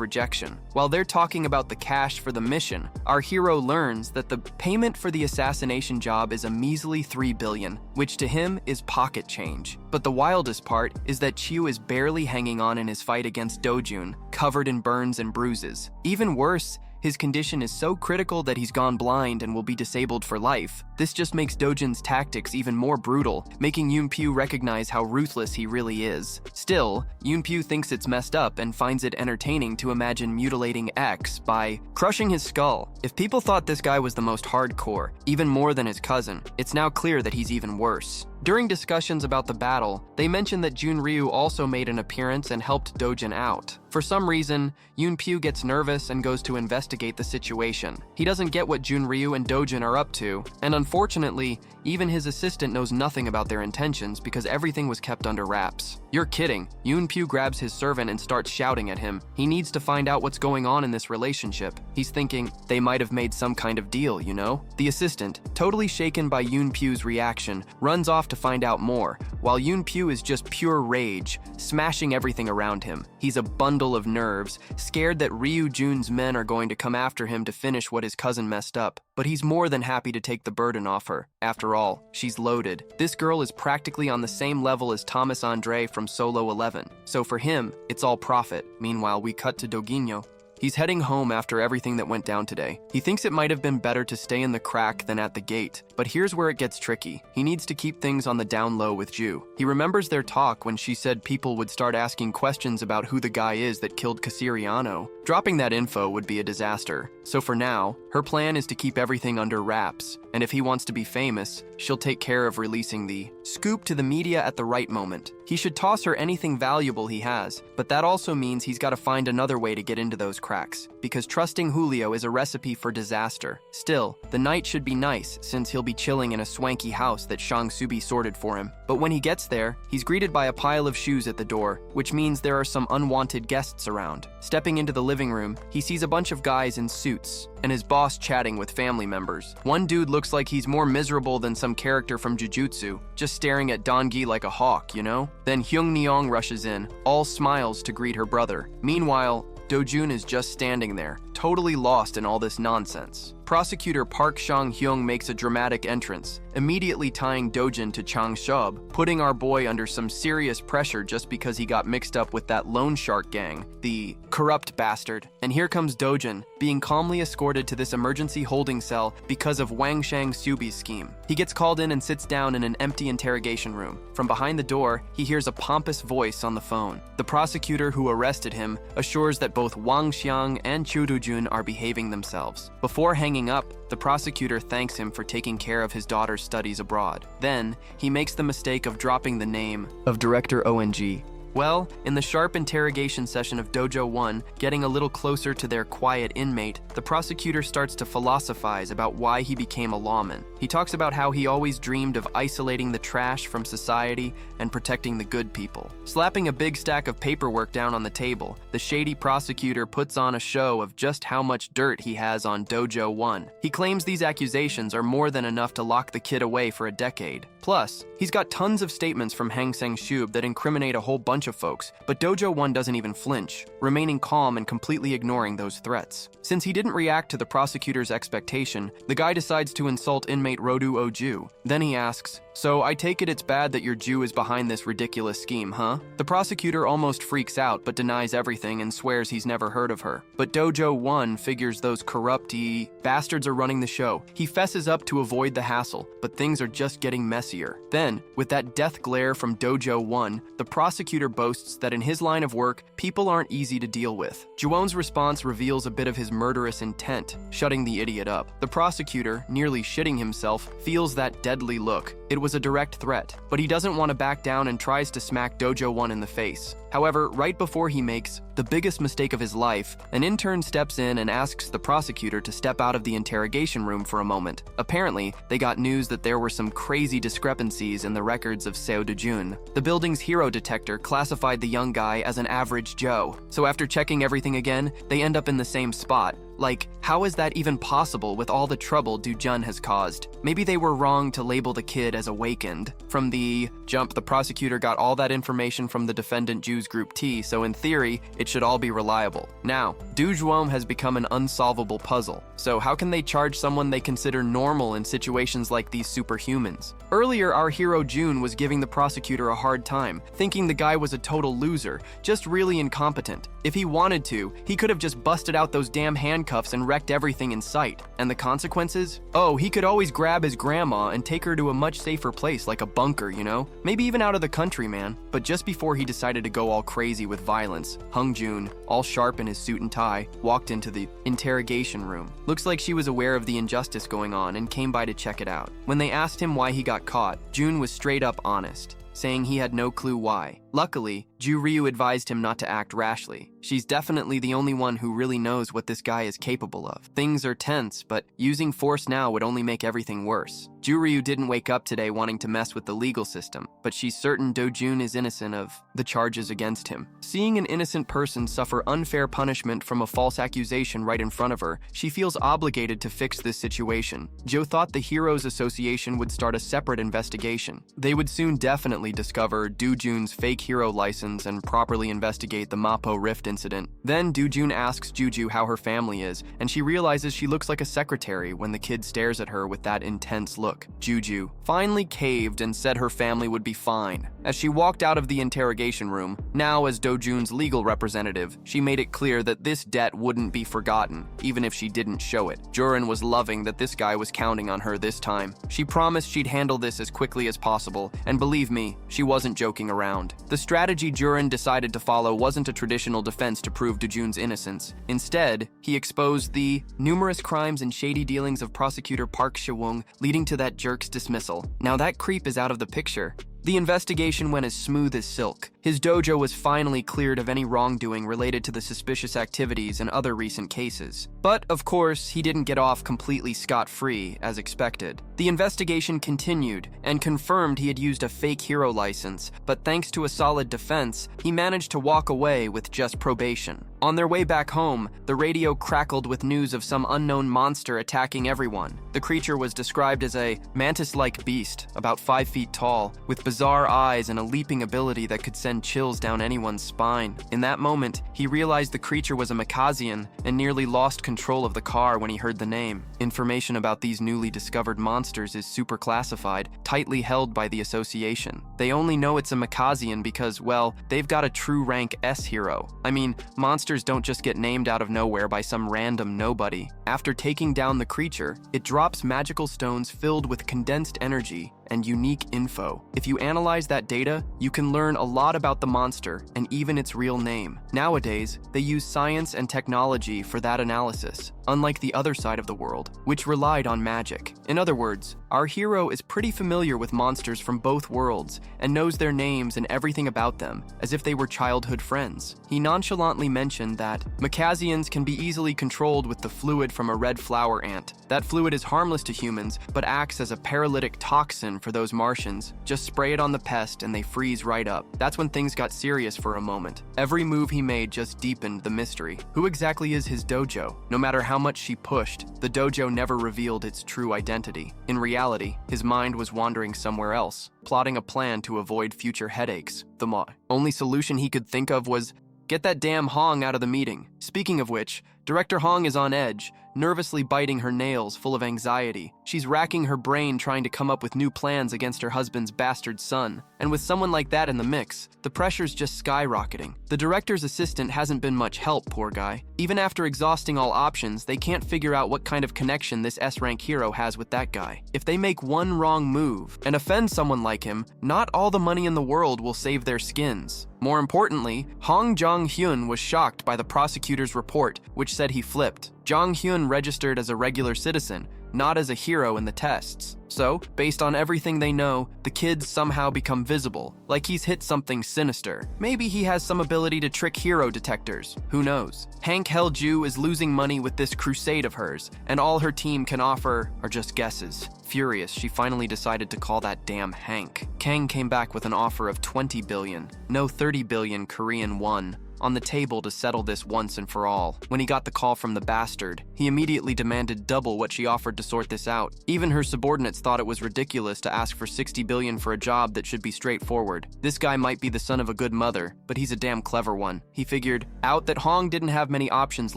rejection. While they're talking about the cash for the mission, our hero learns that the payment for the assassination job is a measly 3 billion, which to him is pocket change. But the wildest part is that Chiu is barely hanging on in his fight against Dojun, covered in burns and bruises. Even worse, his condition is so critical that he's gone blind and will be disabled for life. This just makes Dojin's tactics even more brutal, making Yoon Pyu recognize how ruthless he really is. Still, Yoon Pyu thinks it's messed up and finds it entertaining to imagine mutilating X by crushing his skull. If people thought this guy was the most hardcore, even more than his cousin, it's now clear that he's even worse. During discussions about the battle, they mentioned that Jun Ryu also made an appearance and helped Dojin out. For some reason, Yoon Pyu gets nervous and goes to investigate the situation. He doesn't get what Jun Ryu and Dojin are up to, and unfortunately, even his assistant knows nothing about their intentions because everything was kept under wraps. You're kidding. Yoon Pyu grabs his servant and starts shouting at him. He needs to find out what's going on in this relationship. He's thinking, they might have made some kind of deal, you know? The assistant, totally shaken by Yoon Pyu's reaction, runs off to find out more, while Yoon Pyu is just pure rage, smashing everything around him. He's a bundle of nerves, scared that Ryu Jun's men are going to come after him to finish what his cousin messed up. But he's more than happy to take the burden off her. After all, she's loaded. This girl is practically on the same level as Thomas Andre from Solo 11. So for him, it's all profit. Meanwhile, we cut to Doginho. He's heading home after everything that went down today. He thinks it might have been better to stay in the crack than at the gate, but here's where it gets tricky. He needs to keep things on the down low with Ju. He remembers their talk when she said people would start asking questions about who the guy is that killed Casiriano. Dropping that info would be a disaster. So for now, her plan is to keep everything under wraps, and if he wants to be famous, she'll take care of releasing the scoop to the media at the right moment. He should toss her anything valuable he has, but that also means he's got to find another way to get into those cracks, because trusting Julio is a recipe for disaster. Still, the night should be nice, since he'll be chilling in a swanky house that Shang Subi sorted for him. But when he gets there, he's greeted by a pile of shoes at the door, which means there are some unwanted guests around. Stepping into the living room, he sees a bunch of guys in suits, and his boss chatting with family members. One dude looks like he's more miserable than some character from Jujutsu, just staring at Dongi like a hawk, you know? Then Hyung Neong rushes in, all smiles to greet her brother. Meanwhile, Dojun is just standing there, totally lost in all this nonsense. Prosecutor Park Sang-hyung makes a dramatic entrance, immediately tying Dojin to Chang Shub, putting our boy under some serious pressure just because he got mixed up with that loan shark gang, the corrupt bastard. And here comes Dojin, being calmly escorted to this emergency holding cell because of Wang Shang Subi's scheme. He gets called in and sits down in an empty interrogation room. From behind the door, he hears a pompous voice on the phone. The prosecutor who arrested him assures that both Wang Xiang and Chu Do-jun are behaving themselves. Before hanging up, the prosecutor thanks him for taking care of his daughter's studies abroad. Then, he makes the mistake of dropping the name of Director ONG. Well, in the sharp interrogation session of Dojo 1, getting a little closer to their quiet inmate, the prosecutor starts to philosophize about why he became a lawman. He talks about how he always dreamed of isolating the trash from society and protecting the good people. Slapping a big stack of paperwork down on the table, the shady prosecutor puts on a show of just how much dirt he has on Dojo 1. He claims these accusations are more than enough to lock the kid away for a decade. Plus, he's got tons of statements from Hang Seng-shub that incriminate a whole bunch of folks, but Dojo 1 doesn't even flinch, remaining calm and completely ignoring those threats. Since he didn't react to the prosecutor's expectation, the guy decides to insult inmate Rodu Oju. Then he asks, "So I take it it's bad that your Jew is behind this ridiculous scheme, huh?" The prosecutor almost freaks out but denies everything and swears he's never heard of her. But Dojo 1 figures those corrupt bastards are running the show. He fesses up to avoid the hassle, but things are just getting messier. Then, with that death glare from Dojo 1, the prosecutor boasts that in his line of work, people aren't easy to deal with. Juwon's response reveals a bit of his murderous intent, shutting the idiot up. The prosecutor, nearly shitting himself, feels that deadly look. It was a direct threat, but he doesn't want to back down and tries to smack Dojo 1 in the face. However, right before he makes the biggest mistake of his life, an intern steps in and asks the prosecutor to step out of the interrogation room for a moment. Apparently, they got news that there were some crazy discrepancies in the records of Seo Do-jun. The building's hero detector classified the young guy as an average Joe. So after checking everything again, they end up in the same spot. Like, how is that even possible with all the trouble Do-jun has caused? Maybe they were wrong to label the kid as awakened. From the jump, the prosecutor got all that information from the defendant Jews Group T, so in theory, it should all be reliable. Now, Do-jun has become an unsolvable puzzle. So how can they charge someone they consider normal in situations like these superhumans? Earlier, our hero June was giving the prosecutor a hard time, thinking the guy was a total loser, just really incompetent. If he wanted to, he could have just busted out those damn handcuffs and wrecked everything in sight. And the consequences? Oh, he could always grab his grandma and take her to a much safer place like a bunker, you know? Maybe even out of the country, man. But just before he decided to go all crazy with violence, Hung Jun, all sharp in his suit and tie, walked into the interrogation room. Looks like she was aware of the injustice going on and came by to check it out. When they asked him why he got caught, Jun was straight up honest, saying he had no clue why. Luckily, Ju Ryu advised him not to act rashly. She's definitely the only one who really knows what this guy is capable of. Things are tense, but using force now would only make everything worse. Ju Ryu didn't wake up today wanting to mess with the legal system, but she's certain Do-jun is innocent of the charges against him. Seeing an innocent person suffer unfair punishment from a false accusation right in front of her, she feels obligated to fix this situation. Jo thought the Heroes Association would start a separate investigation. They would soon definitely discover Do-jun's fake hero license and properly investigate the Mapo Rift incident. Then Do-jun asks Juju how her family is, and she realizes she looks like a secretary when the kid stares at her with that intense look. Juju finally caved and said her family would be fine. As she walked out of the interrogation room, now as Do-jun's legal representative, she made it clear that this debt wouldn't be forgotten, even if she didn't show it. Jurin was loving that this guy was counting on her this time. She promised she'd handle this as quickly as possible, and believe me, she wasn't joking around. The strategy Jurin decided to follow wasn't a traditional defense to prove Do-jun's innocence. Instead, he exposed the numerous crimes and shady dealings of prosecutor Park Shi-woong, leading to that jerk's dismissal. Now that creep is out of the picture. The investigation went as smooth as silk. His dojo was finally cleared of any wrongdoing related to the suspicious activities in other recent cases. But, of course, he didn't get off completely scot-free, as expected. The investigation continued, and confirmed he had used a fake hero license, but thanks to a solid defense, he managed to walk away with just probation. On their way back home, the radio crackled with news of some unknown monster attacking everyone. The creature was described as a mantis-like beast, about 5 feet tall, with bizarre eyes and a leaping ability that could send chills down anyone's spine. In that moment, he realized the creature was a Makazian and nearly lost control of the car when he heard the name. Information about these newly discovered monsters is super classified, tightly held by the association. They only know it's a Makazian because, well, they've got a true rank S hero. I mean, monsters monsters don't just get named out of nowhere by some random nobody. After taking down the creature, it drops magical stones filled with condensed energy and unique info. If you analyze that data, you can learn a lot about the monster and even its real name. Nowadays, they use science and technology for that analysis, unlike the other side of the world, which relied on magic. In other words, our hero is pretty familiar with monsters from both worlds and knows their names and everything about them, as if they were childhood friends. He nonchalantly mentioned that Macazians can be easily controlled with the fluid from a red flower ant. That fluid is harmless to humans, but acts as a paralytic toxin for those Martians. Just spray it on the pest and they freeze right up. That's when things got serious for a moment. Every move he made just deepened the mystery. Who exactly is his dojo? No matter how much she pushed, the dojo never revealed its true identity. In reality, his mind was wandering somewhere else, plotting a plan to avoid future headaches. The only solution he could think of was, get that damn Hong out of the meeting. Speaking of which, Director Hong is on edge, nervously biting her nails, full of anxiety. She's racking her brain trying to come up with new plans against her husband's bastard son. And with someone like that in the mix, the pressure's just skyrocketing. The director's assistant hasn't been much help, poor guy. Even after exhausting all options, they can't figure out what kind of connection this S-rank hero has with that guy. If they make one wrong move and offend someone like him, not all the money in the world will save their skins. More importantly, Hong Jong-hyun was shocked by the prosecutor's report, which said he flipped. Jong-hyun registered as a regular citizen, not as a hero in the tests. So, based on everything they know, the kids somehow become visible, like he's hit something sinister. Maybe he has some ability to trick hero detectors. Who knows? Hank Helju is losing money with this crusade of hers, and all her team can offer are just guesses. Furious, she finally decided to call that damn Hank. Kang came back with an offer of 20 billion, no 30 billion Korean won, on the table to settle this once and for all. When he got the call from the bastard, he immediately demanded double what she offered to sort this out. Even her subordinates thought it was ridiculous to ask for 60 billion for a job that should be straightforward. This guy might be the son of a good mother, but he's a damn clever one. He figured out that Hong didn't have many options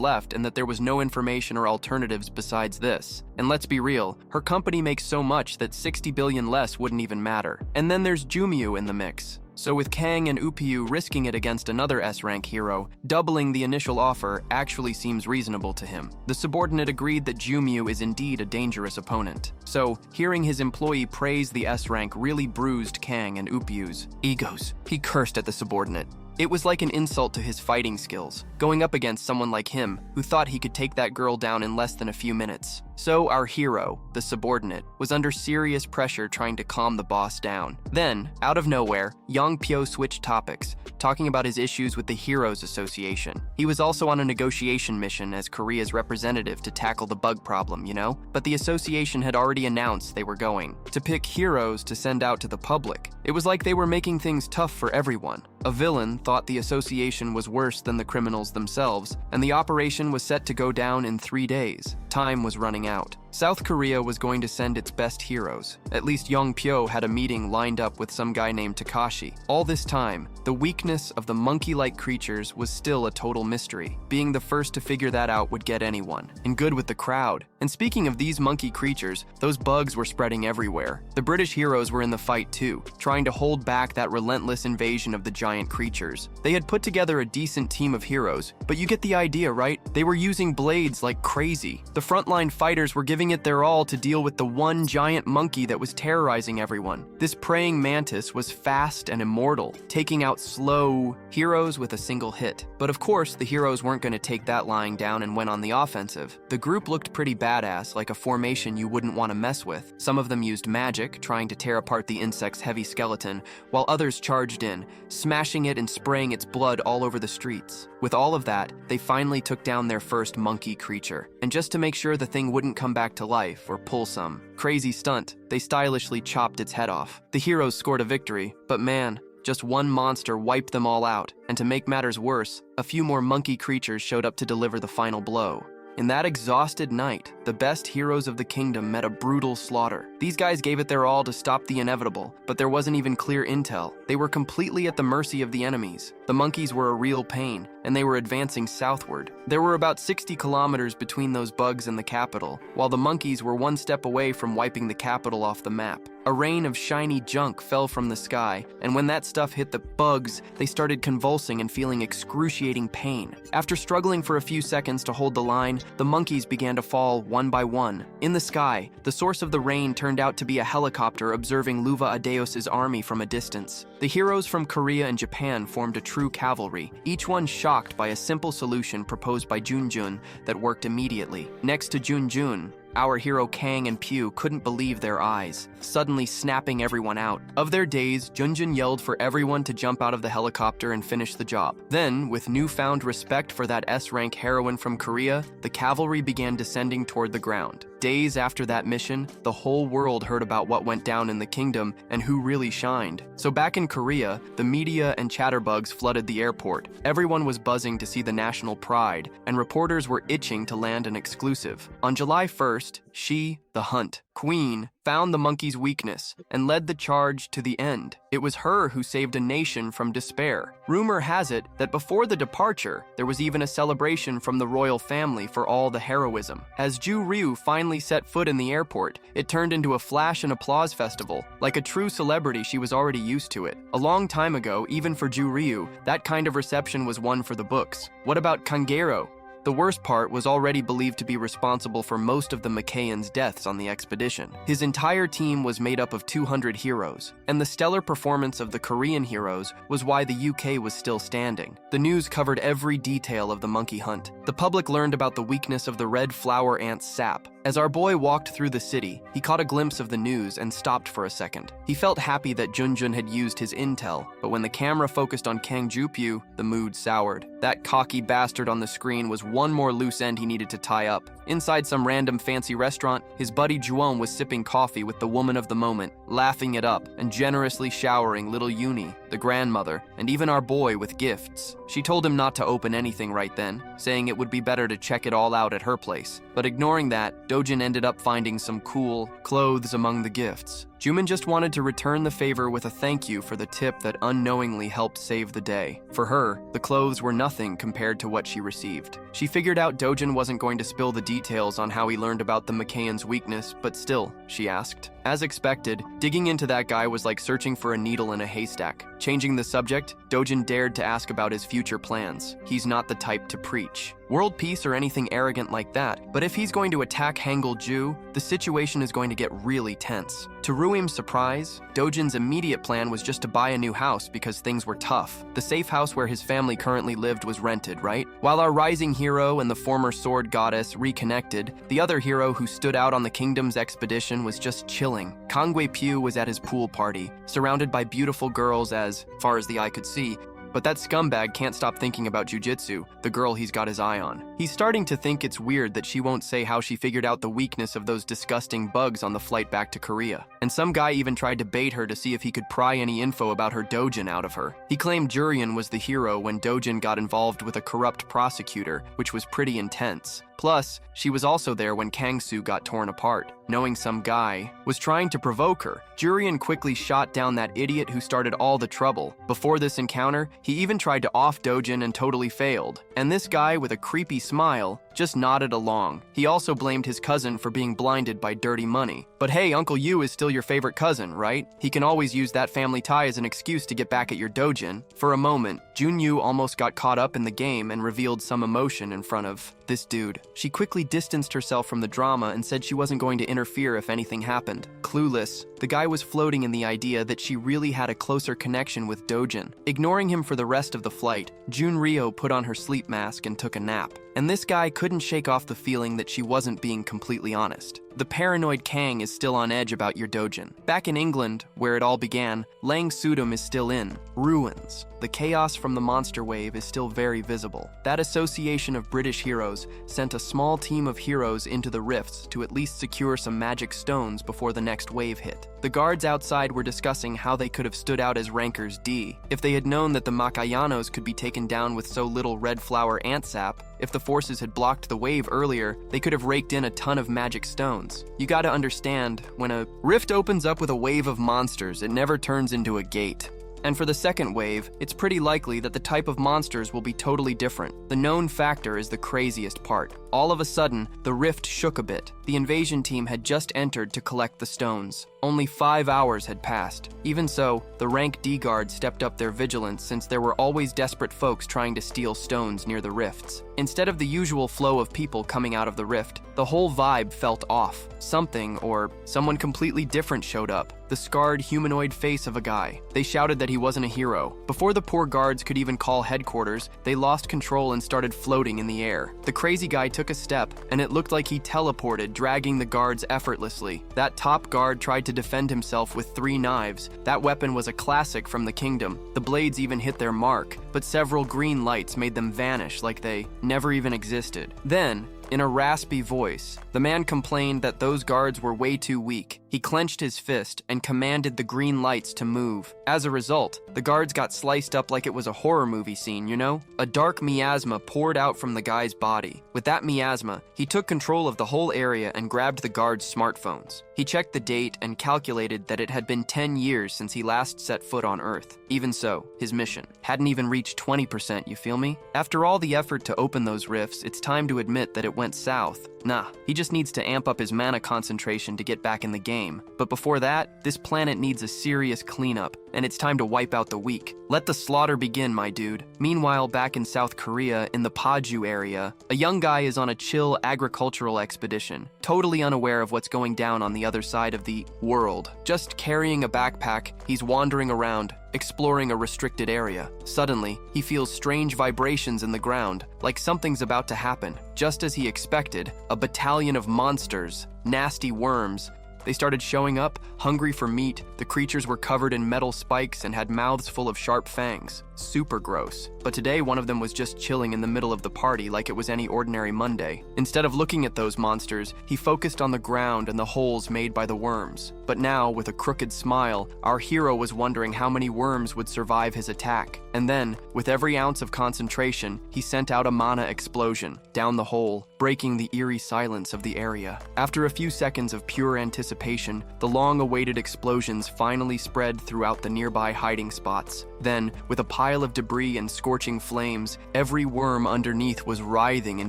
left and that there was no information or alternatives besides this. And let's be real, her company makes so much that 60 billion less wouldn't even matter. And then there's Jumyu in the mix. So with Kang and Upyu risking it against another S-rank hero, doubling the initial offer actually seems reasonable to him. The subordinate agreed that Jumyu is indeed a dangerous opponent. So, hearing his employee praise the S-rank really bruised Kang and Upyu's egos. He cursed at the subordinate. It was like an insult to his fighting skills, going up against someone like him who thought he could take that girl down in less than a few minutes. So our hero, the subordinate, was under serious pressure trying to calm the boss down. Then, out of nowhere, Yang Pyo switched topics, talking about his issues with the Heroes Association. He was also on a negotiation mission as Korea's representative to tackle the bug problem, you know? But the association had already announced they were going to pick heroes to send out to the public. It was like they were making things tough for everyone. A villain thought the association was worse than the criminals themselves, and the operation was set to go down in 3 days. Time was running out. South Korea was going to send its best heroes. At least Yong Pyo had a meeting lined up with some guy named Takashi. All this time, the weakness of the monkey-like creatures was still a total mystery. Being the first to figure that out would get anyone, and good with the crowd. And speaking of these monkey creatures, those bugs were spreading everywhere. The British heroes were in the fight too, trying to hold back that relentless invasion of the giant creatures. They had put together a decent team of heroes, but you get the idea, right? They were using blades like crazy. The frontline fighters were giving it their all to deal with the one giant monkey that was terrorizing everyone. This praying mantis was fast and immortal, taking out slow heroes with a single hit. But of course, the heroes weren't going to take that lying down and went on the offensive. The group looked pretty badass, like a formation you wouldn't want to mess with. Some of them used magic, trying to tear apart the insect's heavy skeleton, while others charged in, smashing it and spraying its blood all over the streets. With all of that, they finally took down their first monkey creature. And just to make sure the thing wouldn't come back to life or pull some crazy stunt, they stylishly chopped its head off. The heroes scored a victory, but man, just one monster wiped them all out. And to make matters worse, a few more monkey creatures showed up to deliver the final blow. In that exhausted night, the best heroes of the kingdom met a brutal slaughter. These guys gave it their all to stop the inevitable, but there wasn't even clear intel. They were completely at the mercy of the enemies. The monkeys were a real pain, and they were advancing southward. There were about 60 kilometers between those bugs and the capital, while the monkeys were one step away from wiping the capital off the map. A rain of shiny junk fell from the sky, and when that stuff hit the bugs, they started convulsing and feeling excruciating pain. After struggling for a few seconds to hold the line, the monkeys began to fall one by one. In the sky, the source of the rain turned out to be a helicopter observing Luva Adeos's army from a distance. The heroes from Korea and Japan formed a true cavalry, each one shocked by a simple solution proposed by Junjun that worked immediately. Next to Junjun, our hero Kang and Pyu couldn't believe their eyes, suddenly snapping everyone out. Of their days, Junjun yelled for everyone to jump out of the helicopter and finish the job. Then, with newfound respect for that S-rank heroine from Korea, the cavalry began descending toward the ground. Days after that mission, the whole world heard about what went down in the kingdom and who really shined. So back in Korea, the media and chatterbugs flooded the airport. Everyone was buzzing to see the national pride, and reporters were itching to land an exclusive. On July 1st, she, the Hunt Queen, found the monkey's weakness and led the charge to the end. It was her who saved a nation from despair. Rumor has it that before the departure, there was even a celebration from the royal family for all the heroism. As Ju Ryu finally set foot in the airport, it turned into a flash and applause festival. Like a true celebrity, she was already used to it. A long time ago, even for Ju Ryu, that kind of reception was one for the books. What about Kangero? The worst part was already believed to be responsible for most of the Mackayans' deaths on the expedition. His entire team was made up of 200 heroes, and the stellar performance of the Korean heroes was why the UK was still standing. The news covered every detail of the monkey hunt. The public learned about the weakness of the red flower ant's sap. As our boy walked through the city, he caught a glimpse of the news and stopped for a second. He felt happy that Junjun had used his intel, but when the camera focused on Kang Jupyu, the mood soured. That cocky bastard on the screen was one more loose end he needed to tie up. Inside some random fancy restaurant, his buddy Juon was sipping coffee with the woman of the moment, laughing it up and generously showering little Uni, the grandmother, and even our boy with gifts. She told him not to open anything right then, saying it would be better to check it all out at her place. But ignoring that, Dojin ended up finding some cool clothes among the gifts. Juman just wanted to return the favor with a thank you for the tip that unknowingly helped save the day. For her, the clothes were nothing compared to what she received. She figured out Dojin wasn't going to spill the details on how he learned about the Mackayans' weakness, but still, she asked. As expected, digging into that guy was like searching for a needle in a haystack. Changing the subject, Dojin dared to ask about his future plans. He's not the type to preach world peace or anything arrogant like that, but if he's going to attack Hangul-ju, the situation is going to get really tense. To Ruim's surprise, Dojin's immediate plan was just to buy a new house because things were tough. The safe house where his family currently lived was rented, right? While our rising hero and the former sword goddess reconnected, the other hero who stood out on the kingdom's expedition was just chilling. Kangwei Pyu was at his pool party, surrounded by beautiful girls as far as the eye could see, but that scumbag can't stop thinking about jujitsu, the girl he's got his eye on. He's starting to think it's weird that she won't say how she figured out the weakness of those disgusting bugs on the flight back to Korea. And some guy even tried to bait her to see if he could pry any info about her Dojin out of her. He claimed Jurian was the hero when Dojin got involved with a corrupt prosecutor, which was pretty intense. Plus, she was also there when Kangsu got torn apart. Knowing some guy was trying to provoke her, Jurian quickly shot down that idiot who started all the trouble. Before this encounter, he even tried to off Dojin and totally failed. And this guy, with a creepy smile, just nodded along. He also blamed his cousin for being blinded by dirty money. But hey, Uncle Yu is still your favorite cousin, right? He can always use that family tie as an excuse to get back at your Dojin. For a moment, Junyu almost got caught up in the game and revealed some emotion in front of this dude. She quickly distanced herself from the drama and said she wasn't going to interfere if anything happened. Clueless, the guy was floating in the idea that she really had a closer connection with Dojin. Ignoring him for the rest of the flight, Junryo put on her sleep mask and took a nap. And this guy couldn't shake off the feeling that she wasn't being completely honest. The paranoid Kang is still on edge about your Dojin. Back in England, where it all began, Lang Sudum is still in ruins. The chaos from the monster wave is still very visible. That association of British heroes sent a small team of heroes into the rifts to at least secure some magic stones before the next wave hit. The guards outside were discussing how they could have stood out as Rankers D if they had known that the Makayanos could be taken down with so little red flower ant sap. If the forces had blocked the wave earlier, they could have raked in a ton of magic stones. You gotta understand, when a rift opens up with a wave of monsters, it never turns into a gate. And for the second wave, it's pretty likely that the type of monsters will be totally different. The known factor is the craziest part. All of a sudden, the rift shook a bit. The invasion team had just entered to collect the stones. Only 5 hours had passed. Even so, the rank D guards stepped up their vigilance since there were always desperate folks trying to steal stones near the rifts. Instead of the usual flow of people coming out of the rift, the whole vibe felt off. Something, or someone completely different showed up. The scarred humanoid face of a guy. They shouted that he wasn't a hero. Before the poor guards could even call headquarters, they lost control and started floating in the air. The crazy guy took a step, and it looked like he teleported, dragging the guards effortlessly. That top guard tried to defend himself with 3 knives. That weapon was a classic from the kingdom. The blades even hit their mark, but several green lights made them vanish like they never even existed. Then, in a raspy voice, the man complained that those guards were way too weak. He clenched his fist and commanded the green lights to move. As a result, the guards got sliced up like it was a horror movie scene, you know? A dark miasma poured out from the guy's body. With that miasma, he took control of the whole area and grabbed the guards' smartphones. He checked the date and calculated that it had been 10 years since he last set foot on Earth. Even so, his mission hadn't even reached 20%, you feel me? After all the effort to open those rifts, it's time to admit that it went south. Nah, he just needs to amp up his mana concentration to get back in the game. But before that, this planet needs a serious cleanup, and it's time to wipe out the weak. Let the slaughter begin, my dude. Meanwhile, back in South Korea, in the Paju area, a young guy is on a chill agricultural expedition, totally unaware of what's going down on the other side of the world. Just carrying a backpack, he's wandering around, exploring a restricted area. Suddenly, he feels strange vibrations in the ground, like something's about to happen. Just as he expected, a battalion of monsters, nasty worms, they started showing up, hungry for meat. The creatures were covered in metal spikes and had mouths full of sharp fangs. Super gross. But today, one of them was just chilling in the middle of the party like it was any ordinary Monday. Instead of looking at those monsters, he focused on the ground and the holes made by the worms. But now, with a crooked smile, our hero was wondering how many worms would survive his attack. And then, with every ounce of concentration, he sent out a mana explosion down the hole, breaking the eerie silence of the area. After a few seconds of pure anticipation, the long-awaited explosions finally spread throughout the nearby hiding spots. Then, with a pile of debris and scorching flames, every worm underneath was writhing in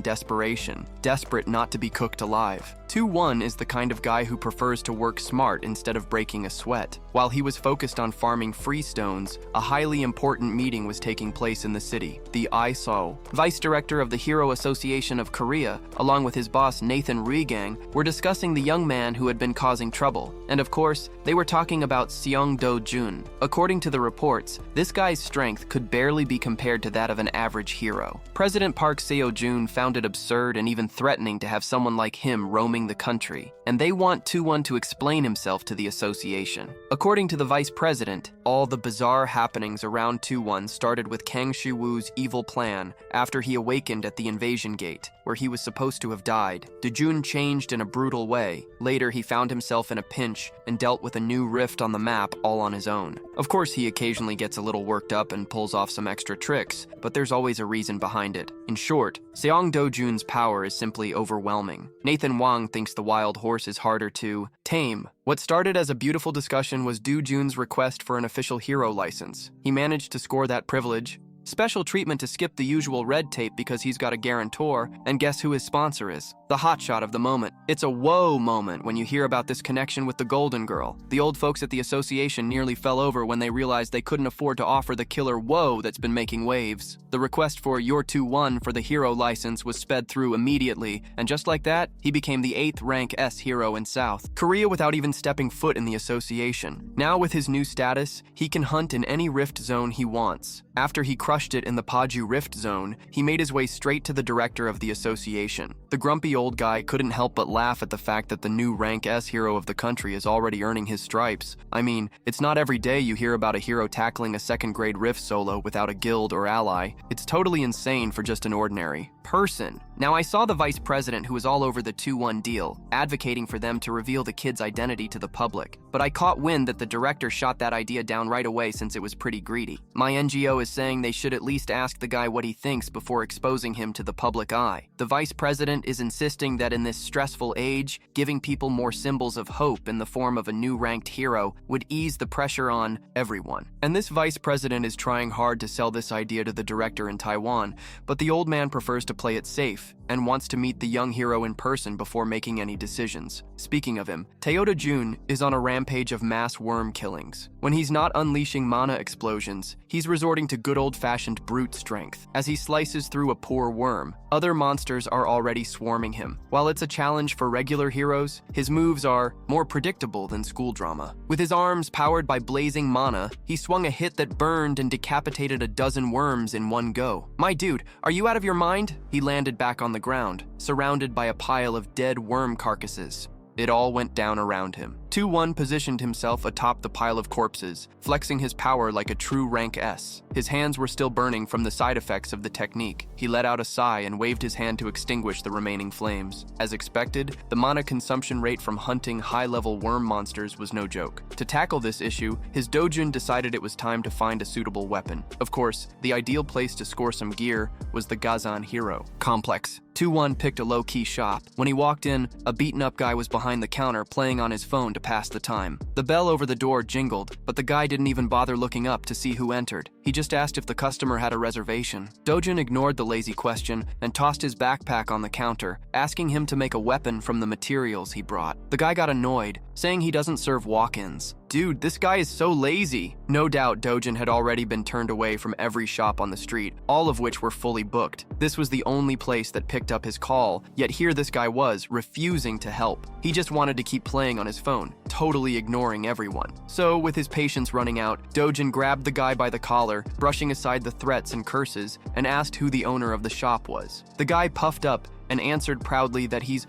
desperation, desperate not to be cooked alive. 2-1 is the kind of guy who prefers to work smart instead of breaking a sweat. While he was focused on farming free stones, a highly important meeting was taking place in the city. The ISO, vice director of the Hero Association of Korea, along with his boss Nathan Rigang, were discussing the young man who had been causing trouble. And of course, they were talking about Seong Do-jun. According to the reports, this guy's strength could barely be compared to that of an average hero. President Park Seo-jun found it absurd and even threatening to have someone like him roaming the country, and they want 2-1 to explain himself to the association. According to the vice president, all the bizarre happenings around 2-1 started with Kang Shi-woo's evil plan after he awakened at the invasion gate, where he was supposed to have died. Do-jun changed in a brutal way. Later, he found himself in a pinch and dealt with a new rift on the map all on his own. Of course, he occasionally gets a little worked up and pulls off some extra tricks, but there's always a reason behind it. In short, Seong Do-jun's power is simply overwhelming. Nathan Wang thinks the wild horse is harder to tame. What started as a beautiful discussion was Do-jun's request for an official hero license. He managed to score that privilege. Special treatment to skip the usual red tape because he's got a guarantor, and guess who his sponsor is? The hotshot of the moment. It's a whoa moment when you hear about this connection with the Golden Girl. The old folks at the association nearly fell over when they realized they couldn't afford to offer the killer whoa that's been making waves. The request for your 2-1 for the hero license was sped through immediately, and just like that, he became the 8th rank S hero in South Korea without even stepping foot in the association. Now with his new status, he can hunt in any rift zone he wants. After he crushed it in the Paju Rift Zone, he made his way straight to the director of the association. The grumpy old guy couldn't help but laugh at the fact that the new rank S hero of the country is already earning his stripes. I mean, it's not every day you hear about a hero tackling a second-grade rift solo without a guild or ally. It's totally insane for just an ordinary person. Now, I saw the vice president who was all over the 2-1 deal, advocating for them to reveal the kid's identity to the public. But I caught wind that the director shot that idea down right away since it was pretty greedy. My NGO is saying they should at least ask the guy what he thinks before exposing him to the public eye. The vice president is insisting that in this stressful age, giving people more symbols of hope in the form of a new ranked hero would ease the pressure on everyone. And this vice president is trying hard to sell this idea to the director in Taiwan, but the old man prefers to play it safe and wants to meet the young hero in person before making any decisions. Speaking of him, Toyota Jun is on a rampage of mass worm killings. When he's not unleashing mana explosions, he's resorting to good old-fashioned brute strength. As he slices through a poor worm, other monsters are already swarming him. While it's a challenge for regular heroes, his moves are more predictable than school drama. With his arms powered by blazing mana, he swung a hit that burned and decapitated a dozen worms in one go. My dude, are you out of your mind? He landed back on the ground, surrounded by a pile of dead worm carcasses. It all went down around him. 2-1 positioned himself atop the pile of corpses, flexing his power like a true rank S. His hands were still burning from the side effects of the technique. He let out a sigh and waved his hand to extinguish the remaining flames. As expected, the mana consumption rate from hunting high-level worm monsters was no joke. To tackle this issue, his dojin decided it was time to find a suitable weapon. Of course, the ideal place to score some gear was the Gazan Hero Complex. 2-1 picked a low-key shop. When he walked in, a beaten-up guy was behind the counter playing on his phone to pass the time. The bell over the door jingled, but the guy didn't even bother looking up to see who entered. He just asked if the customer had a reservation. Dojin ignored the lazy question and tossed his backpack on the counter, asking him to make a weapon from the materials he brought. The guy got annoyed, saying he doesn't serve walk-ins. Dude, this guy is so lazy. No doubt Dojin had already been turned away from every shop on the street, all of which were fully booked. This was the only place that picked up his call, yet here this guy was, refusing to help. He just wanted to keep playing on his phone, totally ignoring everyone. So, with his patience running out, Dojin grabbed the guy by the collar, brushing aside the threats and curses, and asked who the owner of the shop was. The guy puffed up and answered proudly that he's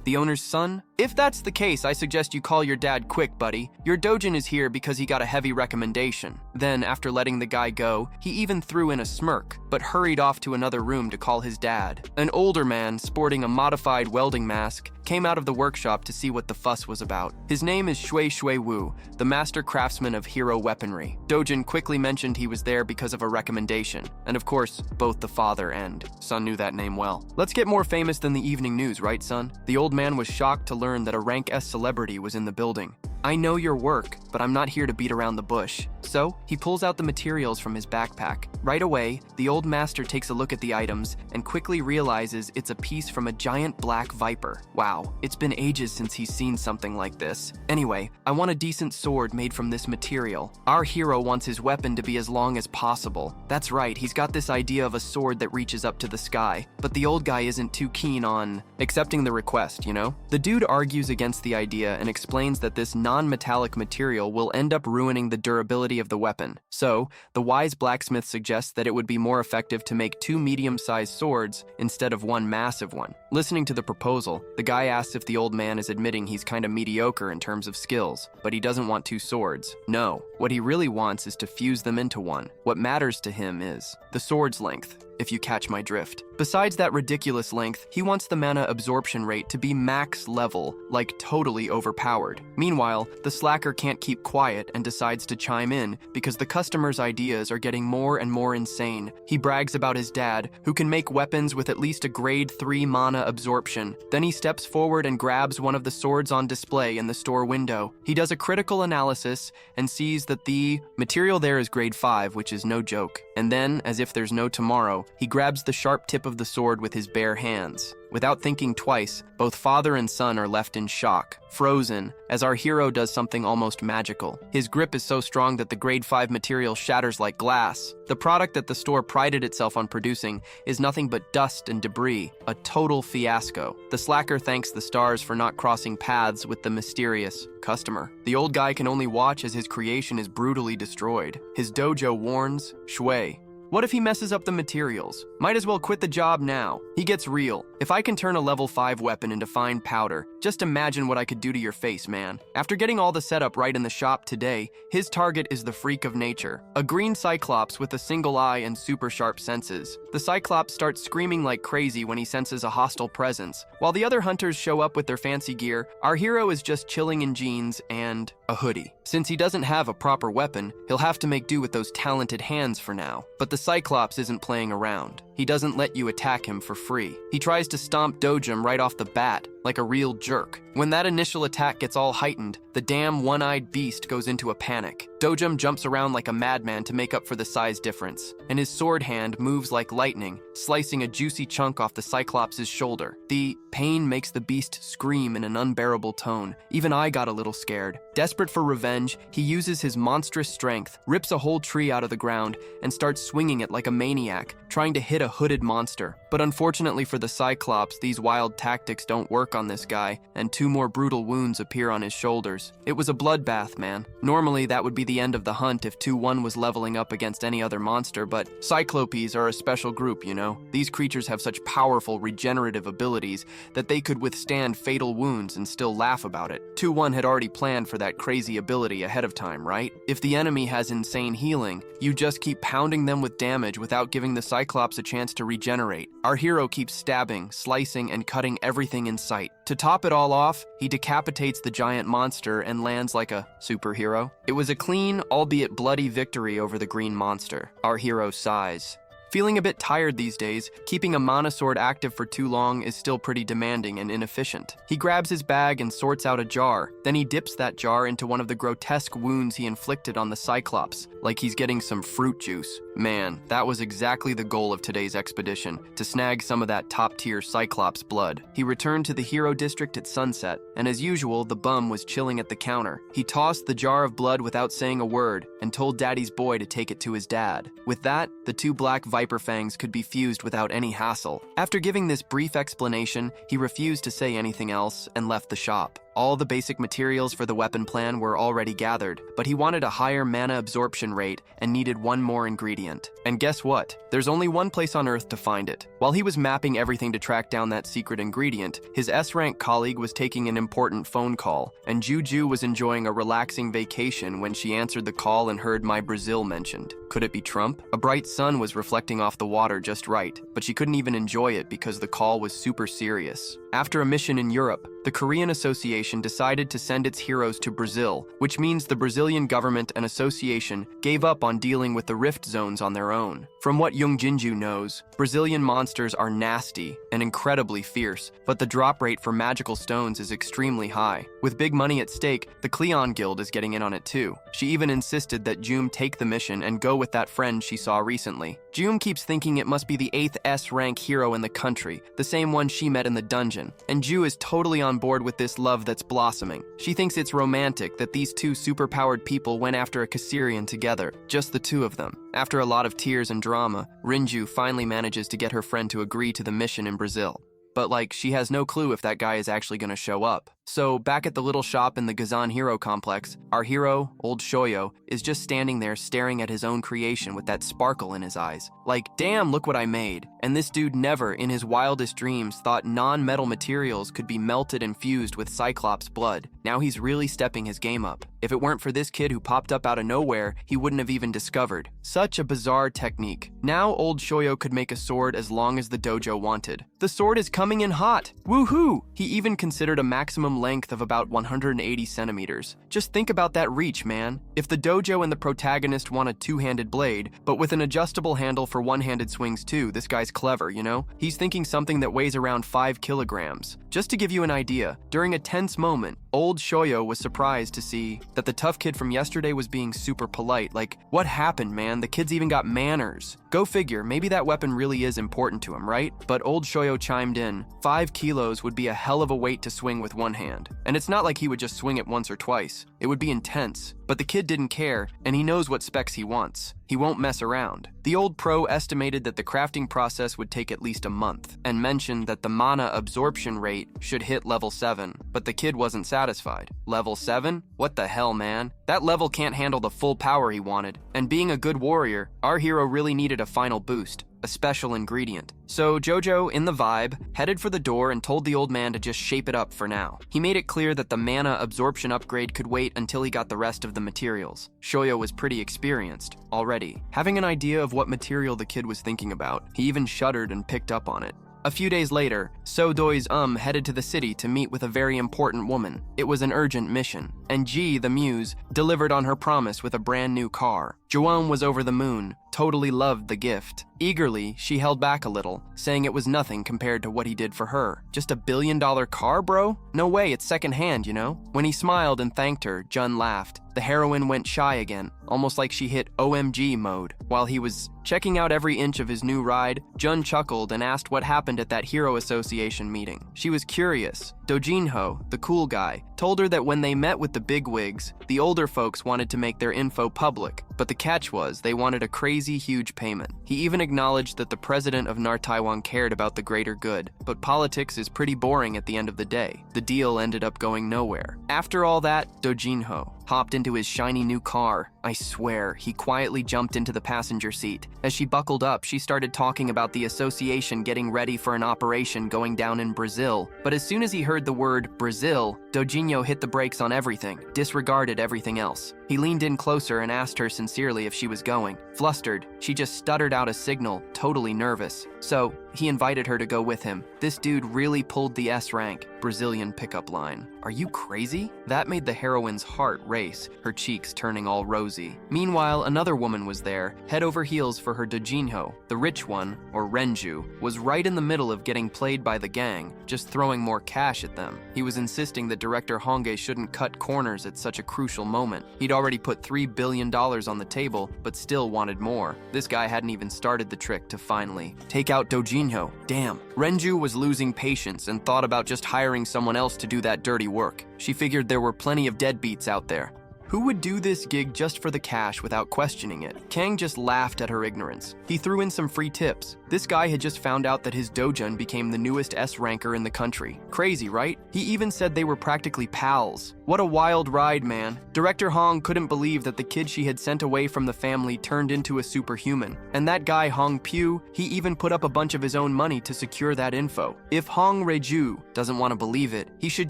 the owner's son? If that's the case, I suggest you call your dad quick, buddy. Your dojin is here because he got a heavy recommendation. Then, after letting the guy go, he even threw in a smirk, but hurried off to another room to call his dad. An older man, sporting a modified welding mask, came out of the workshop to see what the fuss was about. His name is Shui Wu, the master craftsman of hero weaponry. Dojin quickly mentioned he was there because of a recommendation, and of course, both the father and son knew that name well. Let's get more famous than the evening news, right, son? The old man was shocked to learn that a rank S celebrity was in the building. I know your work, but I'm not here to beat around the bush. So, he pulls out the materials from his backpack. Right away, the old master takes a look at the items and quickly realizes it's a piece from a giant black viper. Wow, it's been ages since he's seen something like this. Anyway, I want a decent sword made from this material. Our hero wants his weapon to be as long as possible. That's right, he's got this idea of a sword that reaches up to the sky, but the old guy isn't too keen on accepting the request, you know? The dude argues against the idea and explains that this non-metallic material will end up ruining the durability of the weapon. So, the wise blacksmith suggests that it would be more effective to make 2 medium-sized swords instead of 1 massive one. Listening to the proposal, the guy asks if the old man is admitting he's kind of mediocre in terms of skills, but he doesn't want 2 swords. No, what he really wants is to fuse them into one. What matters to him is the sword's length, if you catch my drift. Besides that ridiculous length, he wants the mana absorption rate to be max level, like totally overpowered. Meanwhile, the slacker can't keep quiet and decides to chime in because the customer's ideas are getting more and more insane. He brags about his dad, who can make weapons with at least a grade 3 mana absorption. Then he steps forward and grabs one of the swords on display in the store window. He does a critical analysis and sees that the material there is grade 5, which is no joke. And then, as if there's no tomorrow, he grabs the sharp tip of the sword with his bare hands. Without thinking twice, both father and son are left in shock, frozen, as our hero does something almost magical. His grip is so strong that the grade 5 material shatters like glass. The product that the store prided itself on producing is nothing but dust and debris, a total fiasco. The slacker thanks the stars for not crossing paths with the mysterious customer. The old guy can only watch as his creation is brutally destroyed. His dojo warns, Shui, What if he messes up the materials? Might as well quit the job now. He gets real. If I can turn a level 5 weapon into fine powder, just imagine what I could do to your face, man. After getting all the setup right in the shop today, his target is the freak of nature, a green cyclops with a single eye and super sharp senses. The cyclops starts screaming like crazy when he senses a hostile presence. While the other hunters show up with their fancy gear, our hero is just chilling in jeans and a hoodie. Since he doesn't have a proper weapon, he'll have to make do with those talented hands for now. But the cyclops isn't playing around. He doesn't let you attack him for free. He tries to stomp Dojum right off the bat, like a real jerk. When that initial attack gets all heightened, the damn one-eyed beast goes into a panic. Dojum jumps around like a madman to make up for the size difference, and his sword hand moves like lightning, slicing a juicy chunk off the Cyclops' shoulder. The pain makes the beast scream in an unbearable tone. Even I got a little scared. Desperate for revenge, he uses his monstrous strength, rips a whole tree out of the ground, and starts swinging it like a maniac, trying to hit a hooded monster. But unfortunately for the Cyclops, these wild tactics don't work on this guy, and 2 more brutal wounds appear on his shoulders. It was a bloodbath, man. Normally, that would be the end of the hunt if 2-1 was leveling up against any other monster, but Cyclopes are a special group, you know? These creatures have such powerful regenerative abilities that they could withstand fatal wounds and still laugh about it. 2-1 had already planned for that crazy ability ahead of time, right? If the enemy has insane healing, you just keep pounding them with damage without giving the Cyclops a chance to regenerate. Our hero keeps stabbing, slicing, and cutting everything in sight. To top it all off, he decapitates the giant monster and lands like a superhero. It was a clean, albeit bloody victory over the green monster. Our hero sighs. Feeling a bit tired these days, keeping a mana sword active for too long is still pretty demanding and inefficient. He grabs his bag and sorts out a jar. Then he dips that jar into one of the grotesque wounds he inflicted on the Cyclops, like he's getting some fruit juice. Man, that was exactly the goal of today's expedition, to snag some of that top-tier Cyclops blood. He returned to the hero district at sunset, and as usual, the bum was chilling at the counter. He tossed the jar of blood without saying a word, and told Daddy's boy to take it to his dad. With that, the 2 black viper fangs could be fused without any hassle. After giving this brief explanation, he refused to say anything else and left the shop. All the basic materials for the weapon plan were already gathered, but he wanted a higher mana absorption rate and needed 1 more ingredient. And guess what? There's only one place on Earth to find it. While he was mapping everything to track down that secret ingredient, his S-rank colleague was taking an important phone call, and Juju was enjoying a relaxing vacation when she answered the call and heard my Brazil mentioned. Could it be Trump? A bright sun was reflecting off the water just right, but she couldn't even enjoy it because the call was super serious. After a mission in Europe, the Korean Association decided to send its heroes to Brazil, which means the Brazilian government and association gave up on dealing with the rift zones on their own. From what Young Jinju knows, Brazilian monsters are nasty and incredibly fierce, but the drop rate for magical stones is extremely high. With big money at stake, the Cleon Guild is getting in on it too. She even insisted that Jum take the mission and go with that friend she saw recently. Jum keeps thinking it must be the 8th S-rank hero in the country, the same one she met in the dungeon. And Ju is totally on board with this love that's blossoming. She thinks it's romantic that these 2 superpowered people went after a Caesarian together, just the 2 of them. After a lot of tears and drama, Rinju finally manages to get her friend to agree to the mission in Brazil. But she has no clue if that guy is actually going to show up. So back at the little shop in the Gazan Hero Complex, our hero, Old Shoyo, is just standing there staring at his own creation with that sparkle in his eyes. Like, damn, look what I made. And this dude never, in his wildest dreams, thought non-metal materials could be melted and fused with Cyclops blood. Now he's really stepping his game up. If it weren't for this kid who popped up out of nowhere, he wouldn't have even discovered. Such a bizarre technique. Now Old Shoyo could make a sword as long as the dojo wanted. The sword is coming in hot. Woohoo! He even considered a maximum length of about 180 centimeters. Just think about that reach, man. If the dojo and the protagonist want a 2-handed blade, but with an adjustable handle for 1-handed swings too, this guy's clever, you know? He's thinking something that weighs around 5 kilograms. Just to give you an idea, during a tense moment, Old Shoyo was surprised to see that the tough kid from yesterday was being super polite. Like, what happened, man? The kid's even got manners. Go figure, maybe that weapon really is important to him, right? But Old Shoyo chimed in, 5 kilos would be a hell of a weight to swing with one hand. And it's not like he would just swing it once or twice. It would be intense. But the kid didn't care, and he knows what specs he wants. He won't mess around. The old pro estimated that the crafting process would take at least a month, and mentioned that the mana absorption rate should hit level 7, but the kid wasn't satisfied. Level 7? What the hell, man? That level can't handle the full power he wanted, and being a good warrior, our hero really needed a final boost. A special ingredient. So Jojo, in the vibe, headed for the door and told the old man to just shape it up for now. He made it clear that the mana absorption upgrade could wait until he got the rest of the materials. Shoyo was pretty experienced already. Having an idea of what material the kid was thinking about, he even shuddered and picked up on it. A few days later, So-doi's headed to the city to meet with a very important woman. It was an urgent mission, and Ji, the muse, delivered on her promise with a brand new car. Joan was over the moon, totally loved the gift. Eagerly, she held back a little, saying it was nothing compared to what he did for her. Just $1 billion car, bro? No way, it's secondhand, you know? When he smiled and thanked her, Jun laughed. The heroine went shy again, almost like she hit OMG mode. While he was checking out every inch of his new ride, Jun chuckled and asked what happened at that Hero Association meeting. She was curious. Dojinho, the cool guy, told her that when they met with the bigwigs, the older folks wanted to make their info public, but the catch was they wanted a crazy huge payment. He even acknowledged that the president of North Taiwan cared about the greater good, but politics is pretty boring at the end of the day. The deal ended up going nowhere. After all that, Dojinho hopped into his shiny new car. I swear, he quietly jumped into the passenger seat. As she buckled up, she started talking about the association getting ready for an operation going down in Brazil. But as soon as he heard the word Brazil, Dojinho hit the brakes on everything, disregarded everything else. He leaned in closer and asked her sincerely if she was going. Flustered, she just stuttered out a signal, totally nervous. So, he invited her to go with him. This dude really pulled the S rank, Brazilian pickup line. Are you crazy? That made the heroine's heart race, her cheeks turning all rosy. Meanwhile, another woman was there, head over heels for her Dojinho. The rich one, or Renju, was right in the middle of getting played by the gang, just throwing more cash at them. He was insisting that Director Honge shouldn't cut corners at such a crucial moment. He'd already put $3 billion on the table, but still wanted more. This guy hadn't even started the trick to finally take out Dojinho. Damn. Renju was losing patience and thought about just hiring someone else to do that dirty work. She figured there were plenty of deadbeats out there. Who would do this gig just for the cash without questioning it? Kang just laughed at her ignorance. He threw in some free tips. This guy had just found out that his dojin became the newest S-ranker in the country. Crazy, right? He even said they were practically pals. What a wild ride, man. Director Hong couldn't believe that the kid she had sent away from the family turned into a superhuman. And that guy, Hong Pyu, he even put up a bunch of his own money to secure that info. If Hong Reju doesn't want to believe it, he should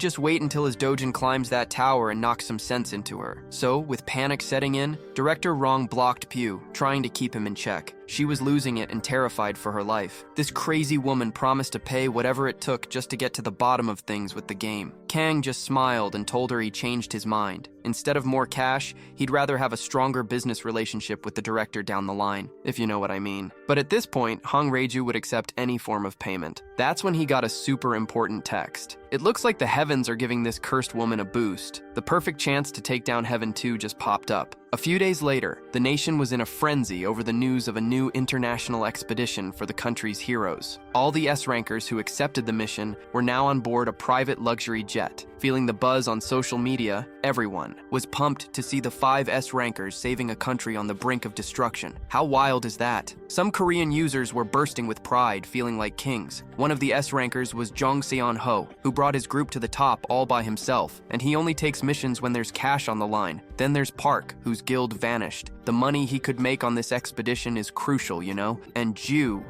just wait until his dojin climbs that tower and knocks some sense into her. So, with panic setting in, Director Rong blocked Pugh, trying to keep him in check. She was losing it and terrified for her life. This crazy woman promised to pay whatever it took just to get to the bottom of things with the game. Kang just smiled and told her he changed his mind. Instead of more cash, he'd rather have a stronger business relationship with the director down the line, if you know what I mean. But at this point, Hong Reju would accept any form of payment. That's when he got a super important text. It looks like the heavens are giving this cursed woman a boost. The perfect chance to take down Heaven 2 just popped up. A few days later, the nation was in a frenzy over the news of a new international expedition for the country's heroes. All the S-rankers who accepted the mission were now on board a private luxury jet. Feeling the buzz on social media, everyone was pumped to see the 5 S-rankers saving a country on the brink of destruction. How wild is that? Some Korean users were bursting with pride, feeling like kings. One of the S-rankers was Jong Seon-ho, who brought his group to the top all by himself, and he only takes missions when there's cash on the line. Then there's Park, whose guild vanished. The money he could make on this expedition is crucial, you know? And Ju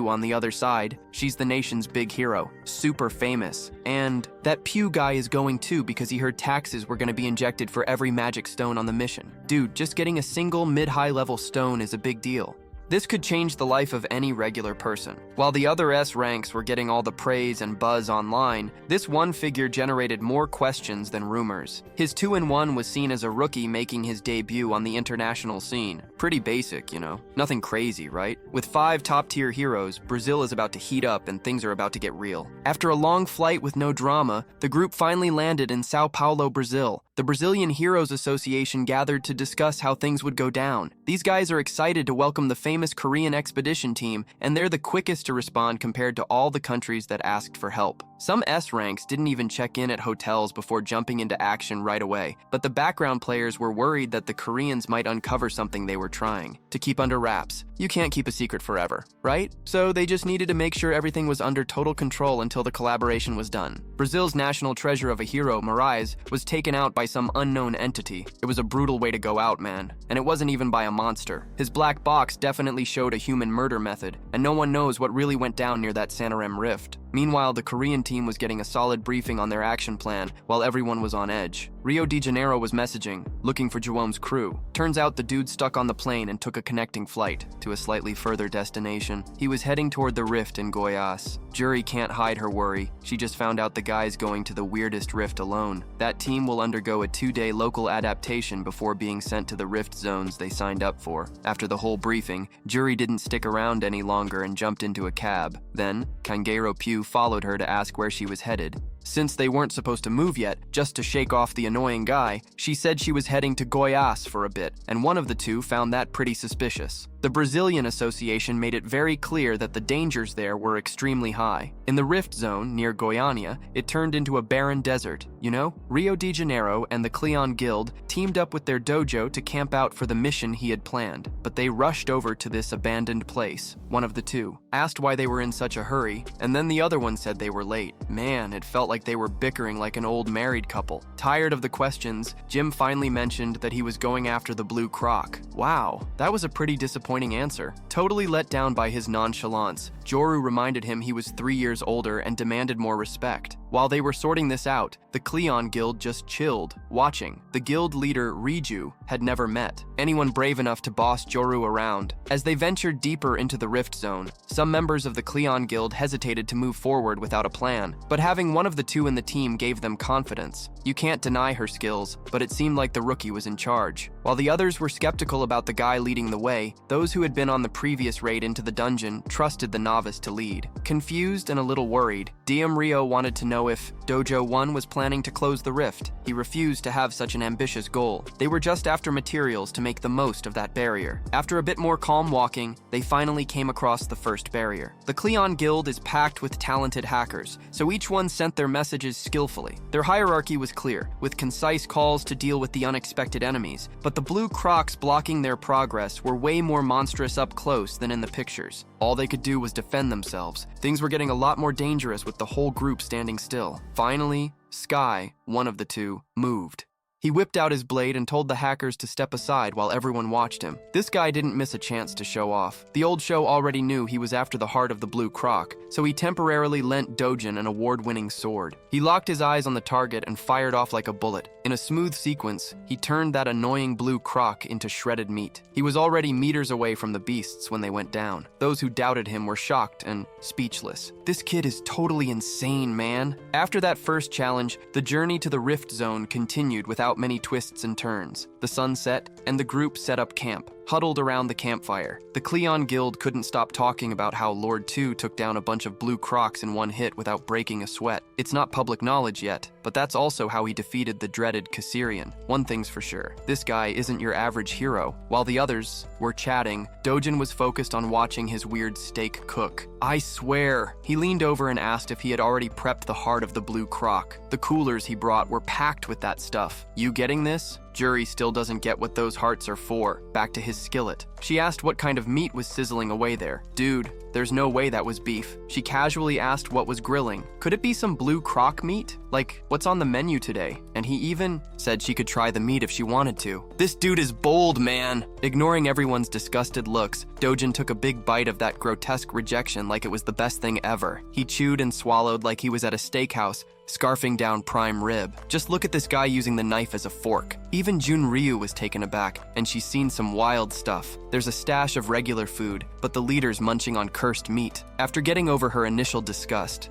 on the other side, she's the nation's big hero, super famous. And that Pew guy is going too because he heard taxes were going to be injected for every magic stone on the mission. Dude, just getting a single mid-high level stone is a big deal. This could change the life of any regular person. While the other S ranks were getting all the praise and buzz online, this one figure generated more questions than rumors. His 2-in-1 was seen as a rookie making his debut on the international scene. Pretty basic, you know? Nothing crazy, right? With 5 top-tier heroes, Brazil is about to heat up and things are about to get real. After a long flight with no drama, the group finally landed in Sao Paulo, Brazil. The Brazilian Heroes Association gathered to discuss how things would go down. These guys are excited to welcome the famous Korean expedition team, and they're the quickest to respond compared to all the countries that asked for help. Some S ranks didn't even check in at hotels before jumping into action right away, but the background players were worried that the Koreans might uncover something they were trying to keep under wraps. You can't keep a secret forever, right? So they just needed to make sure everything was under total control until the collaboration was done. Brazil's national treasure of a hero, Moraes, was taken out by some unknown entity. It was a brutal way to go out, man. And it wasn't even by a monster. His black box definitely showed a human murder method, and no one knows what really went down near that Santarem rift. Meanwhile, the Korean team was getting a solid briefing on their action plan while everyone was on edge. Rio de Janeiro was messaging, looking for Jerome's crew. Turns out the dude stuck on the plane and took a connecting flight to a slightly further destination. He was heading toward the rift in Goiás. Jury can't hide her worry. She just found out the guy's going to the weirdest rift alone. That team will undergo a 2-day local adaptation before being sent to the rift zones they signed up for. After the whole briefing, Jury didn't stick around any longer and jumped into a cab. Then, Kangeiro Pew followed her to ask where she was headed. Since they weren't supposed to move yet, just to shake off the annoying guy, she said she was heading to Goiás for a bit, and one of the two found that pretty suspicious. The Brazilian Association made it very clear that the dangers there were extremely high. In the rift zone near Goiânia, it turned into a barren desert. You know, Rio de Janeiro and the Cleon Guild teamed up with their dojo to camp out for the mission he had planned, but they rushed over to this abandoned place. One of the two asked why they were in such a hurry, and then the other one said they were late. Man, it felt like they were bickering like an old married couple. Tired of the questions, Jim finally mentioned that he was going after the blue croc. Wow, that was a pretty disappointing answer. Totally let down by his nonchalance, Joru reminded him he was 3 years older and demanded more respect. While they were sorting this out, the Cleon Guild just chilled, watching. The guild leader, Riju, had never met anyone brave enough to boss Joru around. As they ventured deeper into the rift zone, some members of the Cleon Guild hesitated to move forward without a plan, but having one of the two in the team gave them confidence. You can't deny her skills, but it seemed like the rookie was in charge. While the others were skeptical about the guy leading the way, those who had been on the previous raid into the dungeon trusted the novice to lead. Confused and a little worried, DM Rio wanted to know if Dojo 1 was planning to close the rift. He refused to have such an ambitious goal. They were just after materials to make the most of that barrier. After a bit more calm walking, they finally came across the first barrier. The Cleon Guild is packed with talented hackers, so each one sent their messages skillfully. Their hierarchy was clear, with concise calls to deal with the unexpected enemies, but the blue crocs blocking their progress were way more monstrous up close than in the pictures. All they could do was defend themselves. Things were getting a lot more dangerous with the whole group standing still. Finally, Sky, one of the two, moved. He whipped out his blade and told the hackers to step aside while everyone watched him. This guy didn't miss a chance to show off. The old show already knew he was after the heart of the blue croc, so he temporarily lent Dojin an award-winning sword. He locked his eyes on the target and fired off like a bullet. In a smooth sequence, he turned that annoying blue croc into shredded meat. He was already meters away from the beasts when they went down. Those who doubted him were shocked and speechless. This kid is totally insane, man. After that first challenge, the journey to the rift zone continued without many twists and turns. The sun set, and the group set up camp, huddled around the campfire. The Cleon Guild couldn't stop talking about how Lord 2 took down a bunch of blue crocs in one hit without breaking a sweat. It's not public knowledge yet, but that's also how he defeated the dreaded Kassirian. One thing's for sure, this guy isn't your average hero. While the others were chatting, Dojin was focused on watching his weird steak cook. I swear, he leaned over and asked if he had already prepped the heart of the blue croc. The coolers he brought were packed with that stuff. You getting this? Jury still doesn't get what those hearts are for. Back to his skillet. She asked what kind of meat was sizzling away there. Dude, there's no way that was beef. She casually asked what was grilling. Could it be some blue croc meat? Like, what's on the menu today? And he even said she could try the meat if she wanted to. This dude is bold, man. Ignoring everyone's disgusted looks, Dojin took a big bite of that grotesque rejection like it was the best thing ever. He chewed and swallowed like he was at a steakhouse, scarfing down prime rib. Just look at this guy using the knife as a fork. Even Jun Ryu was taken aback, and she's seen some wild stuff. There's a stash of regular food, but the leader's munching on cursed meat. After getting over her initial disgust,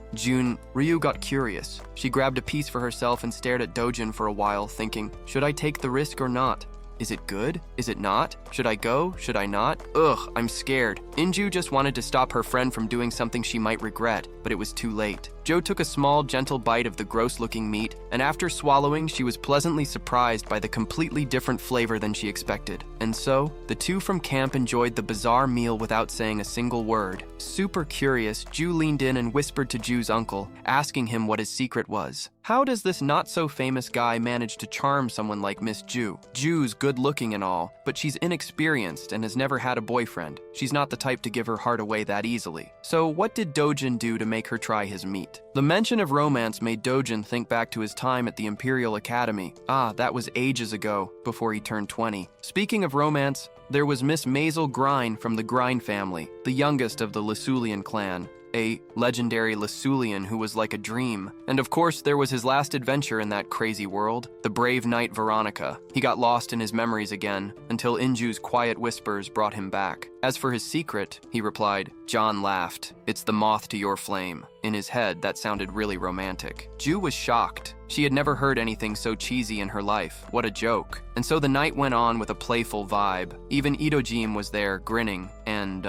Ryu got curious. She grabbed a piece for herself and stared at Dojin for a while, thinking, should I take the risk or not? Is it good? Is it not? Should I go? Should I not? Ugh, I'm scared. Inju just wanted to stop her friend from doing something she might regret, but it was too late. Jo took a small, gentle bite of the gross-looking meat, and after swallowing, she was pleasantly surprised by the completely different flavor than she expected. And so, the two from camp enjoyed the bizarre meal without saying a single word. Super curious, Ju leaned in and whispered to Ju's uncle, asking him what his secret was. How does this not-so-famous guy manage to charm someone like Miss Ju? Ju's good-looking and all, but she's inexperienced and has never had a boyfriend. She's not the type to give her heart away that easily. So what did Dojin do to make her try his meat? The mention of romance made Dojin think back to his time at the Imperial Academy. Ah, that was ages ago, before he turned 20. Speaking of romance, there was Miss Maisel Grind from the Grind family, the youngest of the Lasulian clan. A legendary Lasulian who was like a dream. And of course, there was his last adventure in that crazy world, the brave knight Veronica. He got lost in his memories again, until Inju's quiet whispers brought him back. As for his secret, he replied. John laughed. It's the moth to your flame. In his head, that sounded really romantic. Ju was shocked. She had never heard anything so cheesy in her life. What a joke. And so the night went on with a playful vibe. Even Idojim was there, grinning, and,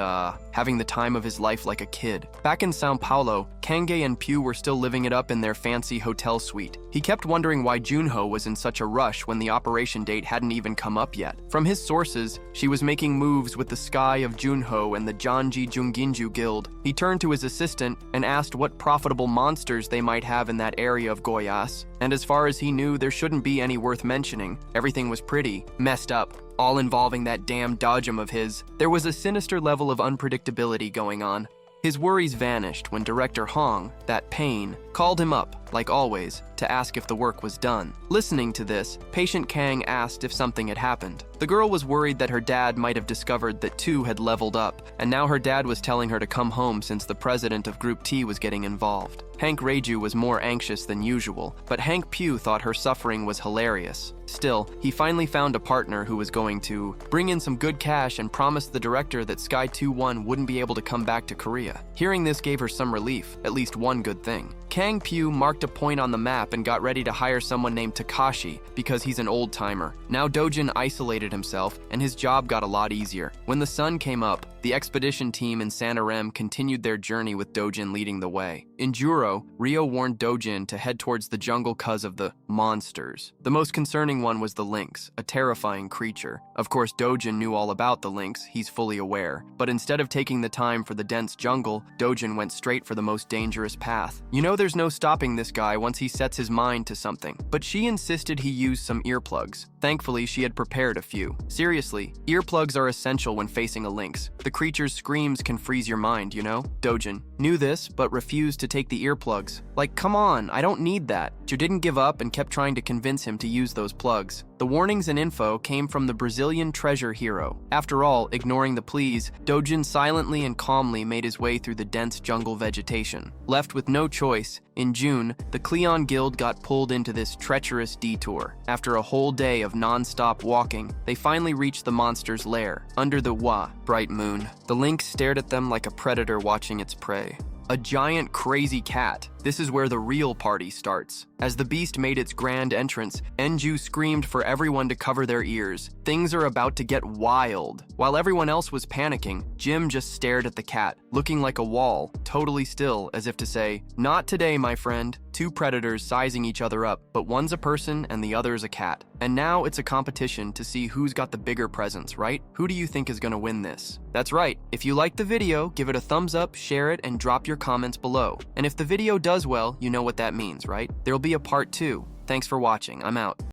having the time of his life like a kid. Back in Sao Paulo, Kange and Pugh were still living it up in their fancy hotel suite. He kept wondering why Junho was in such a rush when the operation date hadn't even come up yet. From his sources, she was making moves with the Sky of Junho and the Janji Junginju Guild. He turned to his assistant and asked what profitable monsters they might have in that area of Goiás. And as far as he knew, there shouldn't be any worth mentioning. Everything was pretty messed up, all involving that damn dodgem of his. There was a sinister level of unpredictability going on. His worries vanished when Director Hong, that pain, called him up, like always, to ask if the work was done. Listening to this, Patient Kang asked if something had happened. The girl was worried that her dad might have discovered that Tu had leveled up, and now her dad was telling her to come home since the president of Group T was getting involved. Hank Reiju was more anxious than usual, but Hank Pugh thought her suffering was hilarious. Still, he finally found a partner who was going to bring in some good cash and promised the director that Sky 2-1 wouldn't be able to come back to Korea. Hearing this gave her some relief, at least one good thing. Kang Pugh marked a point on the map and got ready to hire someone named Takashi because he's an old-timer. Now Dojin isolated himself, and his job got a lot easier. When the sun came up, the expedition team in Santarem continued their journey with Dojin leading the way. In Juro, Rio warned Dojin to head towards the jungle cause of the monsters. The most concerning one was the lynx, a terrifying creature. Of course, Dojin knew all about the lynx, he's fully aware. But instead of taking the time for the dense jungle, Dojin went straight for the most dangerous path. You know there's no stopping this guy once he sets his mind to something. But she insisted he use some earplugs. Thankfully, she had prepared a few. Seriously, earplugs are essential when facing a lynx. The creature's screams can freeze your mind, you know? Dojin knew this, but refused to take the earplugs. Like, come on, I don't need that. Jo didn't give up and kept trying to convince him to use those plugs. The warnings and info came from the Brazilian treasure hero. After all, ignoring the pleas, Dojin silently and calmly made his way through the dense jungle vegetation. Left with no choice, in June, the Cleon Guild got pulled into this treacherous detour. After a whole day of non-stop walking, they finally reached the monster's lair, under the bright moon. The lynx stared at them like a predator watching its prey. A giant, crazy cat. This is where the real party starts. As the beast made its grand entrance, Enju screamed for everyone to cover their ears. Things are about to get wild. While everyone else was panicking, Jim just stared at the cat, looking like a wall, totally still, as if to say, "Not today, my friend." Two predators sizing each other up, but one's a person and the other's a cat. And now it's a competition to see who's got the bigger presence, right? Who do you think is gonna win this? That's right. If you liked the video, give it a thumbs up, share it, and drop your comments below. And if the video does well, you know what that means, right? There'll be a part 2. Thanks for watching. I'm out.